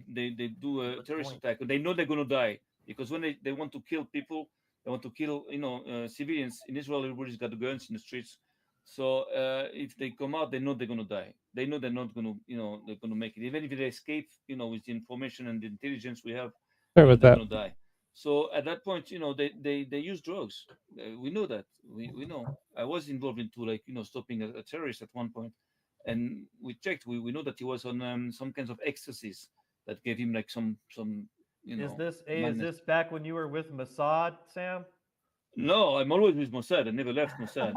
do a Good terrorist point. attack, they know they're going to die because when they want to kill people, they want to kill civilians in Israel. Everybody's got the guns in the streets. So if they come out, they know they're going to die. They know they're not going to they're going to make it. Even if they escape, with the information and the intelligence we have, Sorry about they're that. going to die. So at that point, they use drugs. We know that. We know. I was involved into like stopping a terrorist at one point, and we checked. We know that he was on some kinds of ecstasies that gave him like some Is madness. this back when you were with Mossad, Sam? No, I'm always with Mossad. I never left Mossad.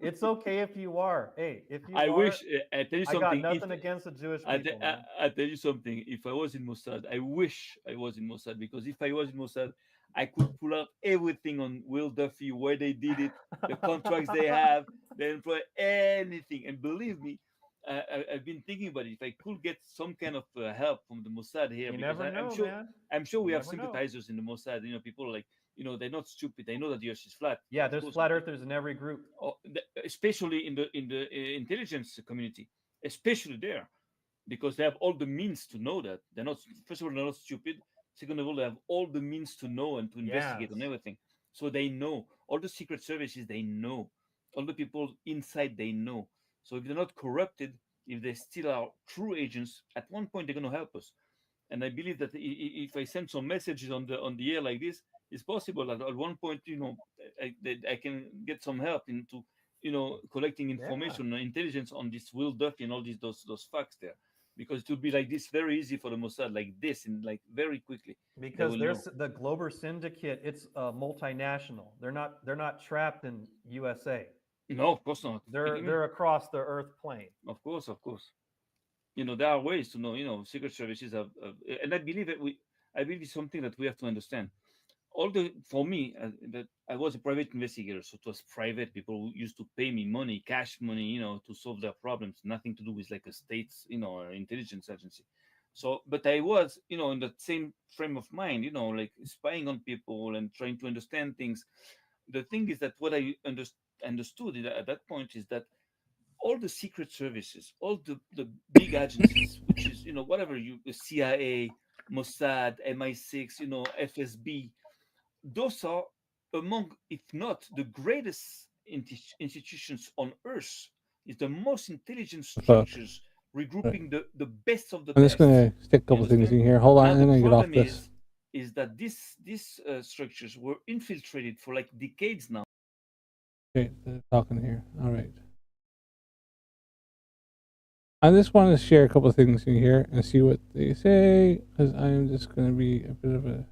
It's okay if you are. Hey, if you I are, wish. I tell you I got something. If nothing against the Jewish people, man. I tell you something. If I was in Mossad, I wish I was in Mossad because if I was in Mossad, I could pull out everything on Will Duffy, where they did it, the contracts they have, they employ anything. And believe me, I've been thinking about it. If I could get some kind of help from the Mossad here, You because never I'm know, sure, man. we You have never know. sympathizers in the Mossad. People like they're not stupid. They know that the Earth is flat. Yeah, Of there's course, flat earthers in every group. especially in the intelligence community, especially there because they have all the means to know that. They're not, first of all, they're not stupid. Second of all, they have all the means to know and to investigate on Yes. everything. So they know. All the secret services, they know. All the people inside, they know. So if they're not corrupted, if they still are true agents, at one point they're going to help us. And I believe that if I send some messages on the air like this, it's possible that at one point, I can get some help into collecting information and intelligence on this Will Duffy and all those facts there, because it would be like this very easy for the Mossad, like this, and like very quickly. Because there's the Glober Syndicate. It's multinational. They're not trapped in USA. No, of course not. They're across the Earth plane. Of course, of course. There are ways to know. Secret services and I believe I believe it's something that we have to understand. For me, that I was a private investigator, so it was private. People who used to pay me money, cash money, to solve their problems. Nothing to do with like a state's, intelligence agency. So, but I was, in that same frame of mind, like spying on people and trying to understand things. The thing is that what I understood at that point is that all the secret services, all the big agencies, which is, whatever the CIA, Mossad, MI6, FSB, those are among, if not the greatest institutions on earth. It's the most intelligent structures, regrouping the best of the I'm best. just gonna stick a couple things in here. Hold on, I'm gonna get off this. Is that these structures were infiltrated for like decades now. Okay, they're talking here. All right. I just want to share a couple of things in here and see what they say, because I am just going to be a bit of a...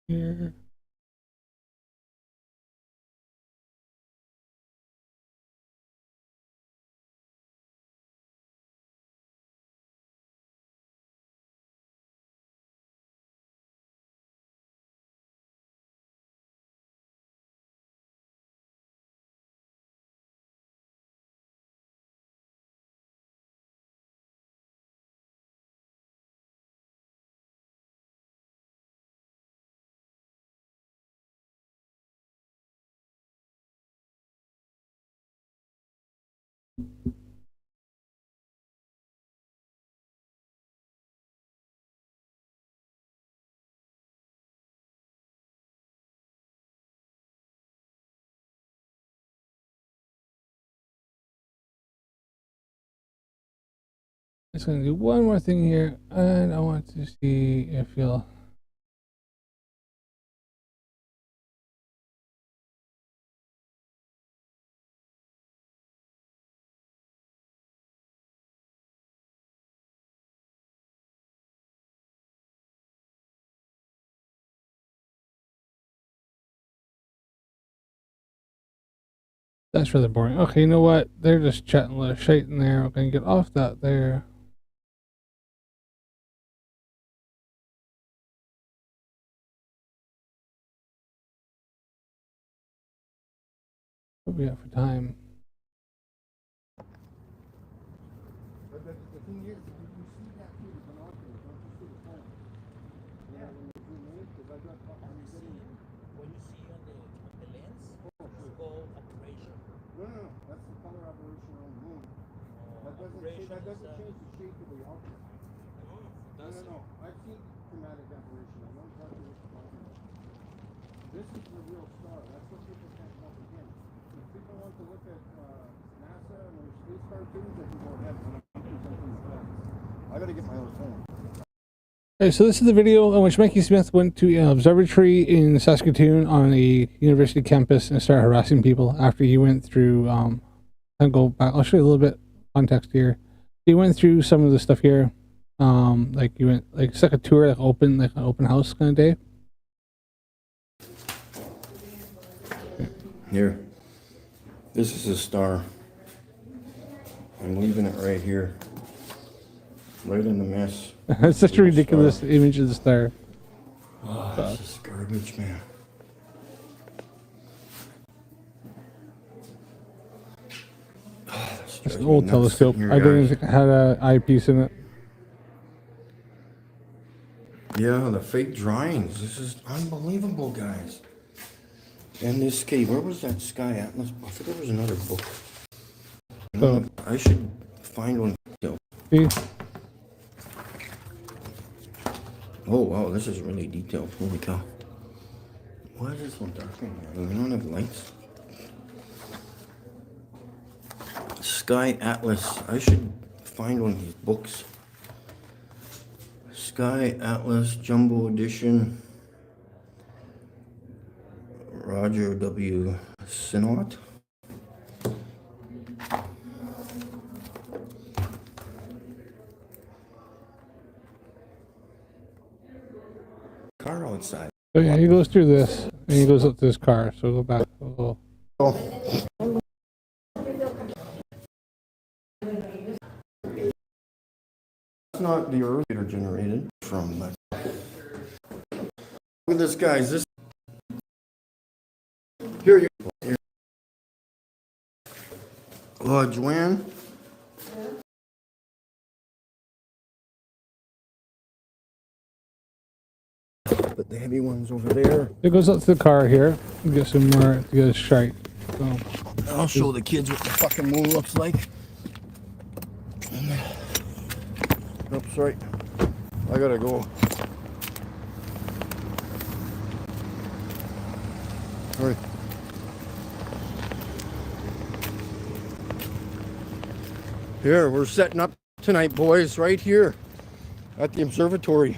Here. Just going to do one more thing here, and I want to see if you'll... That's really boring. Okay, you know what? They're just chatting a little shit in there. I'm going to get off that there. What we got for time? But the thing is, you see that through the binoculars, don't you see the phone? Yeah, when you zoom in, because I got when you see When you see on the lens, you go aberration. no, that's the color aberration on the moon. That doesn't change the shape of the object. No. I've seen chromatic aberration. I know exactly what you're talking about. This is the real star. That's what people can't comprehend. If people want to look at NASA and their space cartoons, they can go ahead. I gotta get my other phone. Okay, so this is the video in which Mikey Smith went to an observatory in Saskatoon on a university campus and started harassing people after he went through, I'll go back, I'll show you a little bit context here. He went through some of the stuff here, like he went, like it's like a tour, like an open house kind of day. Here. This is a star. I'm leaving it right here. Right in the mess. It's such a ridiculous image of the star. Oh, this is garbage, man. It's an old telescope. I don't even think it had an eyepiece in it. Yeah, the fake drawings. This is unbelievable, guys. And this cave, where was that Sky Atlas? I think there was another book. So, I should find one. see? Oh wow, this is really detailed. Holy cow. Why is it so dark in here? We don't have lights. Sky Atlas. I should find one of these books. Sky Atlas Jumbo Edition. Roger W. Sinnott. Car outside. So yeah, he goes through this, and he goes up to his car. So go back a little. It's not the earth that are generated from. Look at this, guys. This here. Joanne. But the heavy one's over there. He goes up to the car here and gets some more to get a strike. So, I'll show the kids what the fucking moon looks like. Oops, sorry. I gotta go. Sorry. Here, we're setting up tonight, boys, right here at the observatory.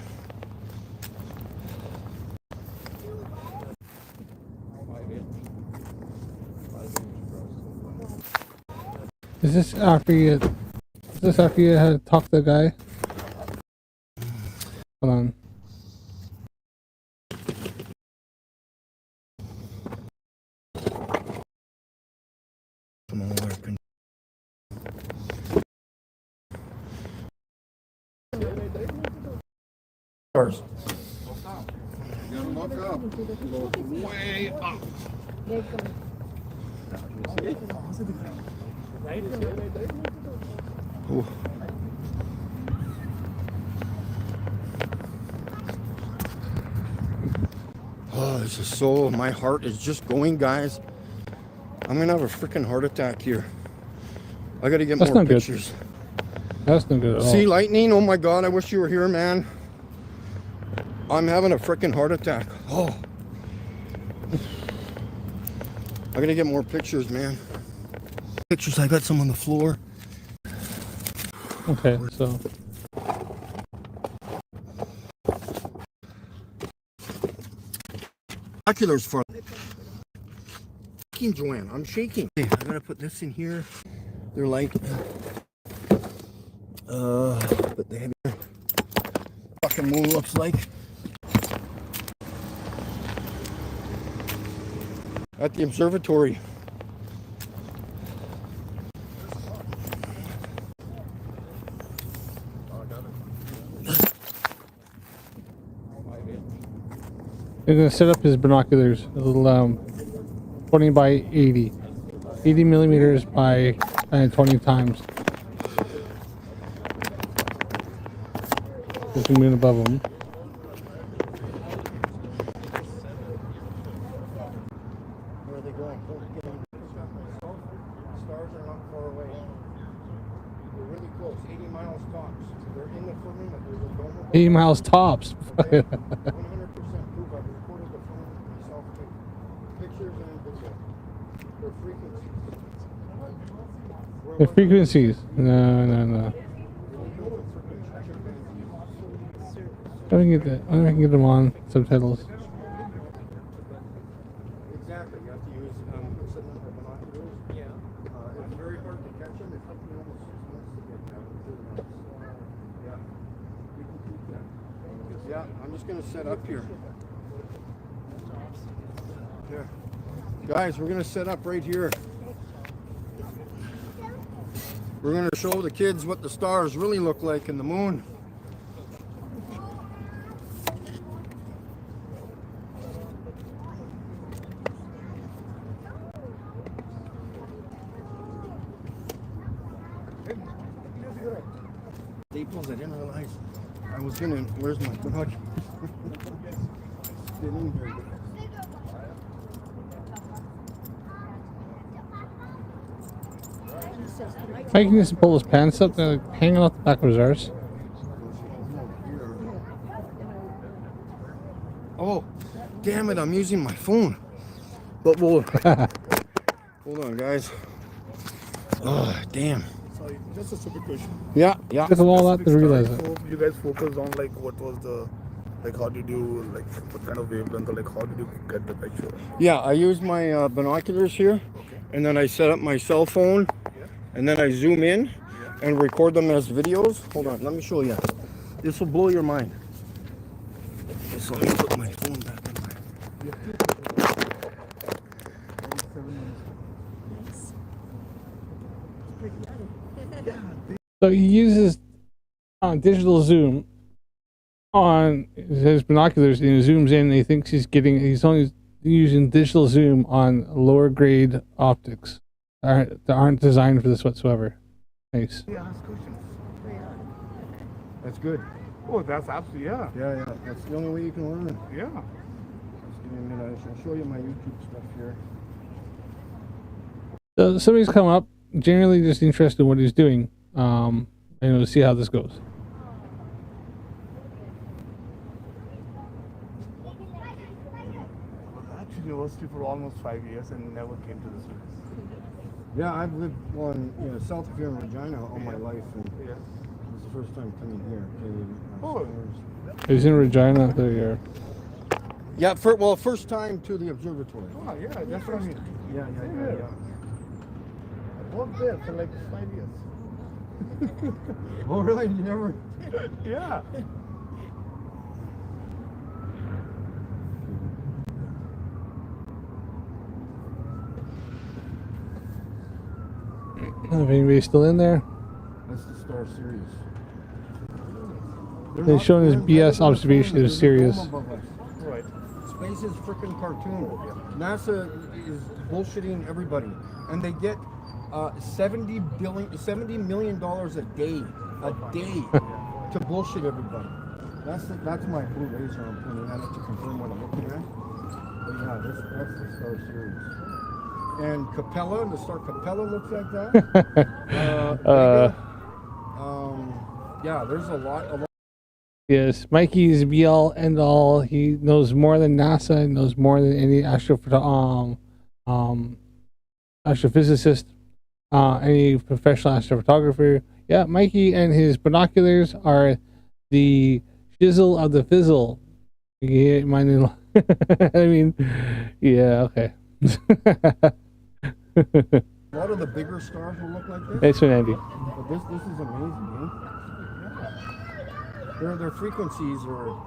is this after you? Is this after you had to talk to the guy? Hold on. Come on, working. Stars. Look up. Look way up. Ooh. Oh, this is so. My heart is just going, guys. I'm gonna have a freaking heart attack here. I gotta get That's more not good. pictures. That's no good at all. See, lightning. Oh my God! I wish you were here, man. I'm having a freaking heart attack. Oh. I gotta get more pictures, man. Pictures. I got some on the floor. Okay, so Oculars for shaking, Joanne. I'm shaking. Okay, I gotta put this in here. They're like but they have fucking moon looks like at the observatory. he's gonna set up his binoculars, a little 20 by 80 millimeters by 20 times. Just moving above him. Where are they going? Stars are not far away. They're really close. 80 miles tops. They're in the firmament. There's a dome above 80 miles tops. 100% proof. I've recorded the firmament myself. Pictures and video. Their frequencies. The frequencies. No. I can get that. I can get them on subtitles. Exactly. You have to use binoculars. Yeah. It's very hard to catch them. It took me almost 6 months to get down. Yeah. You can keep that. Yeah. I'm just gonna set up here. There. Guys, we're gonna set up right here. We're gonna show the kids what the stars really look like in the moon. Staples, I didn't realize I was gonna. Where's my binoculars? Get in here. Mike needs to pull his pants up. They're like hanging out the back of his arse. Oh, damn it! I'm using my phone. But we'll hold on, guys. Oh, damn. Sorry, just a stupid question. Yeah. Took a while to realize it. So you guys focused on like what was the, like how did you, like what kind of wavelength or like how did you get the picture? Yeah, I use my binoculars here, and then I set up my cell phone, and then I zoom in and record them as videos. Hold on, let me show you. This will blow your mind. So let me put my phone back in my... So he uses digital zoom on his binoculars, and he zooms in. And he thinks he's only using digital zoom on lower grade optics that aren't designed for this whatsoever. Nice. Yeah, ask questions. That's good. Oh, that's absolutely, yeah. Yeah. That's the only way you can learn it. Yeah. Just give me a minute. I'll show you my YouTube stuff here. So somebody's come up, generally just interested in what he's doing, and we'll see how this goes. I was at university for almost 5 years and never came to this place. Yeah, I've lived south of here in Regina all my life, and Yeah. it was the first time coming here. Oh. He's in Regina. There you are. Yeah, first time to the observatory. Oh, yeah, that's what I mean. Yeah. I worked there for like 5 years. Oh, really? You never? Yeah. If anybody's still in there, That's the Star Series. they're showing his BS observation is serious. Right. Space is freaking cartoon. NASA is bullshitting everybody, and they get $70 million a day to bullshit everybody. That's my blue laser I'm pointing at it to confirm what I'm looking at. But yeah, that's the Star Series. And Capella, the star Capella looks like that. Vega. Yeah, there's a lot. Yes, Mikey's be all end all. He knows more than NASA, knows more than any astrophysicist, any professional astrophotographer. Yeah, Mikey and his binoculars are the shizzle of the fizzle. Yeah, mine. I mean, yeah, okay. A lot of the bigger stars will look like this. Thanks for Andy. But this is amazing, man. Their frequencies or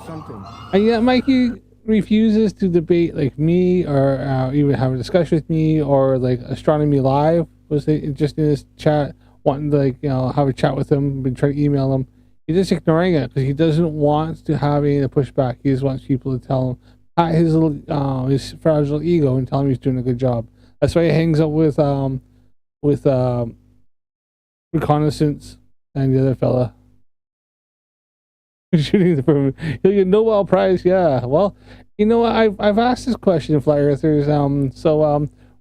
something. Yeah, Mikey refuses to debate like me or even have a discussion with me or like Astronomy Live. Was just in his chat wanting to have a chat with him, been trying to email him. He's just ignoring it because he doesn't want to have any pushback. He just wants people to tell him pat his fragile ego and tell him he's doing a good job. That's why he hangs up with Reconnaissance and the other fella. Shooting the firm. He'll get a Nobel Prize. Yeah. Well, you know what? I've asked this question to Flat Earthers.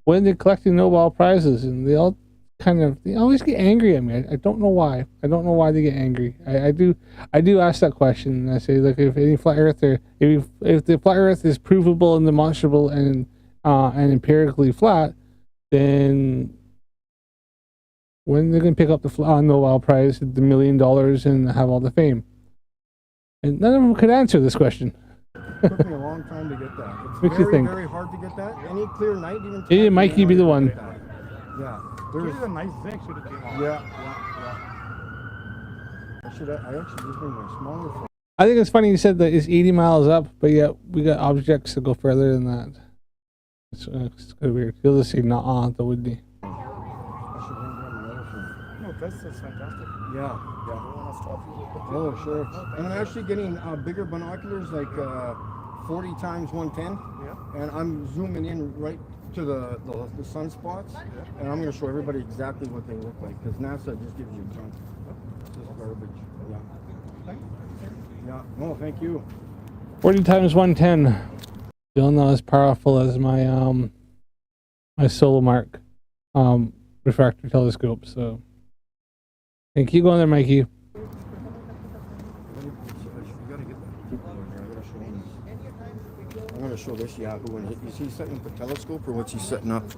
When they're collecting Nobel Prizes, and they always get angry at me. I don't know why. I don't know why they get angry. I do ask that question. And I say, look, if any Flat Earther, if the Flat Earth is provable and demonstrable and empirically flat, then when they're going to pick up the Nobel Prize, the $1 million, and have all the fame? And none of them could answer this question. It took me a long time to get that. It's very hard to get that. Any clear night, even. Yeah, Mikey be the one. Yeah. This is a nice thing should have came out. Yeah. I actually just bring my smaller phone. I think it's funny you said that it's 80 miles up, but yet we got objects that go further than that. It's kind of weird. He'll just say nah, though, wouldn't he? I should bring down my other phone. No, that's fantastic. Yeah. I don't want to stop you. Oh, sure. And I'm actually getting bigger binoculars, like 40 times 110. Yeah. And I'm zooming in right to the sunspots. Yeah. And I'm going to show everybody exactly what they look like, because NASA just gives you junk. It's just garbage. Yeah. Yeah. No, thank you. 40 times 110. Still not as powerful as my my solo mark refractor telescope. So, and keep going there, Mikey. I'm gonna show this Yahoo. Is he setting up a telescope or what's he setting up?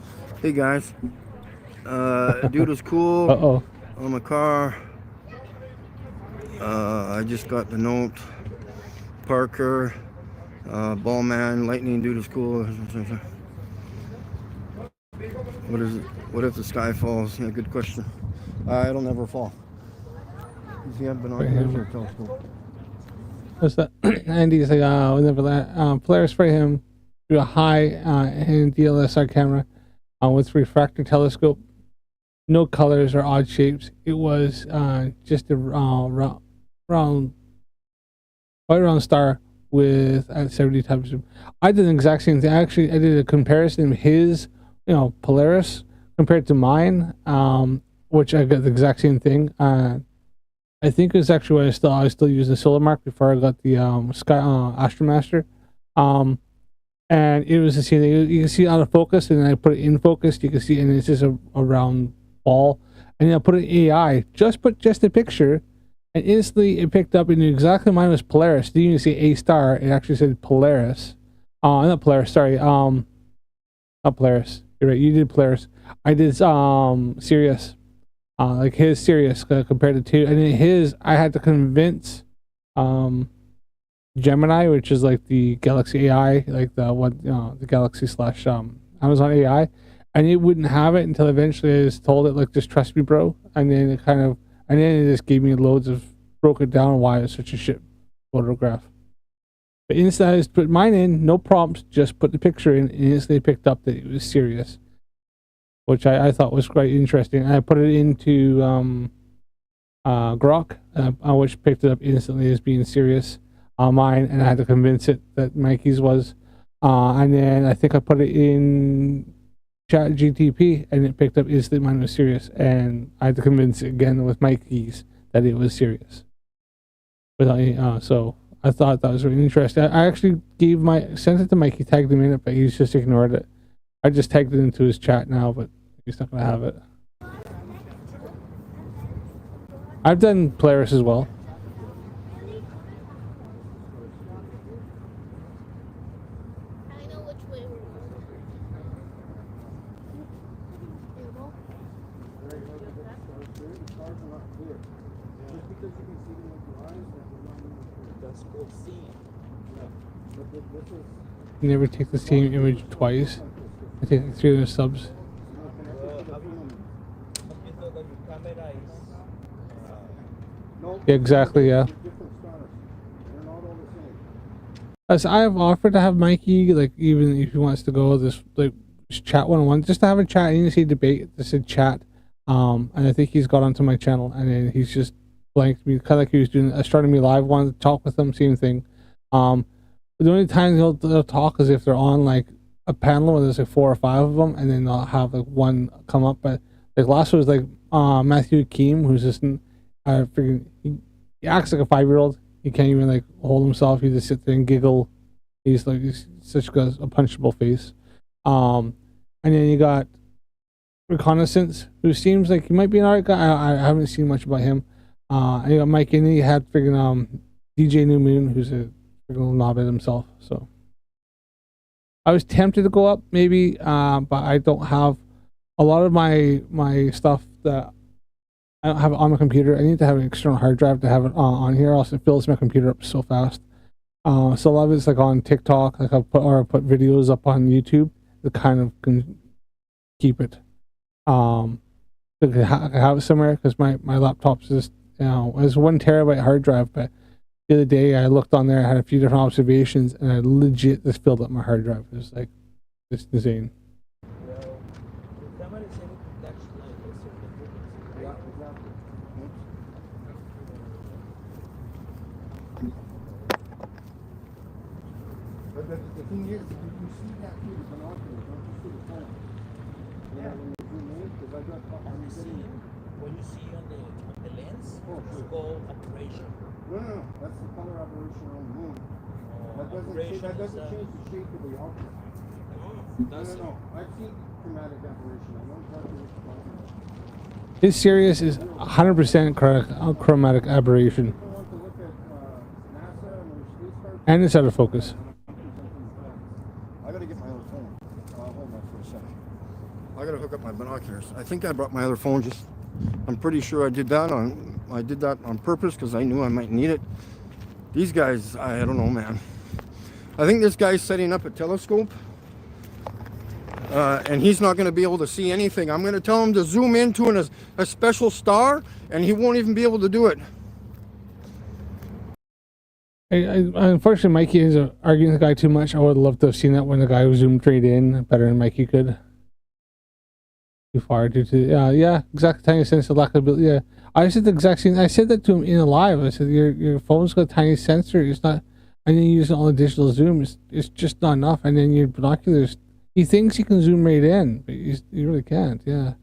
Hey guys, dude is cool. Uh-oh. On my car. I just got the note. Parker, Ballman, Lightning dude is cool. What is it? What if the sky falls? Yeah, good question. It'll never fall. He had been on the telescope. What's that? Andy's like, whenever that Polaris for him through a high-end DLSR camera with refractor telescope. No colors or odd shapes. It was just a round, white round star with at 70 times zoom. I did the exact same thing. Actually, I did a comparison of his, Polaris compared to mine, which I got the exact same thing. I think it was actually I was still using the Solar Mark before I got the Sky Astromaster. And it was the same thing. You can see out of focus, and then I put it in focus. You can see, and it's just a round ball. And then I put it in AI. Put just a picture, and instantly it picked up, and exactly mine was Polaris. It didn't even say A star. It actually said Polaris. Not Polaris. Sorry. Not Polaris. You're right. You did Polaris. I did Sirius. Like his Sirius compared to two, and then his I had to convince Gemini, which is like the Galaxy AI, like the Galaxy / Amazon AI, and it wouldn't have it until eventually I just told it like, just trust me, bro. And then it just gave me loads of, broke it down why it's such a shit photograph. But instead I just put mine in, no prompts, just put the picture in, and instantly picked up that it was Sirius, which I thought was quite interesting. And I put it into Grok, which picked it up instantly as being Sirius on mine, and I had to convince it that Mikey's was. And then I think I put it in Chat GTP, and it picked up instantly mine was Sirius, and I had to convince it again with Mikey's that it was Sirius. So I thought that was really interesting. I actually sent it to Mikey, tagged him in it, but he's just ignored it. I just tagged it into his chat now, but he's not gonna have it. I've done Polaris as well. I know which way we're going. Never take the same image twice. I take like 300 subs. Yeah, exactly, yeah. As I have offered to have Mikey, like, even if he wants to go this, like, just chat one-on-one, just to have a chat. I didn't say debate, just said chat. And I think he's got onto my channel, and then he's just blanked me, kind of like he was doing Astronomy Live. Wanted to talk with him, same thing. The only time they'll talk is if they're on like a panel where there's like 4 or 5 of them, and then they'll have like one come up. But like last one was like Matthew Keem, who's just he acts like a 5-year-old. He can't even like hold himself. He just sits there and giggle. He's such a punchable face. And then you got Reconnaissance, who seems like he might be an alright guy. I haven't seen much about him. And you got Mike, and he had freaking DJ New Moon, who's a little knobhead himself. So I was tempted to go up maybe, but I don't have a lot of my stuff that I don't have it on my computer. I need to have an external hard drive to have it on here, else it fills my computer up so fast. So a lot of it's like on TikTok, like I put videos up on YouTube to kind of can keep it. I have it somewhere because my laptop's just, it's 1 terabyte hard drive, but the other day I looked on there, I had a few different observations, and I legit just filled up my hard drive. It was like just insane. But the thing is, you see that through the binoculars, don't you see the phone? Yeah. When you zoom in, because I got When you see on the lens, it's called operation. No. That's the color aberration on the moon. That doesn't change the shape of the object. No. I've seen chromatic aberration. I know exactly what you're talking about. His Sirius is 100% chromatic aberration. People want to look at NASA and their space cars. And it's out of focus. I gotta get my other phone. Hold on for a second. I gotta hook up my binoculars. I think I brought my other phone. I'm pretty sure I did that on purpose because I knew I might need it. These guys, I don't know, man. I think this guy's setting up a telescope, and he's not going to be able to see anything. I'm going to tell him to zoom into a special star, and he won't even be able to do it. Unfortunately, Mikey is arguing the guy too much. I would love to have seen that when the guy was zoomed straight in better than Mikey could. Too far due to yeah, exactly. Tiny sensor lack of ability. Yeah, I said the exact same. I said that to him in a live. I said your phone's got a tiny sensor. It's not, and then you use all the digital zoom. It's just not enough. And then your binoculars. He thinks he can zoom right in, but you really can't. Yeah.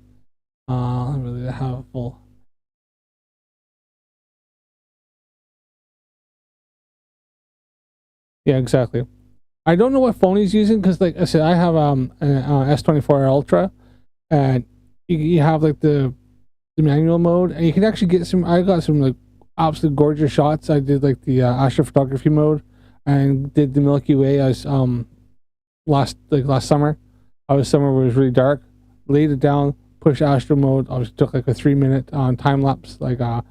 I really have a full. Yeah, exactly. I don't know what phone he's using because, like I said, I have an S24 Ultra, and you have like the manual mode, and you can actually get some. I got some like absolutely gorgeous shots. I did like the astrophotography mode, and did the Milky Way as last summer. I was somewhere where it was really dark. Laid it down, pushed astro mode. I took like a 3-minute time lapse. Like I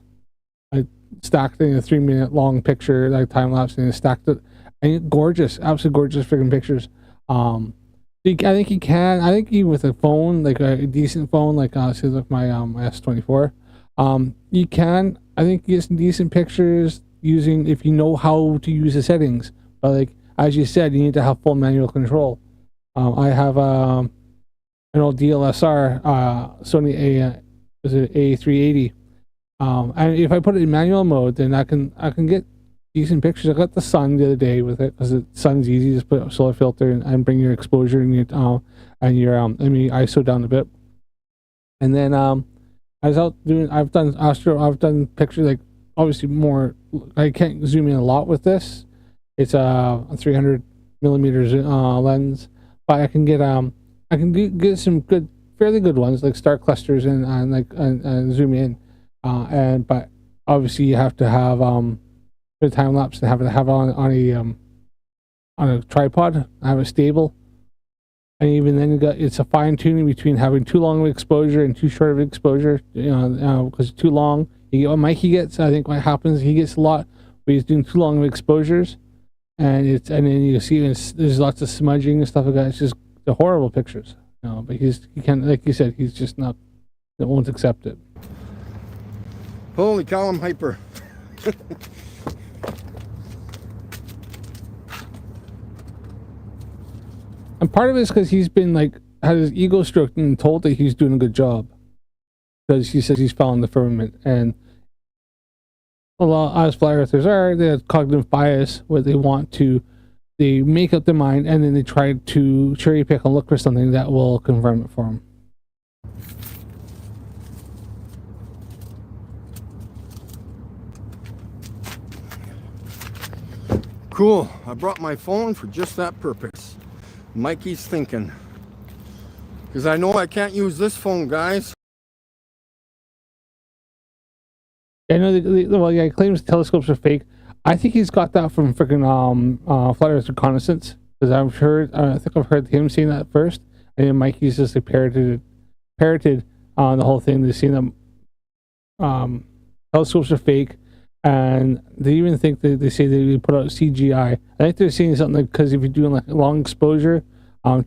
stacked in a 3-minute long picture, like time lapse, and stacked it. And gorgeous, absolutely gorgeous freaking pictures. I think you can. I think you with a phone, like a decent phone, like say like my S24, you can. I think you get some decent pictures using if you know how to use the settings. But like as you said, you need to have full manual control. I have an old DLSR, Sony A380, and if I put it in manual mode, then I can get decent pictures. I got the sun the other day with it because the sun's easy. Just put a solar filter and bring your exposure and your ISO down a bit. And then I was out doing. I've done pictures like obviously more. I can't zoom in a lot with this. It's a 300 millimeters lens, but I can get get some fairly good ones like star clusters and zoom in. But obviously you have to have the time lapse and have it on a tripod, have it stable, and even then it's a fine tuning between having too long of exposure and too short of exposure. Because too long, you get what Mikey gets. I think what happens, he gets a lot where he's doing too long of exposures, and then you see there's lots of smudging and stuff like that. It's just the horrible pictures. But he can't, like you said, he's just not, that won't accept it. Holy cow, I'm hyper. And part of it is because he's been like had his ego stroked and told that he's doing a good job because he says he's following the firmament. And a lot as flat earthers are, they have cognitive bias where they make up their mind and then they try to cherry pick and look for something that will confirm it for them. Cool. I brought my phone for just that purpose. Mikey's thinking. Because I know I can't use this phone, guys. I know he claims telescopes are fake. I think he's got that from freaking Flat Earth Reconnaissance. Because I think I've heard him saying that first. And then Mikey's just like parroted on the whole thing. They've seen them. Telescopes are fake. And they even think that they say they put out CGI. I think they're saying something like, because if you're doing like a long exposure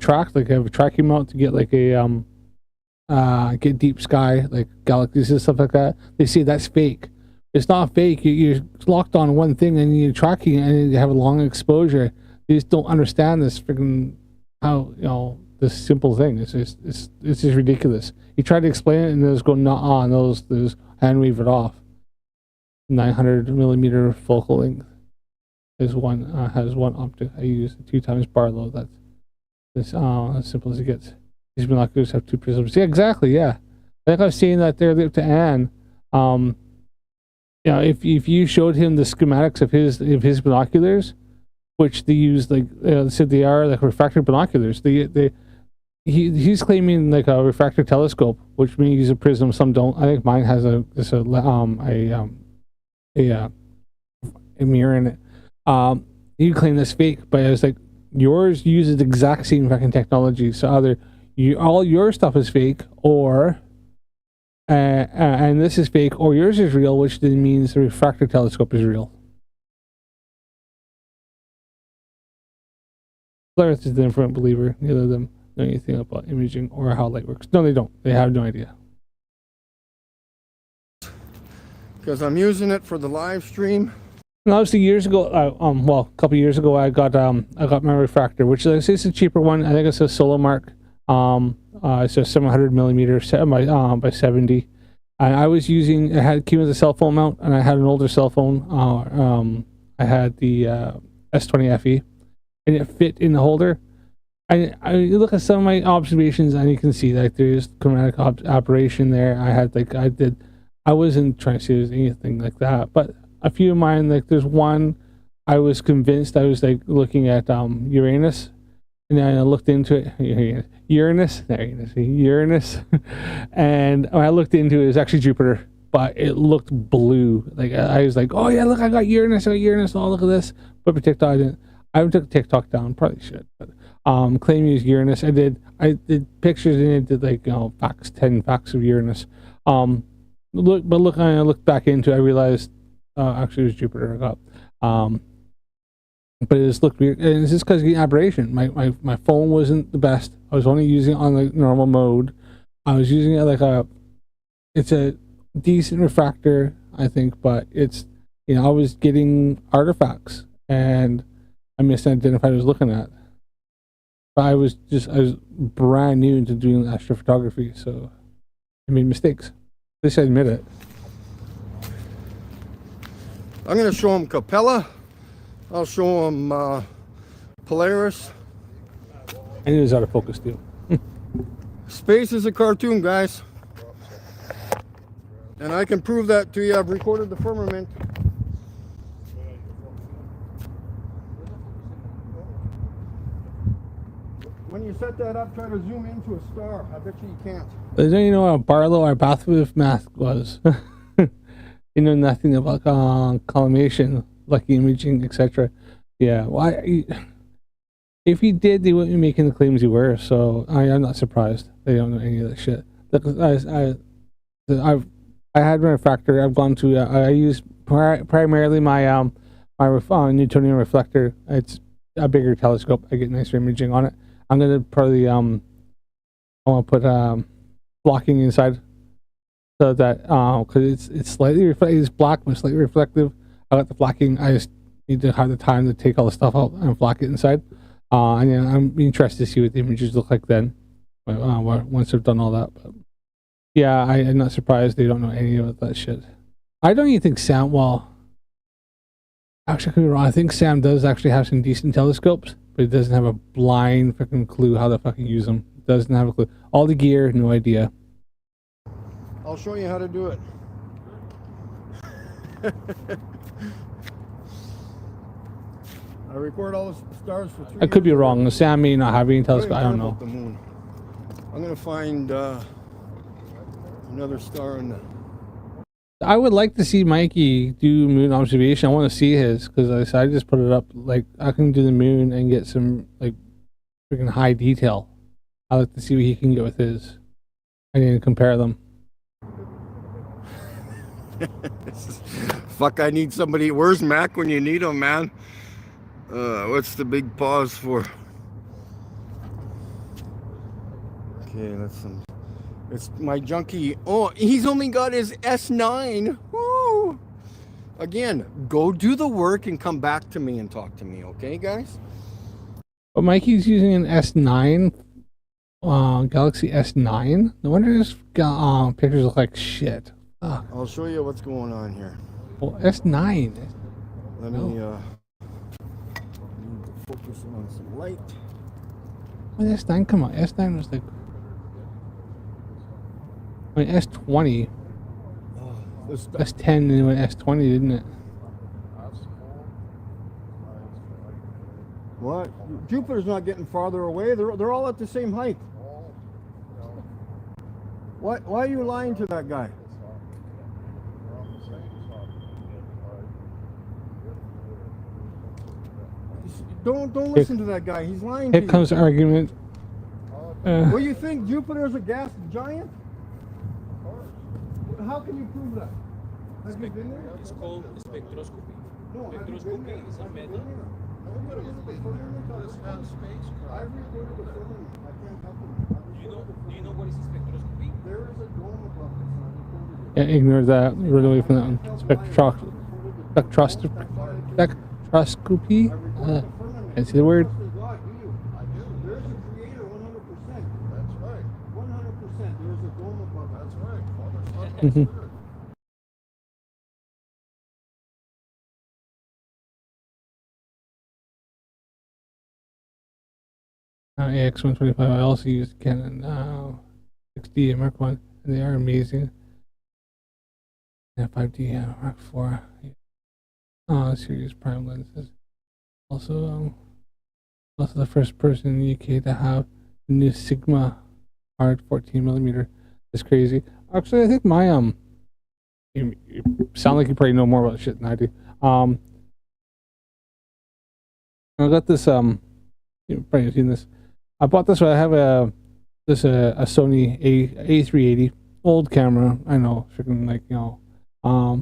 track, like have a tracking mount to get like a get deep sky, like galaxies and stuff like that, they say that's fake. It's not fake. You're locked on one thing and you're tracking it and you have a long exposure. You just don't understand this freaking this simple thing. It's just ridiculous. You try to explain it and those go not on those hand wave it off. 900 millimeter focal length has one optic. I use 2 times Barlow. That's as simple as it gets. These binoculars have 2 prisms. Yeah, exactly. Yeah, I think I've seen that there to Anne. you know, if you showed him the schematics of his binoculars, which they use like said they are like refractor binoculars. He's claiming like a refractor telescope, which may use a prism. Some don't. I think mine has a mirror in it. You claim that's fake, but it's like yours uses the exact same fucking technology. So either all your stuff is fake, or and this is fake, or yours is real, which then means the refractor telescope is real. Clarence is the infant believer. Neither of them know anything about imaging or how light works. No, they don't. They have no idea. Because I'm using it for the live stream. And obviously, years ago, well, a couple years ago, I got my refractor, which is a cheaper one. I think it's a Solo Mark. It's a 700 millimeter by 70. And I was using, came with a cell phone mount, and I had an older cell phone. I had the S20 FE, and it fit in the holder. I look at some of my observations, and you can see like there's chromatic operation there. I wasn't trying to say there's anything like that, but a few of mine, like there's one, I was convinced I was like looking at Uranus, and then I looked into it. Uranus, and when I looked into it, it was actually Jupiter, but it looked blue. Like I was like, oh yeah, look, I got Uranus. Oh, look at this. But for TikTok, I didn't. I took TikTok down. Probably should, but claiming it was Uranus. I did pictures and it did like 10 facts of Uranus. When I looked back into it, I realized actually it was Jupiter I got. But it just looked weird, and it's just because of the aberration. My phone wasn't the best. I was only using it on the normal mode. I was using it like it's a decent refractor, I think, but it's, I was getting artifacts, and I misidentified what I was looking at. But I was brand new into doing astrophotography, so I made mistakes. At least I admit it. I'm going to show them Capella. I'll show them Polaris. I knew it was out of focus too. Space is a cartoon, guys. And I can prove that to you. I've recorded the firmament. When you set that up, try to zoom into a star. I bet you can't. But don't you know what Barlow or Bathurst math was? You know nothing about collimation, lucky imaging, etc. Yeah, well, if he did, they wouldn't be making the claims he were. So I'm not surprised they don't know any of that shit. Look, I had my refractor. I've gone to I use primarily my Newtonian reflector. It's a bigger telescope. I get nicer imaging on it. I'm gonna probably I want to put blocking inside, so that because it's slightly reflective. It's black but slightly reflective. I got the blocking. I just need to have the time to take all the stuff out and block it inside. And then I'm interested to see what the images look like then, once I've done all that. But yeah, I'm not surprised they don't know any of that shit. I don't even think Sam. Well, actually, I could be wrong. I think Sam does actually have some decent telescopes, but he doesn't have a blind fucking clue how to fucking use them. Doesn't have a clue. All the gear, no idea. I'll show you how to do it. I record all the stars for 3 years. I could be wrong. Sam may not have any telescope. I don't know. The moon. I'm gonna find another star in the. I would like to see Mikey do moon observation. I want to see his, because I just put it up. Like, I can do the moon and get some like freaking high detail. I like to see what he can get with his. I need to compare them. Fuck! I need somebody. Where's Mac when you need him, man? What's the big pause for? Okay, it's my junkie. Oh, he's only got his S9. Woo! Again, go do the work and come back to me and talk to me, okay, guys? But Mikey's using an S9, Galaxy S9. No wonder his pictures look like shit. Ugh. I'll show you what's going on here. Well, S9. Let me need to focus on some light. When S9 come out, S9 was like. I mean, S20. Oh, S10 and it went S20, didn't it? What? Jupiter's not getting farther away. They're all at the same height. Why are you lying to that guy? Don't listen to that guy. He's lying to Here you. comes the argument. Well, you think Jupiter's a gas giant? How can you prove that? Have you been there? It's called spectroscopy. No, have you been there? Spectroscopy is a Have you method. been there? I recorded the film. I can't help it. Do you know what is spectroscopy? There is a dome above this, and I recorded it. Yeah, ignore that. Run away from that one. Spectroscopy. Can't see the word. God, do you? I do. There's a creator 100%. That's right. 100%. There's a dome above. That's right. Father, Son, Mhm. Spirit. AX125. I also use Canon 6D and Mark 1, and they are amazing. And 5D Mark 4. Series prime lenses. Also the first person in the UK to have the new Sigma hard 14mm. It's crazy. Actually, I think my you sound like you probably know more about shit than I do. I got this you've probably seen this. I bought this one. I have a Sony A380 old camera. I know, freaking like, you know, I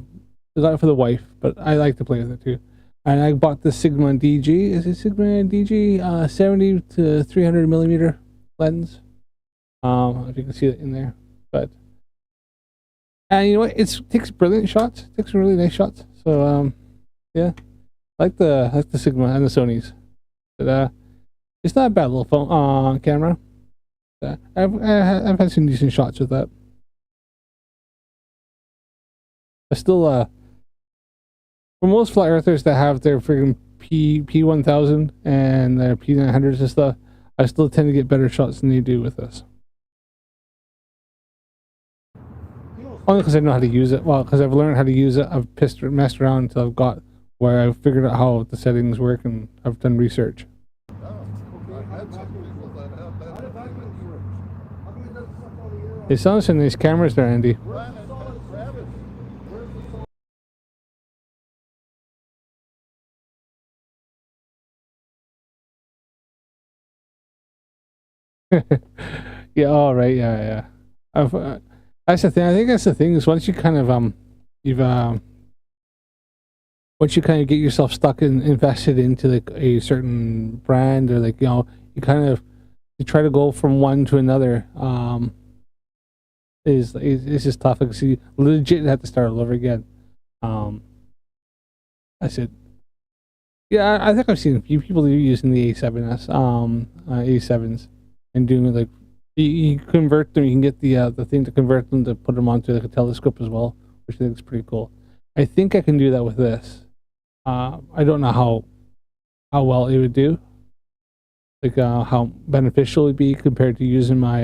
got it for the wife, but I like to play with it too. And I bought the Sigma DG. Is it Sigma DG 70 to 300mm lens? If you can see it in there, but and you know what? It takes brilliant shots. It takes really nice shots. So yeah, I like the Sigma and the Sonys. But it's not a bad little phone camera. I've had some decent shots with that. I still for most flat earthers that have their friggin' P1000 and their P900s and stuff, I still tend to get better shots than they do with this. Only because I know how to use it. Well, because I've learned how to use it. I've messed around until I've got where I've figured out how the settings work, and I've done research. They sound some nice cameras there, Andy. Yeah, all right, yeah. That's the thing. I think that's the thing is once you kind of once you kind of get yourself stuck and invested into like a certain brand, or like, you know, you try to go from one to another. It's just tough. Like, so you legit have to start all over again. I said, yeah, I think I've seen a few people using the A7S, A7s, and doing like you convert them. You can get the thing to convert them to put them onto like a telescope as well, which I think is pretty cool. I think I can do that with this. I don't know how well it would do, like how beneficial it would be compared to using my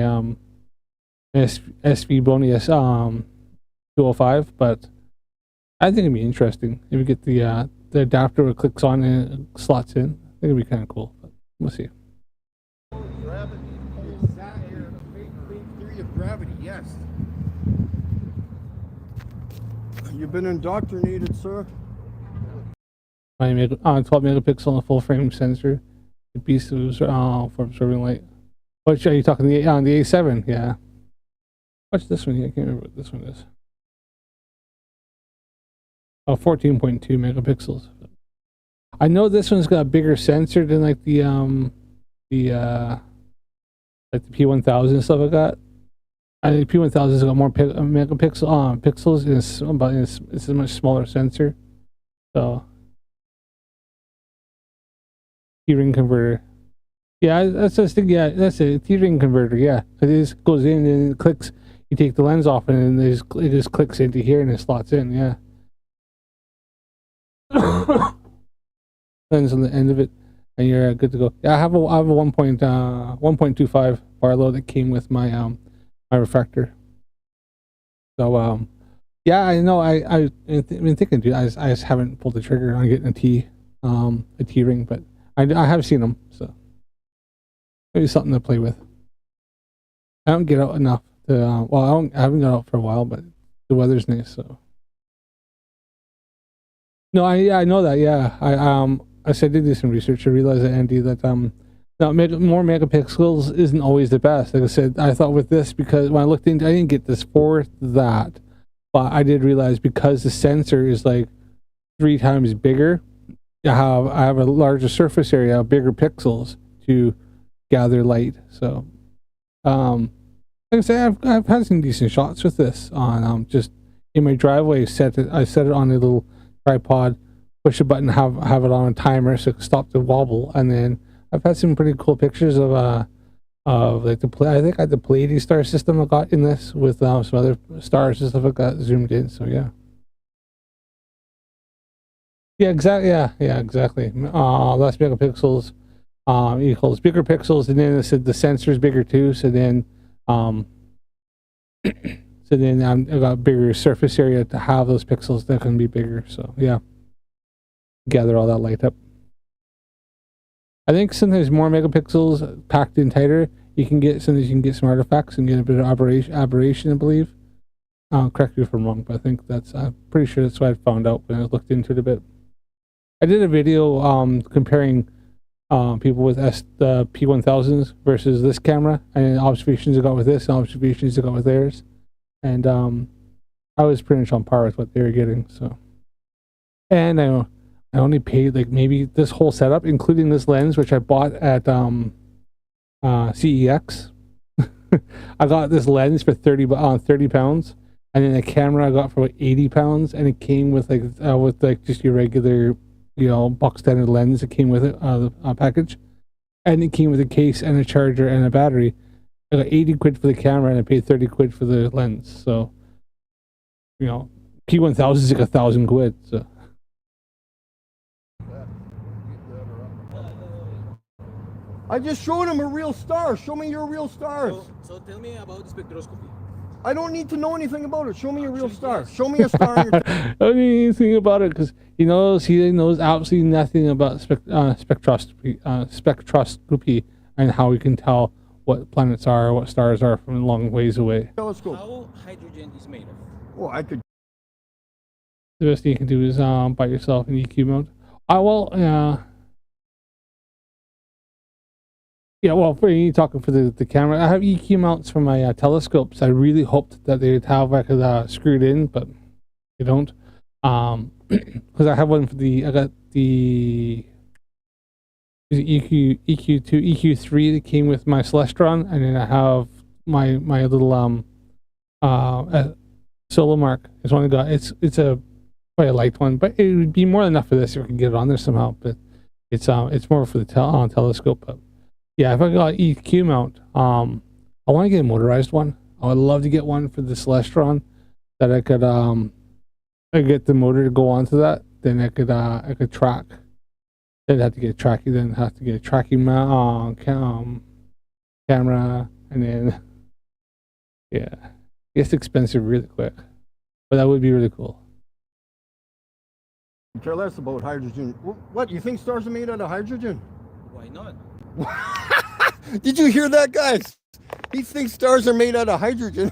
SV Bony 205, but I think it'd be interesting if you get the adapter where it clicks on and it slots in. I think it'd be kind of cool, but we'll see. Theory of gravity, yes. You've been indoctrinated, sir. 12 megapixel and a full frame sensor. The beast was for absorbing light. Which are you talking the A7? Yeah. What's this one here? I can't remember what this one is. Oh, 14.2 megapixels. I know this one's got a bigger sensor than like the P1000 and stuff like that. I think P1000's got more pixels, but it's a much smaller sensor. So T-ring converter. Yeah, that's the thing. Yeah, that's a T-ring converter. Yeah, it just goes in and it clicks. You take the lens off and then it just clicks into here and it slots in. Yeah. Lens on the end of it, and you're good to go. Yeah, I have a 1.25 Barlow that came with my my refractor. So Yeah, I know. I've been thinking, dude. I just haven't pulled the trigger on getting a T ring, but I have seen them, so maybe something to play with. I don't get out enough to. I haven't got out for a while, but the weather's nice, so. No, I know that. Yeah, I said I did do some research. I realized that Andy that now more megapixels isn't always the best. Like I said, I thought with this because when I looked into, I didn't get this for that, but I did realize because the sensor is like 3 times bigger, I have a larger surface area, bigger pixels to gather light. So, like I say, I've had some decent shots with this on just in my driveway. I set it on a little tripod, push a button, have it on a timer so it can stop the wobble, and then I've had some pretty cool pictures of like I think I had the Pleiades star system I got in this with some other stars and stuff I got zoomed in. So yeah. Yeah, exactly. Yeah, exactly. Less megapixels equals bigger pixels, and then I said the sensor's bigger too. So then, so then I got bigger surface area to have those pixels that can be bigger. So yeah, gather all that light up. I think sometimes more megapixels packed in tighter, sometimes you can get some artifacts and get a bit of aberration, I believe. Correct me if I'm wrong, but I think I'm pretty sure that's what I found out when I looked into it a bit. I did a video comparing people with the P1000s versus this camera, and observations I got with this and observations I got with theirs, and I was pretty much on par with what they were getting. So, and I only paid like maybe this whole setup, including this lens, which I bought at CEX. I got this lens for 30 pounds, and then the camera I got for like 80 pounds, and it came with like just your regular, box standard lens. It came with it, package, and it came with a case and a charger and a battery. I got 80 quid for the camera, and I paid 30 quid for the lens. So, P1000 is like 1,000 quid. So. I just showed him a real star. Show me your real stars. So tell me about the spectroscopy. I don't need to know anything about it. Show me a real star. Show me a star. On your I don't need anything about it because he knows absolutely nothing about spectroscopy and how we can tell what planets are, what stars are from a long ways away. telescope. How hydrogen is made of? Oh, I could. The best thing you can do is buy yourself an EQ mode. Yeah, well, for you talking for the camera, I have EQ mounts for my telescopes. I really hoped that they would have I could screw it in, but they don't. Because I have one for I got the EQ2, EQ3 that came with my Celestron, and then I have my little Solo Mark. It's one I got. It's a quite a light one, but it would be more than enough for this if we can get it on there somehow. But it's more for the telescope. But yeah, if I got EQ mount, I want to get a motorized one. I would love to get one for the Celestron that I could I get the motor to go onto that. Then I could track. Then have to get tracking. Then have to get a tracking camera, and then yeah, it gets expensive really quick, but that would be really cool. Care less about hydrogen. What? You think stars are made out of hydrogen? Why not? Did you hear that, guys? He thinks stars are made out of hydrogen.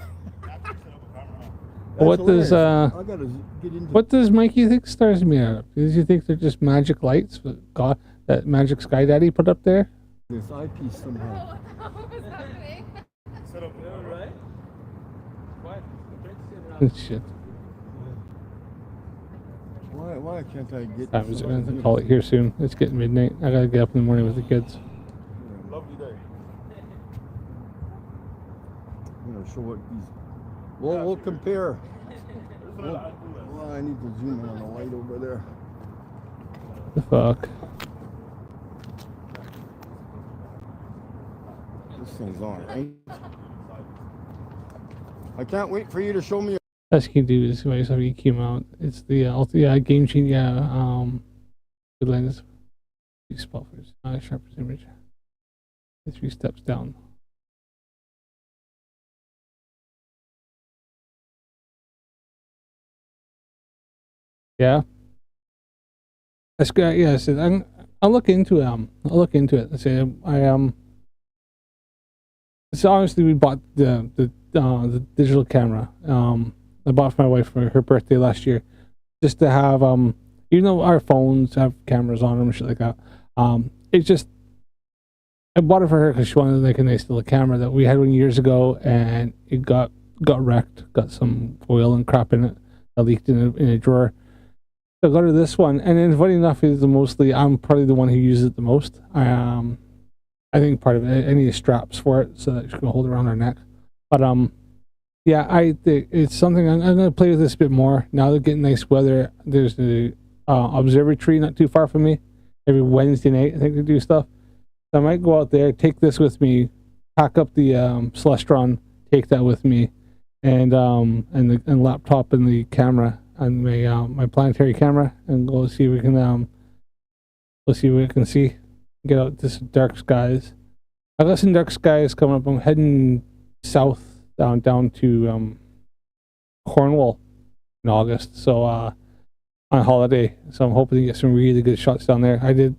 What does I gotta get into what does Mikey think stars are made out of? Does he think they're just magic lights that Magic Sky Daddy put up there? this eyepiece somehow. Shit. Why can't I get? I'm just gonna call it here soon. It's getting midnight. I gotta get up in the morning with the kids. Lovely day. I'm gonna show what these. We'll compare. I need to zoom in on the light over there. The fuck? This thing's on, right? I can't wait for you to show me. Best you can do is buy yourself an EQ mount. It's the game changing good lens. Spot for sharpest image. 3 steps down. Yeah. That's good. Yeah, so I'll look into it. I'll look into it. So so obviously we bought the digital camera. I bought for my wife for her birthday last year, just to have even though our phones have cameras on them and shit like that. It's just I bought it for her because she wanted like a nice little camera that we had one years ago, and it got wrecked. Got some oil and crap in it that leaked in a drawer. So I got her this one, and then funny enough, is mostly I'm probably the one who uses it the most. I think part of it, I need straps for it so that she can hold it around her neck. But yeah, I think it's something I'm gonna play with this a bit more now. They're getting nice weather. There's the observatory not too far from me. Every Wednesday night, I think they do stuff. So I might go out there, take this with me, pack up the Celestron, take that with me, and the laptop and the camera and my planetary camera, and go see if we can see. Get out this dark skies. I got some dark skies coming up. I'm heading south down to Cornwall in August. So on holiday. So I'm hoping to get some really good shots down there. I did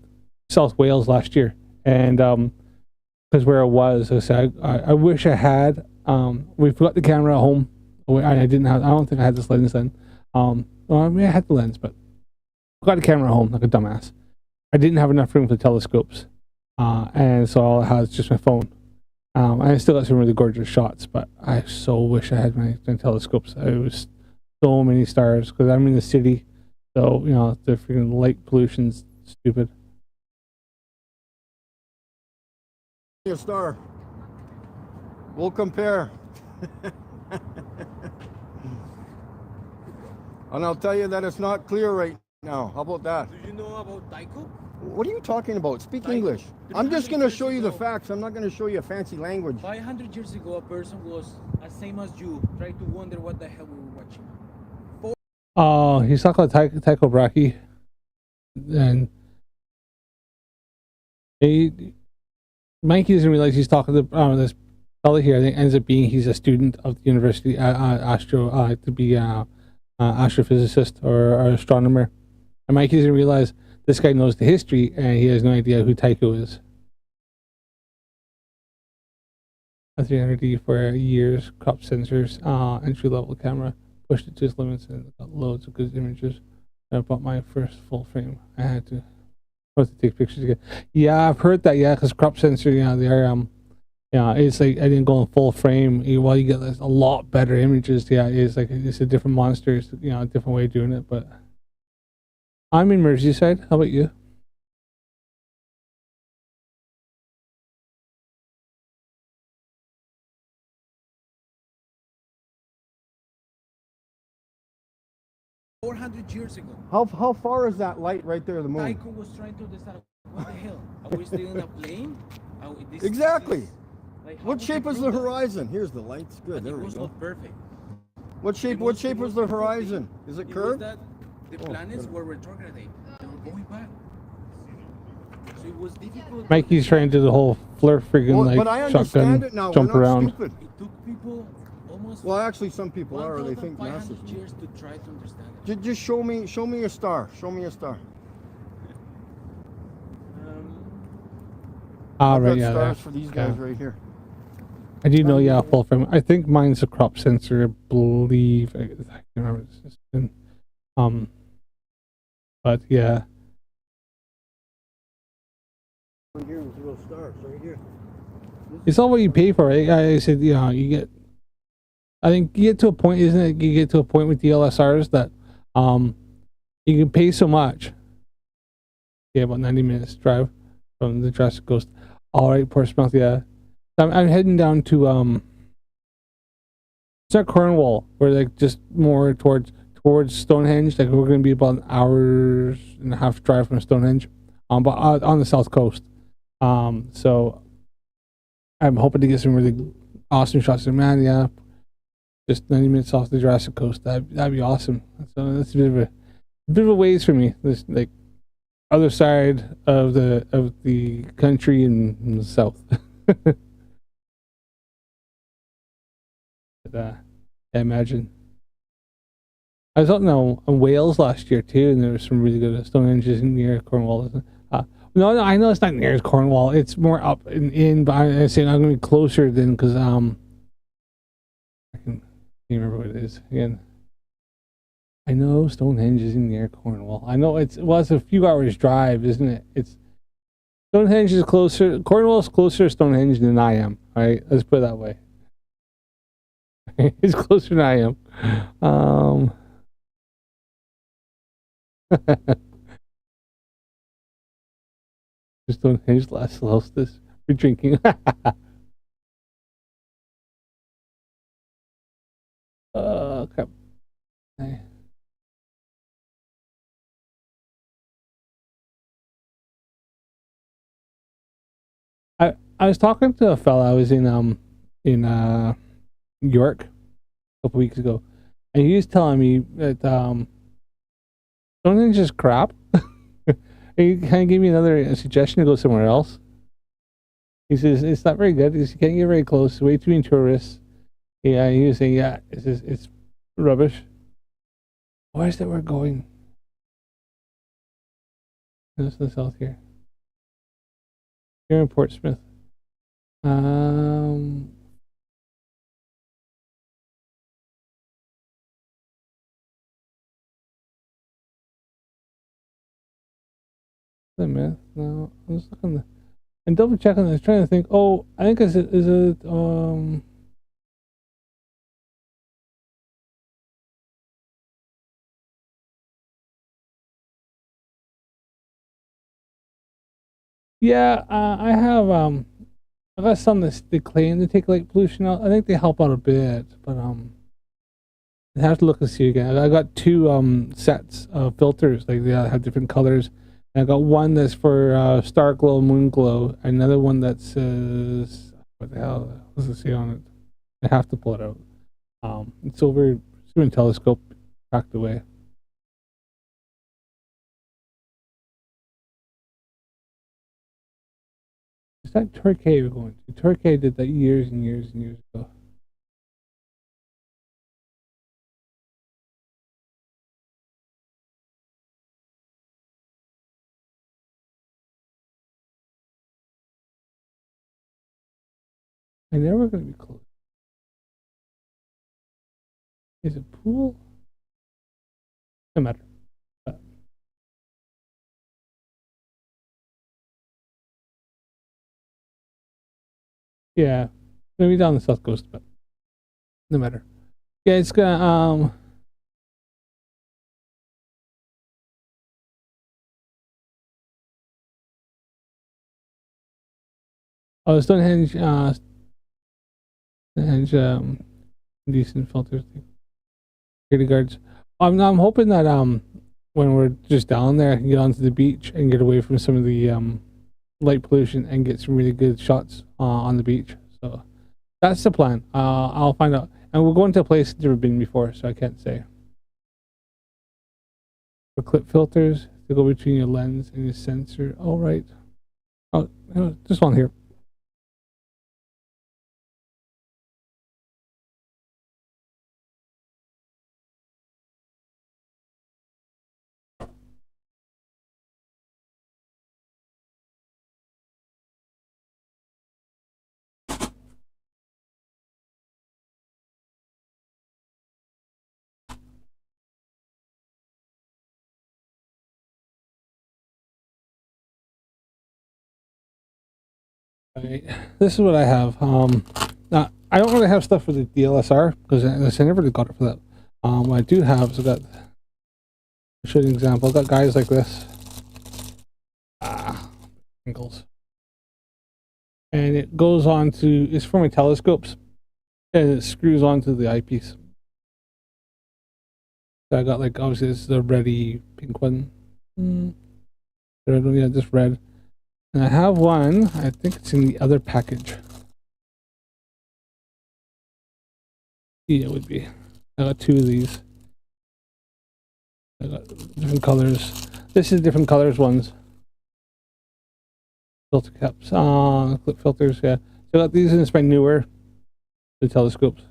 South Wales last year, and because where I was, I wish I had. We forgot the camera at home. I didn't have. I don't think I had this lens then. Well, I mean, I had the lens, but I got the camera at home like a dumbass. I didn't have enough room for the telescopes, and so all I had is just my phone. I still got some really gorgeous shots, but I so wish I had my telescopes. It was so many stars because I'm in the city, so you know the freaking light pollution's stupid. A star. We'll compare. And I'll tell you that it's not clear right now. How about that? Do you know about Tycho? What are you talking about? Speak Tycho. English. I'm just going to 300 show you years the ago. facts. I'm not going to show you a fancy language. 500 years ago, a person was as same as you, tried to wonder what the hell we were watching. Oh, he's talking about Tycho Brahe, and Mikey doesn't realize he's talking to this fellow here. I think ends up being he's a student of the university to be astrophysicist or astronomer, and Mikey doesn't realize this guy knows the history and he has no idea who Tycho is. A 300D for years, crop sensors, entry level camera, pushed it to its limits and got loads of good images. I bought my first full frame. I had to take pictures again. Yeah, I've heard that. Yeah, because crop sensor, yeah, they are yeah, it's like I didn't go in full frame. While you get like, a lot better images, yeah, it's like it's a different monster. It's, you know, a different way of doing it. But I'm in Merseyside. How about you? Years ago. How far is that light right there, the moon? Tycho was trying to decide what the hell. Are we still in a plane? Exactly. Like, What shape is the horizon? Here's the lights. Good. There it we was go. not perfect. What shape was the horizon? Is it It was curved? that the planets were retrograde. They were going back. So it was difficult. Mikey's trying to do the whole flirt friggin' Well, like but I shotgun understand it now. jump We're not around. stupid. It took people almost Well, actually, some people are. They think 1,500 NASA's. years to try to understand it. Just show me a star. Show me a star. Ah, I've right, got yeah, stars yeah. for these guys Yeah. right here. I do know, yeah, full frame. I think mine's a crop sensor. I believe. I can't remember. But yeah. Right here with little stars right here. It's all what you pay for, right? I said, you know, you get. I think you get to a point, isn't it? You get to a point with DLSRs that, you can pay so much. Yeah, about 90 minutes drive from the Jurassic Coast. All right, Portsmouth. Yeah, I'm heading down to it's not Cornwall. We're like just more towards Stonehenge. Like we're going to be about an hour and a half drive from Stonehenge, but on the south coast. So I'm hoping to get some really awesome shots. And man, yeah, just 90 minutes off the Jurassic Coast. That'd be awesome. So that's a bit of a ways for me. This like other side of the country in the south. But, I imagine. I was out in Wales last year too, and there were some really good Stonehenges near Cornwall. No, I know it's not near Cornwall. It's more up and in, but I'm saying I'm gonna be closer than because I can't remember what it is again. I know Stonehenge is in near Cornwall. I know it's a few hours drive, isn't it? It's Stonehenge is closer. Cornwall is closer to Stonehenge than I am. All right, let's put it that way. It's closer than I am. Stonehenge last solstice. We're drinking. Crap. I was talking to a fella. I was in York a couple weeks ago, and he was telling me that Stonehenge is crap. He kind of gave me another suggestion to go somewhere else. He says it's not very good. You can't get very close. Way too many tourists. Yeah, he was saying it's rubbish. Why is that we're going? This is the south here. Here in Portsmouth. The myth. No, I'm just looking. And double checking. I was trying to think. Oh, I think is it yeah, I have I got some that they claim to take light pollution out. I think they help out a bit, but I have to look and see again. I got two sets of filters, like they have different colors. And I got one that's for star glow, moon glow. Another one that says what the hell? What's it say on it? I have to pull it out. It's over through a telescope, packed away. Is that Turkey we're going to? Turkey did that years and years and years ago. I'm never going to be close. Is it pool? No matter. Yeah, maybe down the south coast, but no matter. Yeah, it's gonna Oh, Stonehenge decent filters. Security guards. I'm hoping that when we're just down there, get onto the beach and get away from some of the light pollution and get some really good shots on the beach. So that's the plan. I'll find out. And we're going to a place I've never been before, so I can't say. For clip filters to go between your lens and your sensor. All right. Oh, this one here. Right. This is what I have. Now, I don't really have stuff for the DLSR because I never got it for that. What I do have is I'll show you an example. I've got guys like this. Angles. And it goes on to, it's for my telescopes. And it screws onto the eyepiece. So I got like, obviously this is the reddy pink one. The red one, yeah, just red. And I have one, I think it's in the other package. Yeah, it would be. I got two of these. I got different colors. This is different colors ones. Filter caps, clip filters, yeah. So I got these, and it's my newer, the telescopes.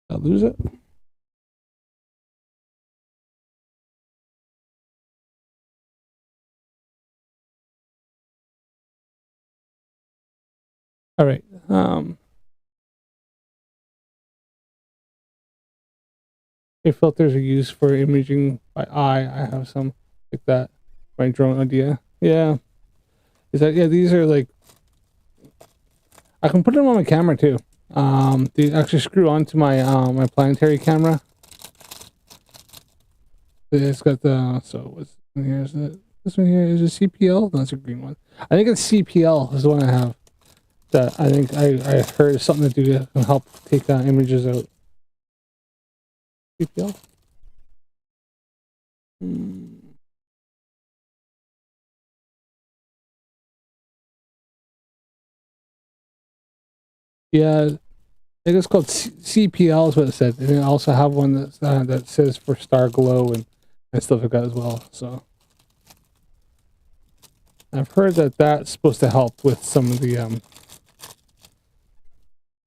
I'll lose it. All right. If filters are used for imaging by eye, I have some like that. My drone idea. Yeah. Is that, yeah, these are like, I can put them on my camera too. They actually screw onto my my planetary camera. It's got the, so what's in here? Is it this one here? Is it CPL? No, that's a green one. I think it's CPL is the one I have. That I think I heard something to do can help take images out. CPL. Yeah, I think it's called CPL is what it said, and I also have one that's that says for Star Glow and stuff like that as well. So I've heard that that's supposed to help with some of the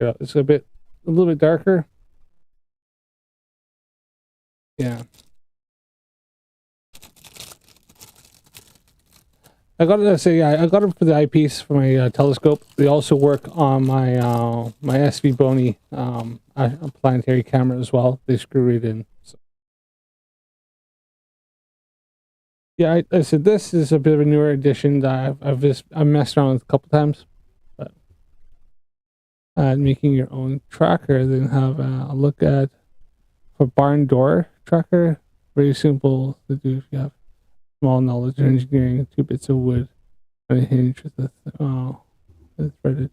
yeah, it's a little bit darker. Yeah. I got to say, yeah, I got it for the eyepiece for my telescope. They also work on my my SV Bony planetary camera as well. They screw it in. So. Yeah, I said this is a bit of a newer edition that I've messed around with a couple times, but making your own tracker, then have a look at for barn door tracker. Very simple to do if you have small knowledge of engineering. 2 bits of wood and a hinge with a threaded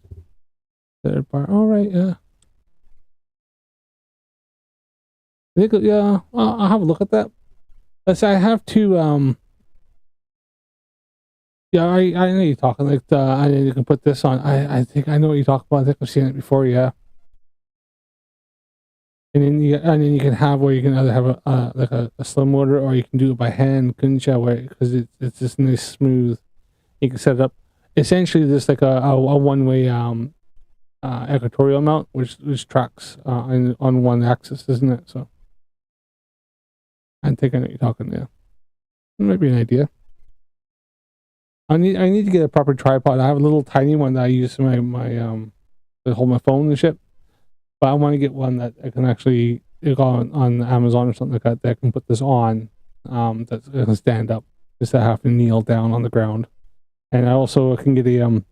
bar. All right, yeah. I think, yeah, I'll have a look at that. Let's say I have to yeah, I know you're talking like I know you can put this on. I think I know what you're talking about. I think I've seen it before, yeah. And then you can have where you can either have a like a slow motor, or you can do it by hand, couldn't you? Where because it's just nice smooth. You can set it up essentially just like a one-way equatorial mount, which tracks on one axis, isn't it? So I think I know what you're talking there. That might be an idea. I need to get a proper tripod. I have a little tiny one that I use for my to hold my phone and shit. But I want to get one that I can actually go on Amazon or something like that. That I can put this on. That can stand up instead of having to kneel down on the ground. And I also can get a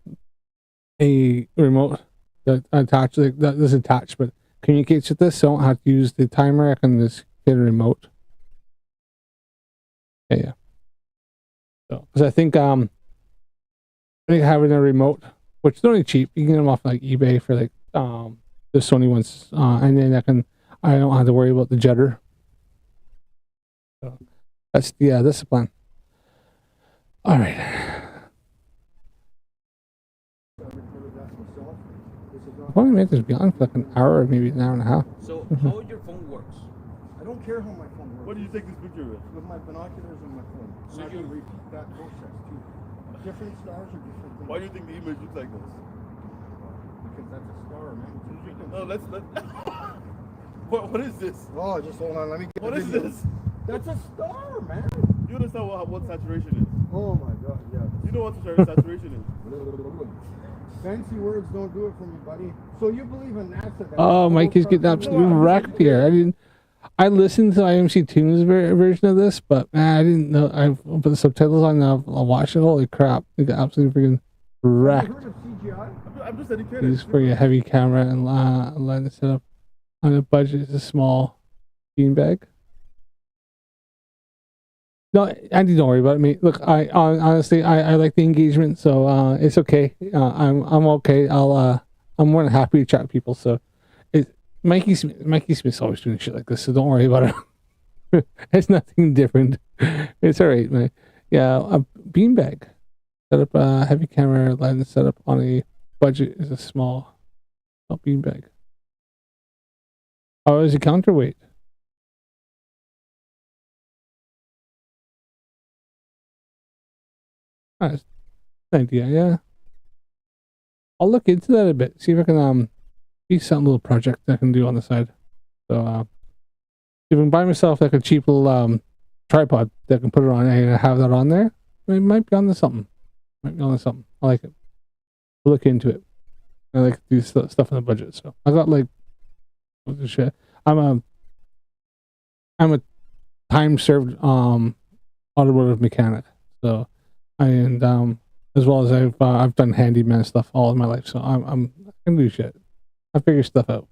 remote that attached, like that is attached, but communicates with this. So I don't have to use the timer. I can just get a remote. Yeah. So because I think having a remote, which is only cheap, you can get them off like eBay for like the Sony ones, and then I don't have to worry about the judder. So that's the plan. All right. I want to make this be on for like an hour, maybe an hour and a half. So how your phone works? I don't care how my phone works. What do you take this picture with? With my binoculars and my phone. So I you- can repeat that process too. Different stars are different things. Why do you think the image looks like this? Because that's a star, man. No, let's what is this? Oh, just hold on. Let me get What the is video. this? That's a star, man. You understand what saturation is? Oh my god, yeah. You know what saturation is? Fancy words don't do it for me, buddy. So you believe in NASA? That Oh, Mikey's getting absolutely wrecked here. I listened to IMC Tunes version of this, but man, I didn't know. I put the subtitles on. I'll watch it. Holy crap! They got absolutely freaking wrecked. Heard of CGI? I'm just educated. Use for your heavy camera and lens setup on a budget is a small beanbag. No, Andy, don't worry about me. Look, I honestly I like the engagement, so it's okay. I'm okay. I'm more than happy to chat with people. So, Mikey Smith's always doing shit like this, so don't worry about it. It's nothing different. It's all right, man. Yeah, a beanbag. Set up a heavy camera lens setup on a budget is a small beanbag. Oh, is it counterweight? That's an idea, yeah. I'll look into that a bit. See if I can be some little project I can do on the side. So if I can buy myself like a cheap little tripod that I can put it on and have that on there, it might be on to something. Might be on to something. I like it. I'll look into it. I like to do stuff on the budget. So I got like what the shit. I'm a time served automotive mechanic. So and as well as I've done handyman stuff all of my life. So I can do shit. I figure stuff out.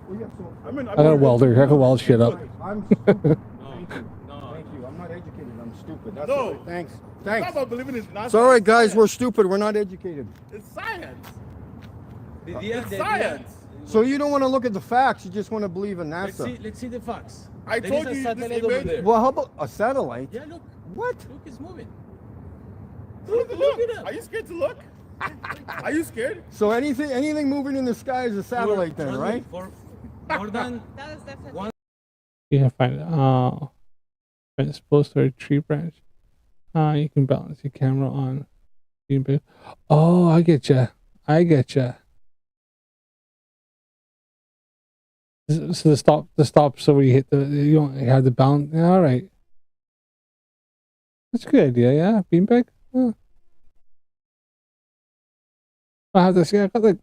Well, yeah, so, I got a welder. I can weld shit up. I'm stupid. Thank you. Thank you. I'm not educated. I'm stupid. That's all right. Thanks. Thanks. It's not about believing it's not. It's all right, guys. We're stupid. We're not educated. It's science. It's Science. So you don't want to look at the facts. You just want to believe in NASA. Let's see the facts. I There told is a you satellite this over image. there. Well, how about a satellite? Yeah, look. What? Look, it's moving. Look, Look it up. Are you scared to look? Are you scared? So anything moving in the sky is a satellite then, Trust me, right? For more than That is definitely. one. You can find it. When it's supposed to a tree branch. You can balance your camera on. Oh, I get you. So the stop. So when you hit you don't have the bounce. Yeah, all right. That's a good idea. Yeah, beanbag. Yeah. I have this. Yeah, I got like.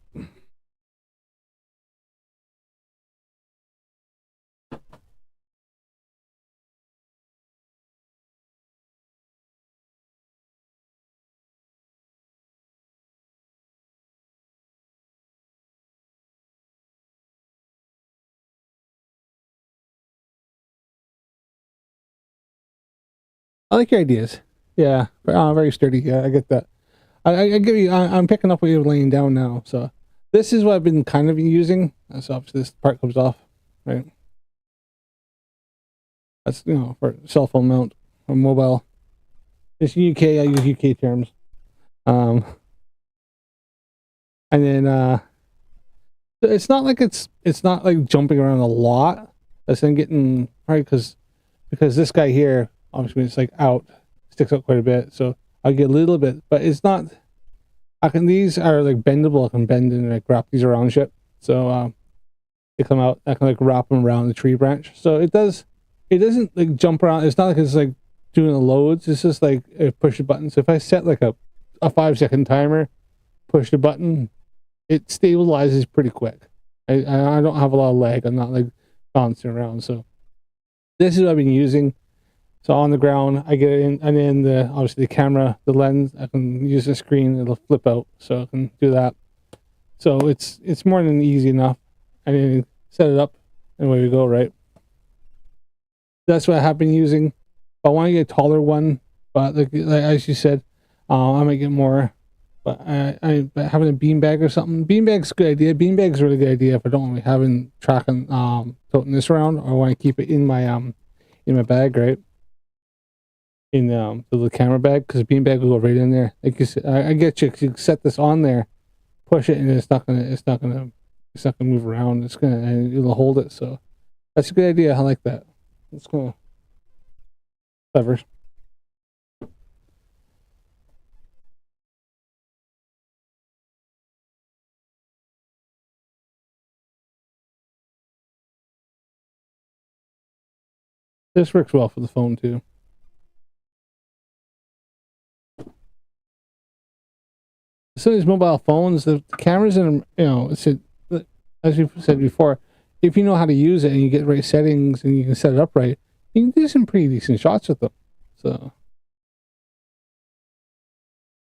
I like your ideas. Yeah, very sturdy. Yeah, I get that. I give you. I'm picking up what you're laying down now. So this is what I've been kind of using. So obviously this part comes off, right? That's for cell phone mount or mobile. It's UK. I use UK terms. And then it's not like it's not like jumping around a lot. That's I'm getting right because this guy here. Obviously, it's like sticks out quite a bit, so I get a little bit, but it's not. These are like bendable. I can bend and like wrap these around shit. So they come out. I can like wrap them around the tree branch. So it doesn't like jump around. It's not like it's like doing the loads. It's just like push the button. So if I set like a 5-second timer, push the button, it stabilizes pretty quick. I don't have a lot of lag. I'm not like bouncing around. So this is what I've been using. So on the ground, I get it in, and then obviously the camera, the lens, I can use the screen, it'll flip out, so I can do that. So it's more than easy enough. And then set it up, and away we go, right? That's what I have been using. I want to get a taller one, but like as you said, I might get more. But but having a beanbag or something, beanbag's a good idea. Beanbag's a really good idea if I don't want to be having tracking toting this around, or I want to keep it in my bag, right? In the little camera bag, because the beanbag will go right in there. Like you said, I get you. 'Cause you set this on there, push it, and it's not gonna move around. It'll hold it. So that's a good idea. I like that. It's kind of clever. This works well for the phone too. Some of these mobile phones, the cameras in them, as we said before, if you know how to use it and you get the right settings and you can set it up right, you can do some pretty decent shots with them. So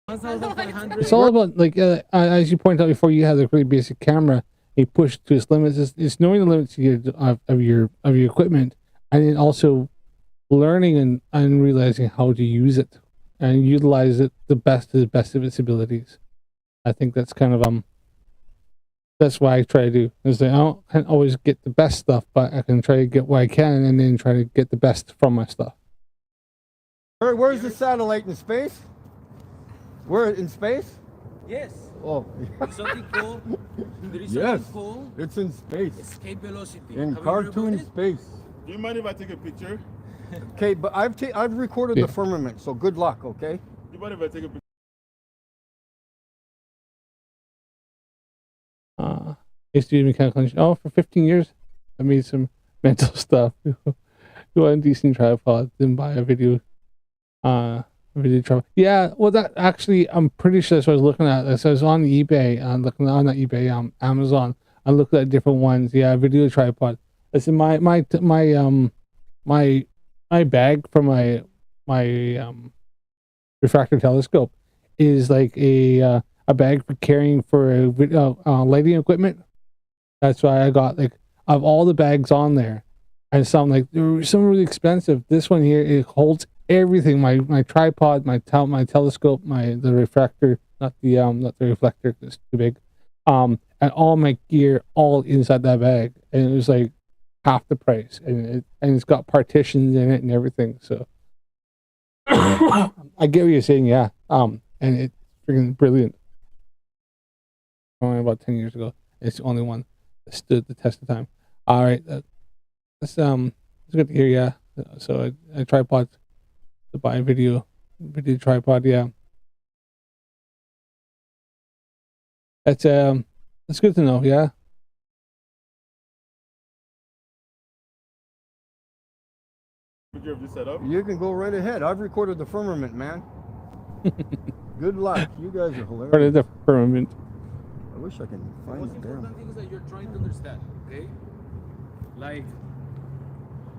it's all about, like, as you pointed out before, you have a really basic camera. You push to its limits. It's knowing the limits of your equipment, and then also learning and realizing how to use it and utilize it to the best of its abilities. I think that's kind of that's why I try to do, is that I can't always get the best stuff, but I can try to get what I can and then try to get the best from my stuff. Where's the satellite in space? We're in space? Yes. Oh. It's something cool. There is Yes. something cool. It's in space. Escape velocity. In Have you heard about cartoon it? space. Do you mind if I take a picture? Okay, but I've recorded Yeah. the firmament, so good luck. Okay. You might have take a picture. I used to be a mechanical engineer. Oh, for 15 years, I made some mental stuff. You want a decent tripod, then buy a video tripod. Yeah, well, that actually, I'm pretty sure that's what I was looking at. So I was on eBay, looking on not eBay, Amazon. I looked at different ones. Yeah, video tripod. Listen, my bag for my refractor telescope is like a bag for carrying for lighting equipment. That's why I got like of all the bags on there, and some like there were some really expensive. This one here, it holds everything: my tripod, my telescope, the refractor, not the reflector, 'cause it's too big, and all my gear all inside that bag, and it was like half the price, and it's got partitions in it and everything. So I get what you're saying, yeah. And it's freaking brilliant. Only about 10 years ago, it's the only one that stood the test of time. All right, that's good to hear. Yeah, so a tripod to buy a video tripod. Yeah, that's good to know. Yeah. Picture of this setup. You can go right ahead. I've recorded the firmament, man. Good luck. You guys are Part of hilarious. the firmament. I wish I can The find most the damn. important thing is that you're trying to understand, okay? Like,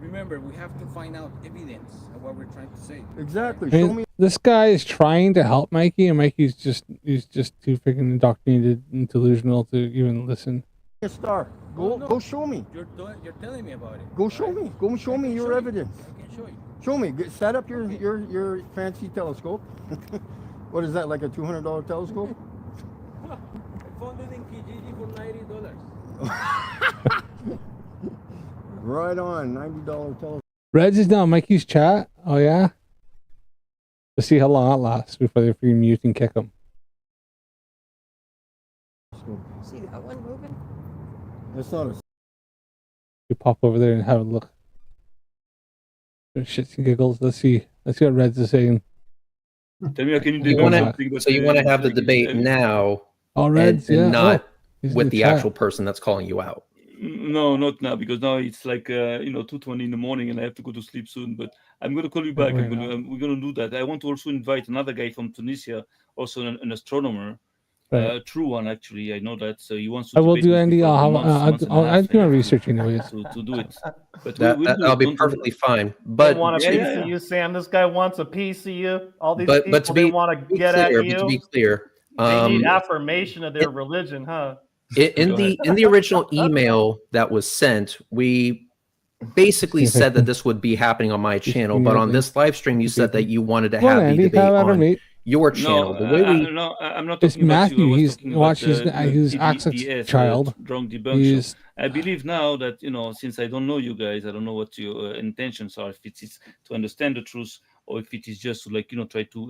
remember, we have to find out evidence of what we're trying to say. Exactly. I Show mean, me this guy is trying to help Mikey, and Mikey's just too freaking indoctrinated and delusional to even listen. a star. Go No. go show me. You're telling me about it. Go show me. Go show I me can your show you. evidence. I can show you. Show me. Set up your fancy telescope. What is that? Like a $200 telescope? I found it in Kijiji for $90. Right on. $90 telescope. Reds is now Mikey's chat. Oh yeah. Let's see how long it lasts before they freaking mute and kick him. See that one moving? That's not a. You pop over there and have a look. Shits and giggles. Let's see what Reds is saying. Tell me, can you You do want something? to, so you want to have the debate now, Oh, and, Reds, and yeah. not He's in with the chat. actual person that's calling you out. No, not now, because now it's like 2:20 in the morning, and I have to go to sleep soon. But I'm going to call you back. Right We're going to do that. I want to also invite another guy from Tunisia, also an astronomer, Right. true one actually. I know that. So he wants to. I will debate do with me Andy. for a I'll month do my research anyways. to do it. But That'll be perfectly fine. But They want a Yeah, piece yeah, of you, Sam. This guy wants a piece of you. All these but people to they be, want to get clear, at you. but to be clear, They need affirmation of their religion, huh? in the original email that was sent, we basically said that this would be happening on my channel, but on this live stream, you said that you wanted to Come on, have the Andy, debate have at her, on mate. your channel. The way we no, I'm not It's talking about Matthew. you. I was He's talking about watch his the access DDS, child. drunk debunk He's show. I believe now that since I don't know you guys, I don't know what your intentions are. If it is to understand the truth, or if it is just to try to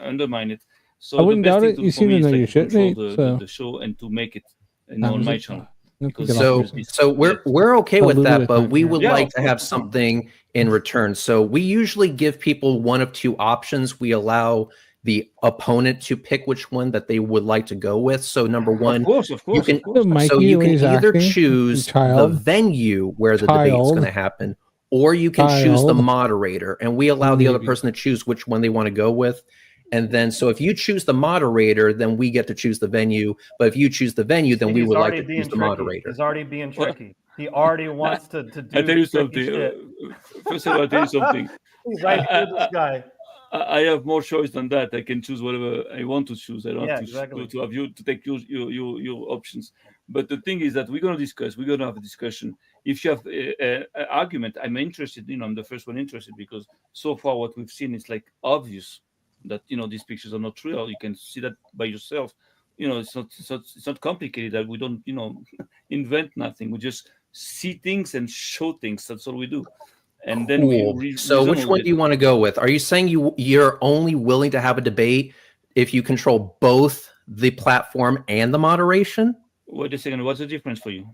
undermine it. So I wouldn't the best doubt thing it. to You do for seem me to is know like your to shit, control mate. the, So the show and to make it that on was my it. channel. Don't Because get off this- so we're okay with Diluted that, but it, we yeah. would Yeah, like of to have course. something in return. So we usually give people one of two options. We allow the opponent to pick which one that they would like to go with. So number one, Of course, you can of course. Mikey, so you when can he's either acting, choose the child, venue where the debate is child, going to happen, or you can choose the child, moderator, and we allow the other maybe. person to choose which one they want to go with. And then, so if you choose the moderator, then we get to choose the venue. But if you choose the venue, then we He's would like already to being choose the tricky. moderator. He's already being tricky. He already wants to do I tell you tricky something. shit. First of all, I tell you something. He's right through this guy. I have more choice than that. I can choose whatever I want to choose. I don't Yeah, have exactly. to have you to take your options. But the thing is that we're going to discuss. We're going to have a discussion. If you have an argument, I'm interested. I'm the first one interested because so far what we've seen is like obvious that these pictures are not real. You can see that by yourself. It's not complicated. That we don't invent nothing. We just see things and show things. That's all we do. And then Cool. So which one do you want to go with? Are you saying you're only willing to have a debate if you control both the platform and the moderation? Wait a second. What's the difference for you?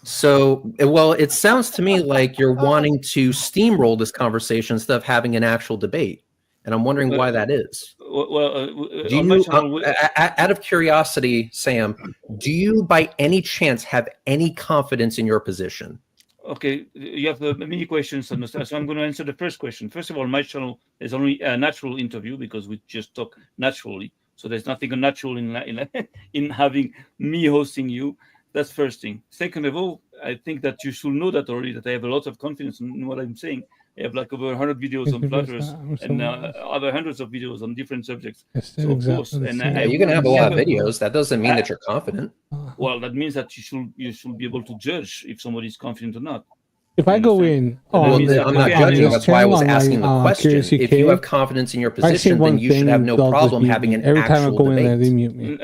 So, well, it sounds to me like you're wanting to steamroll this conversation instead of having an actual debate, and I'm wondering why that is. Do on my you, channel, out of curiosity, Sam, do you by any chance have any confidence in your position? okay, you have many questions, so I'm going to answer the first question. First of all, my channel is only a natural interview because we just talk naturally. So there's nothing unnatural in having me hosting you. That's first thing. Second of all, I think that you should know that already, that I have a lot of confidence in what I'm saying. I have like over 100 videos on flutters and other hundreds of videos on different subjects. So of course, and you can have a lot of videos. That doesn't mean that you're confident. Well, that means that you should be able to judge if somebody is confident or not. If I go in, I'm not judging. That's why I was asking the question. If you have confidence in your position, then you should have no problem having an actual debate. They mute me.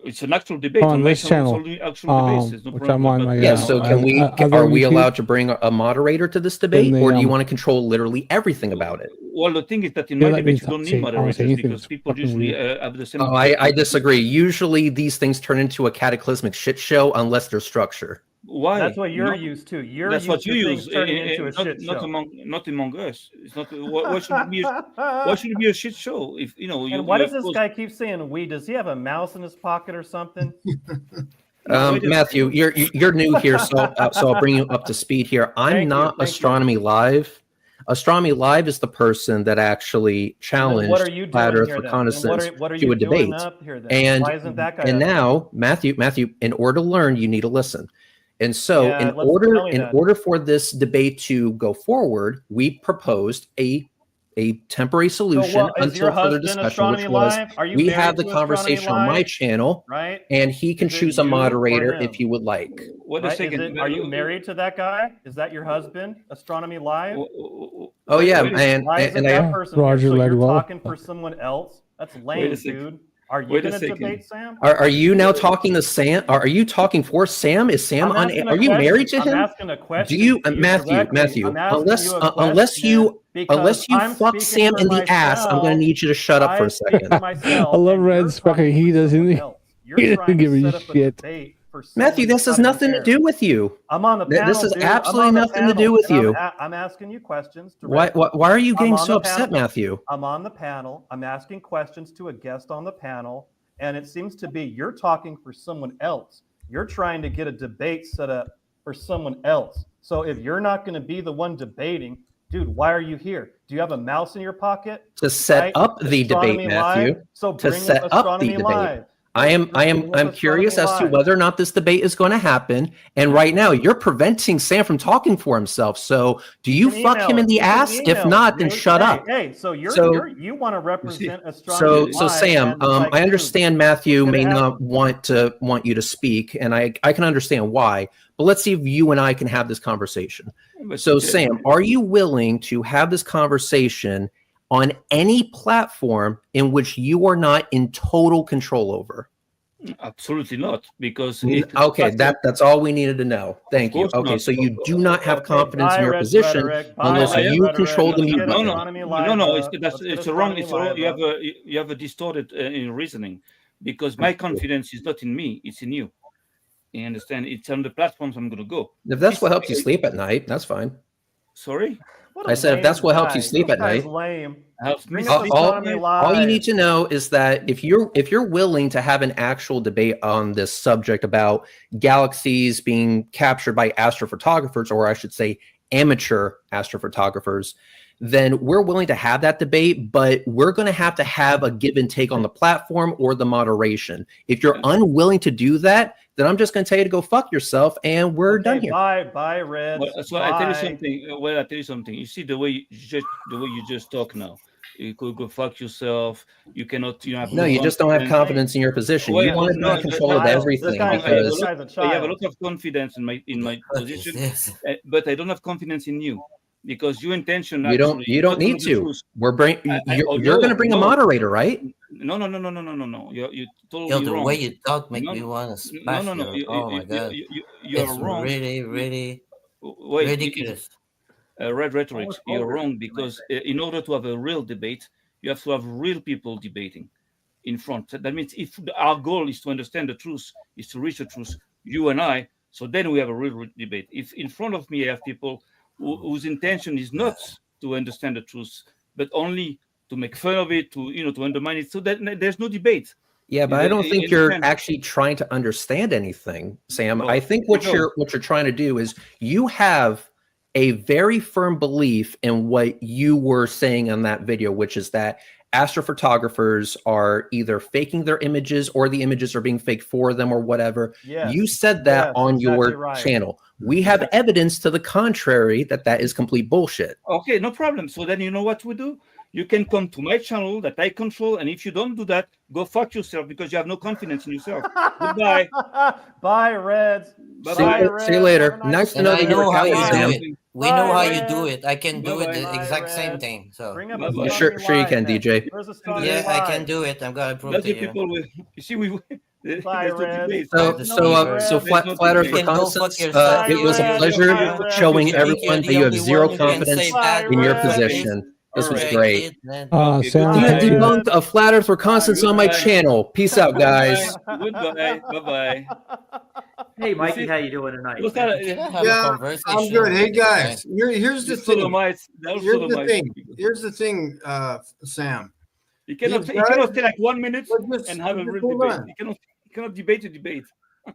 It's an actual debate on this channel, which I'm on my yeah. So can we? Are we allowed to bring a moderator to this debate, or do you want to control literally everything about it? Well, the thing is that in my debate you don't need moderators because people usually have the same. Oh, I disagree. Usually these things turn into a cataclysmic shit show unless there's structure. Why? That's what you're used to. That's what you use. Turning into a shit show. Not among us. It's not. Why should it be? Why should it be a shit show? If you know. And why does this guy keep saying "we"? Does he have a mouse in his pocket or something? Matthew, you're new here, so I'll bring you up to speed here. I'm not Astronomy Live. Astronomy Live is the person that actually challenged Flat Earth Reconnaissance to a debate. And why isn't that guy now, Matthew, in order to learn, you need to listen. And so, in order for this debate to go forward, we proposed a temporary solution until further discussion, which was we have the conversation on my channel, right? And he can choose a moderator if he would like. Wait a second. Are you married to that guy? Is that your husband? Astronomy Live? Oh yeah, why isn't that person Roger here? So you're Ledwell. talking for someone else? That's lame, dude. Are you going to debate Sam? Are you now talking to Sam? Are you talking for Sam? Is Sam on? Are you married to him? I'm asking a question. Do you, Matthew? Unless you fuck Sam in the ass, I'm going to need you to shut up for a second. I love Red's fucking. He doesn't give a shit. Matthew, this has nothing to do with you. I'm on the panel. This has absolutely nothing to do with you. I'm asking you questions. Why are you getting so upset, Matthew? I'm on the panel. I'm asking questions to a guest on the panel, and it seems to be you're talking for someone else. You're trying to get a debate set up for someone else. So if you're not going to be the one debating, dude, why are you here? Do you have a mouse in your pocket? To set up the debate, Matthew. So to set up the debate. Live. I'm curious as to whether or not this debate is going to happen. And right now, you're preventing Sam from talking for himself. So, do you fuck him in the ass? If not, then shut up. Hey, so you want to represent astronomy. So Sam, I understand Matthew may not want you to speak, and I can understand why. But let's see if you and I can have this conversation. So, Sam, are you willing to have this conversation on any platform in which you are not in total control over? Absolutely not, because that's all we needed to know. Thank you. Okay, so you do not have confidence in your position unless you control the mute button. No, it's wrong. It's wrong. You have a distorted reasoning, because my confidence is not in me; it's in you. You understand? It's on the platforms I'm going to go. If that's what helps you sleep at night, that's fine. Sorry? I said if that's what helps you sleep at night. All you need to know is that if you're willing to have an actual debate on this subject about galaxies being captured by astrophotographers, or I should say amateur astrophotographers, then we're willing to have that debate, but we're going to have a give and take on the platform or the moderation. If you're unwilling to do that, then I'm just going to tell you to go fuck yourself, and we're done here. Bye, Red. So I tell you something. Well, I tell you something. You see the way you just talk now. You could go fuck yourself. You cannot. You have you just don't have confidence in your position. You want to be in control of everything because I have a lot of confidence in my position, but I don't have confidence in you. Because your intention, you don't need to. You're going to bring a moderator, right? No. You totally Yo, the wrong. way you talk make me want to smash you. Oh my god, you're wrong. Really ridiculous. Red rhetoric. You're wrong because in order to have a real debate, you have to have real people debating in front. That means if our goal is to understand the truth, is to reach the truth, you and I So then we have a real debate. If in front of me I have people whose intention is not to understand the truth, but only to make fun of it, to undermine it, so that there's no debate. Yeah, but I don't think you're actually trying to understand anything, Sam. I think what you're trying to do is you have a very firm belief in what you were saying on that video, which is that astrophotographers are either faking their images or the images are being faked for them or whatever. Yes. You said that Yes, on exactly your right. channel. We have evidence to the contrary that is complete bullshit. Okay, no problem. So then you know what we do? You can come to my channel that I control, and if you don't do that, go fuck yourself because you have no confidence in yourself. Goodbye. Bye, Reds. See you later. Nice to know that you're how you Sam. do it. We know how you do it. I can do it the exact same thing. So Sure you can, DJ. Yeah, I can do it. I'm gonna prove to you. People will, you see, we. So flat Earth reconnaissance. It was a pleasure showing everyone that you have zero confidence in your position. This was great. Sam, You debunked a flat Earth reconnaissance on my channel. Peace out, guys. Goodbye. Bye-bye. Hey, Mikey, how you doing tonight? Yeah, I'm good. Hey, guys, here's the thing. Here's the thing, Sam. You cannot stay like 1 minute and have a real debate. You cannot debate a debate.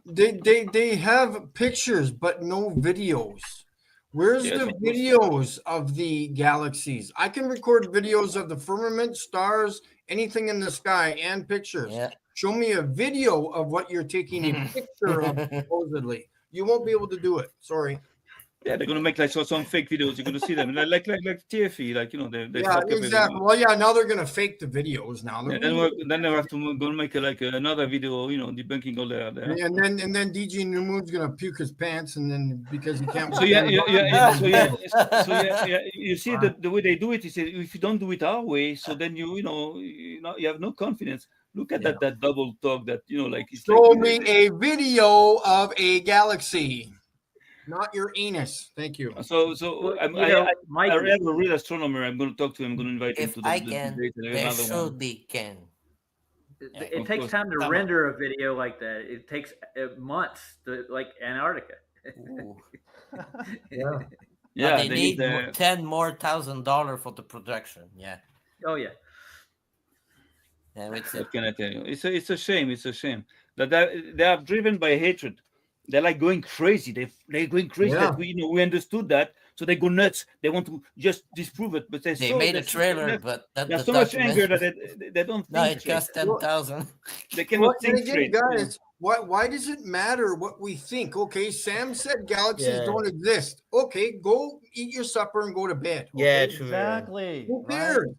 They have pictures, but no videos. Where's the videos of the galaxies? I can record videos of the firmament, stars, anything in the sky, and pictures. Yeah. Show me a video of what you're taking a picture of, supposedly. You won't be able to do it. Sorry. Yeah, they're gonna make like some fake videos. You're gonna see them like TFE, like they yeah, exactly. Well, yeah, now they're gonna fake the videos now. Yeah, then they have to go make another video, debunking all their. And then DJ New Moon's gonna puke his pants, and then because he can't. So you see the way they do it is if you don't do it our way, so then you have no confidence. Look at that double talk that Show me a video of a galaxy. Not your anus. Thank you. So I have a real astronomer. I'm going to talk to him. I'm going to invite him to the debate. They surely can. It takes time to render a video like that. It takes months to like Antarctica. Yeah, they need $10,000 more for the production. Yeah. Oh yeah. Yeah, what can I tell you? It's a shame. It's a shame that they are driven by hatred. They're like going crazy. They're going crazy that we understood that. So they go nuts. They want to just disprove it. But they made a trailer, but there's so much anger that they don't think. No, it costs 10,000. They cannot think straight. Guys, why does it matter what we think? Okay, Sam said galaxies don't exist. Okay, go eat your supper and go to bed. Okay? Yeah, true. Exactly. Who cares?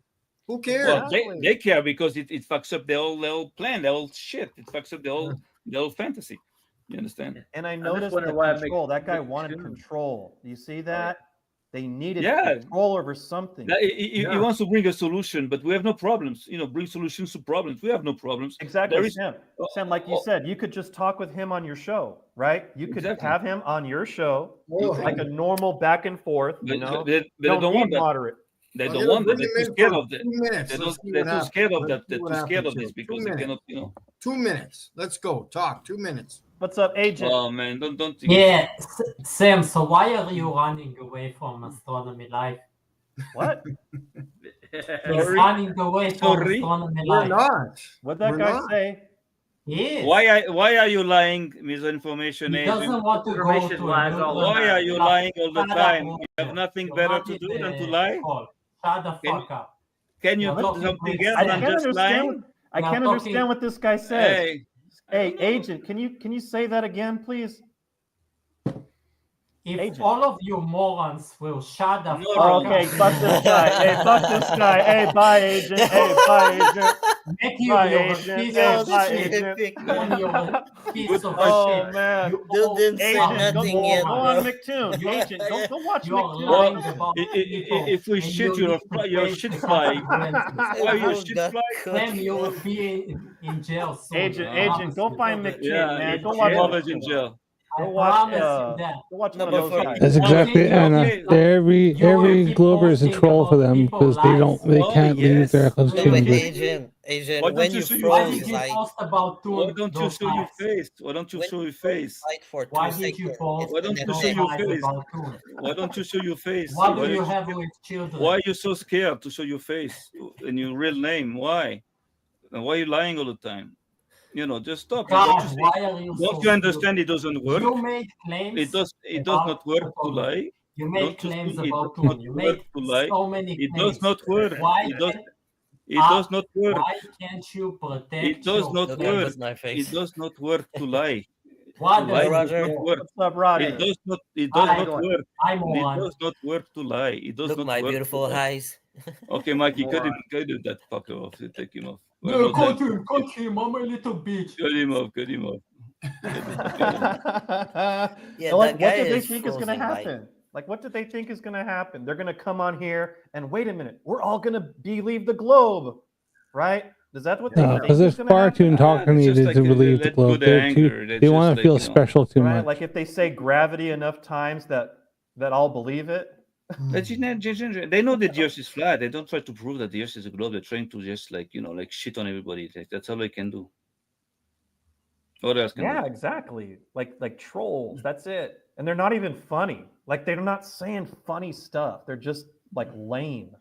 Who cares? Well, they care because it fucks up their whole plan, their whole shit. It fucks up their whole fantasy. You understand? And I noticed the control. That guy wanted control. Do you see that? They needed control over something. He wants to bring a solution, but we have no problems. Bring solutions to problems. We have no problems. Exactly, Sam. Sam, like you said, you could just talk with him on your show, right? You could have him on your show, like a normal back and forth. They don't want that. Moderate. They don't want that. They're too scared of that. They're too scared of that. They're too scared of this because they cannot. 2 minutes. Let's go. Talk. 2 minutes. What's up, Agent? Oh man, don't. Yeah, Sam. So why are you running away from Astronomy Live? What? He's running away from Astronomy Live. We're not. What'd that guy say? Yes. Why are you lying? Misinformation He agent. doesn't want to go to Why are you lying all the time? You have nothing better to do than to lie. Shut the fuck up. Can you do something else than just lying? I can't understand what this guy says. Hey, Agent, can you say that again, please? If all of you morons will shut the fuck up. Okay, fuck this guy. Hey, fuck this guy. Hey, bye, Agent. Hey, bye, Agent. Bye, Agent. Hey, bye, Agent. Oh, man. You didn't say nothing yet. Go on McToon. Agent, go watch McToon. If we shoot your shit fly, why you shit fly? Then you will be in jail soon. Agent, go find McToon, man. Go watch watch in jail. Go watch, promise you that. go watch one No, of those but guys. That's exactly it, Anna. Every Glober is a troll for them because they can't leave their No, costume. but But Agent, Why when don't you you show your Why froze, did you like post about Why don't you those show your guys? face? Why don't you when show you your froze face? light for 2 Why did you seconds, post Why don't you those show your guys face? about Toon? Why don't you show your face? What Why do you don't have with children? Why are you so scared to show your face and your real name? Why? And why are you lying all the time? You know, just stop. God, Don't you see? why are you Don't so you understand? It doesn't work. You made claims It does about not work to photography. lie. You made Don't you claims see? It about does not Toon. You work made to lie. so many It claims. does not work. Why It does. can't, It does not work. why can't you protect It does your not look claims? work. at my It face. does not work to lie. What To does lie it does Roger? not work. What's up, Roddy? It does not. It does Hi. not work. I'm It on. does not work to lie. It does Look not my work beautiful to lie. eyes. Okay, Mikey, cut Moron. that fucker off. Take him off. We No, have no time. cut him. I'm a little bitch. Cut him off. Cut him off. Yeah, like, that what guy did they is think is going to frozen, like- happen? Like, what did they think is going to happen? They're going to come on here and wait a minute. We're all going to believe the globe, right? Is that what they no, think because is there's going to far happen? too indoctrinated like to they believe the let go globe. the They're too, anger. They're they just want to like, feel you know. special too Right? much. Like if they say gravity enough times that I'll believe it. They know that the Earth is flat. They don't try to prove that the Earth is a globe. They're trying to just like shit on everybody. Like, that's all they can do. What else can Yeah, they? exactly. Like trolls. That's it. And they're not even funny. Like they're not saying funny stuff. They're just like lame.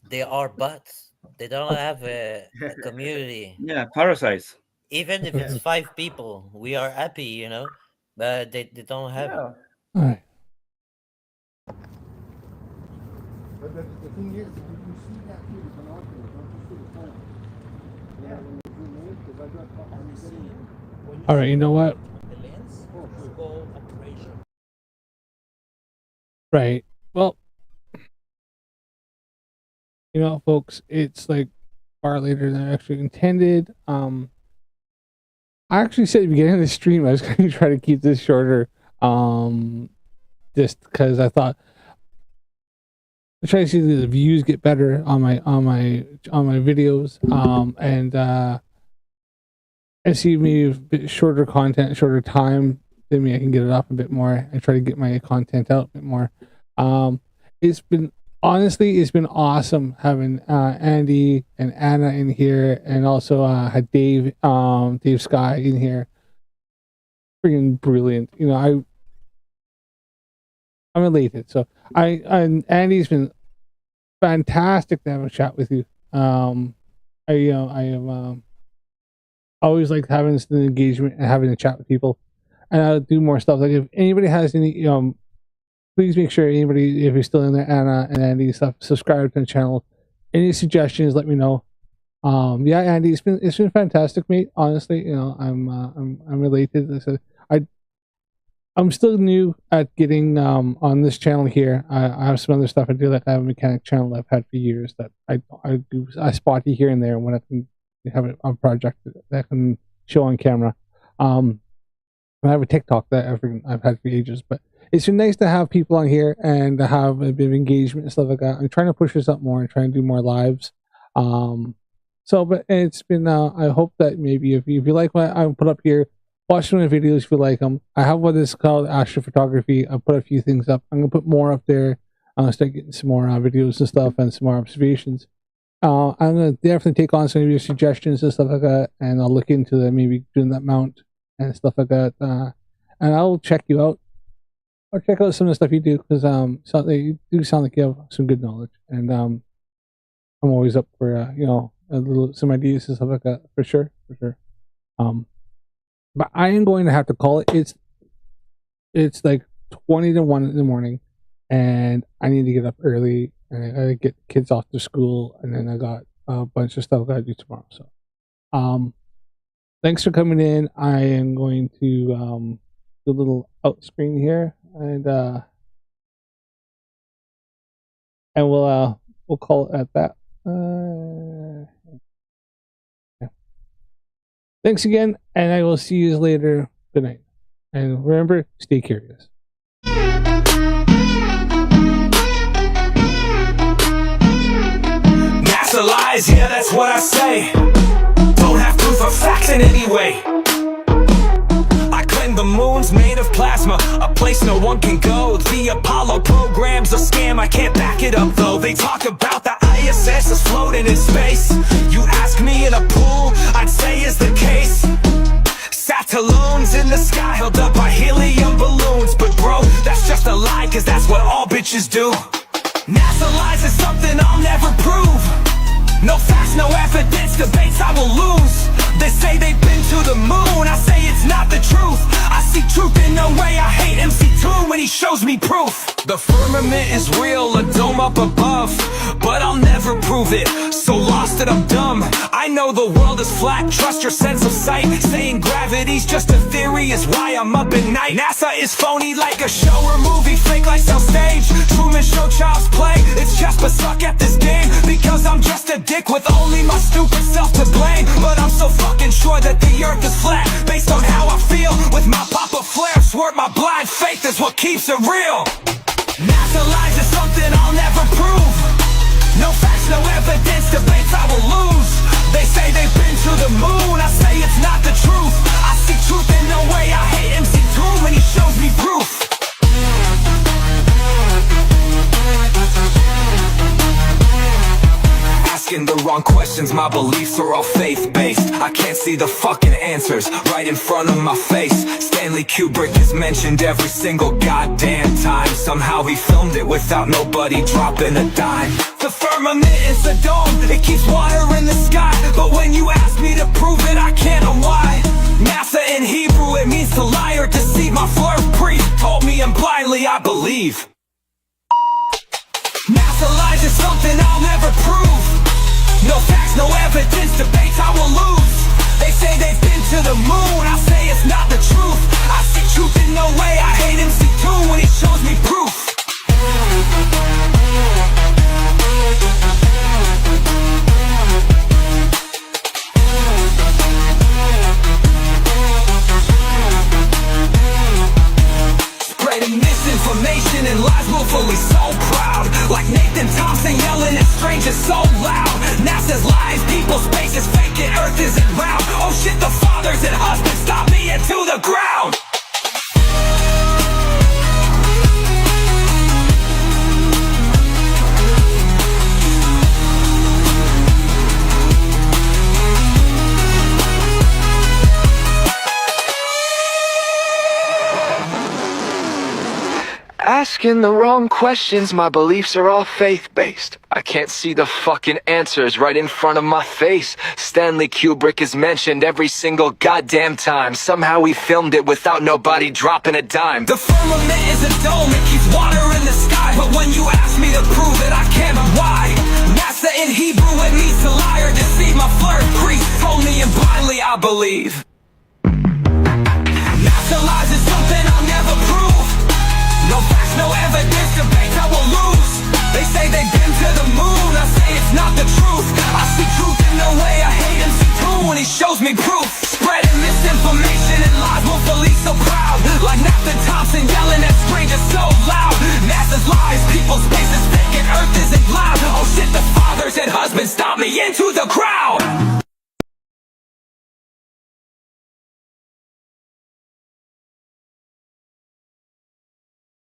They are bots. They don't have a community. Yeah, parasites. Even if it's 5 people, we are happy, but they don't have it. Yeah. All right. But the thing is, you see that here with binoculars, don't you see the phone? Yeah. When you zoom in, because I got All right. You know what? Right. Well, folks, it's like far later than I actually intended. I actually said at the beginning of the stream I was going to try to keep this shorter, just because I thought I try to see the views get better on my videos, and see maybe a bit shorter content, shorter time. Then maybe I can get it up a bit more and try to get my content out a bit more. It's been awesome having Andy and Anna in here, and also had Dave Sky in here. Freaking brilliant! I'm elated. So and Andy's been fantastic to have a chat with you. I am always like having this engagement and having a chat with people, and I'll do more stuff. Like if anybody has any, please make sure anybody, if you're still in there, Anna and Andy stuff, subscribe to the channel. Any suggestions, let me know. Yeah, Andy, it's been fantastic, mate. Honestly, I'm related. I said I'm still new at getting on this channel here. I have some other stuff I do, like I have a mechanic channel I've had for years that I spot you here and there when I can have a project that I can show on camera. I have a TikTok that I've had for ages, but it's been nice to have people on here and to have a bit of engagement and stuff like that. I'm trying to push this up more and trying to do more lives. But it's been, I hope that maybe if you like what I put up here, watch some of the videos if you like them. I have what is called astrophotography. I put a few things up. I'm going to put more up there. I'm going to start getting some more videos and stuff and some more observations. I'm going to definitely take on some of your suggestions and stuff like that, and I'll look into maybe doing that mount and stuff like that. And I'll check you out. I'll check out some of the stuff you do, because you do sound like you have some good knowledge, and I'm always up for some ideas and stuff like that, for sure. But I am going to have to call it. It's like 20 to 1 in the morning, and I need to get up early, and I gotta get kids off to school, and then I got a bunch of stuff I gotta do tomorrow. So, thanks for coming in. I am going to do a little out screen here, and we'll call it at that. Yeah. Thanks again, and I will see you later. Good night, and remember, stay curious. NASA lies, yeah, that's what I say. Don't have proof of facts in any way. I claim the moon's made of plasma, a place no one can go. The Apollo program's a scam, I can't back it up though. They talk about the ISS is floating in space. You ask me in a pool, I'd say is the case. Satellones in the sky held up by helium balloons. But bro, that's just a lie, cause that's what all bitches do. NASA lies is something I'll never prove. No facts, no evidence, debates I will lose. They say they've been to the moon, I say it's not the truth. I see truth in no way, I hate MC2 when he shows me proof. The firmament is real, a dome up above, but I'll never prove it, so lost that I'm dumb. I know the world is flat, trust your sense of sight. Saying gravity's just a theory is why I'm up at night. NASA is phony like a show or movie, fake like on stage. Truman Show child's play, it's just but suck at this game. Because I'm just a dick with only my stupid self to blame. But I'm so fucking sure that the earth is flat, based on how I feel with my pop-up flare. Swear my blind faith is what keeps it real. NASA lies is something I'll never prove. No facts, no evidence, debates I will lose. They say they've been to the moon, I say it's not the truth. I see truth in no way, I hate MC2 when he shows me proof. Asking the wrong questions, my beliefs are all faith-based. I can't see the fucking answers right in front of my face. Stanley Kubrick is mentioned every single goddamn time. Somehow he filmed it without nobody dropping a dime. The firmament is a dome, it keeps water in the sky. But when you ask me to prove it, I can't know why. NASA in Hebrew, it means to lie or deceive. My flirt priest told me and blindly I believe. NASA lies is something I'll never prove. No facts, no evidence, debates I will lose. They say they've been to the moon, I say it's not the truth. I see truth in no way, I hate MC2 when he shows me proof. Spreading misinformation and lies willfully so proud. Like Nathan Thompson yelling at strangers so loud. NASA's lies, people's space is fake and Earth isn't round. Oh shit, the fathers and husbands stop me into the ground. Asking the wrong questions, my beliefs are all faith-based. I can't see the fucking answers right in front of my face. Stanley Kubrick is mentioned every single goddamn time. Somehow he filmed it without nobody dropping a dime. The firmament is a dome, it keeps water in the sky. But when you ask me to prove it, I can't know why. NASA in Hebrew, it means to lie or deceive. My flirt priest told me and blindly I believe. NASA lies is something I'll never prove. No facts, no evidence, debates I will lose. They say they've been to the moon, I say it's not the truth. I see truth in no way, I hate MC2 when he shows me proof. Spreading misinformation and lies willfully so proud. Like Nathan Thompson yelling at strangers so loud. NASA's lies, people's space is fake and Earth isn't loud. Oh shit, the fathers and husbands stop me into the crowd.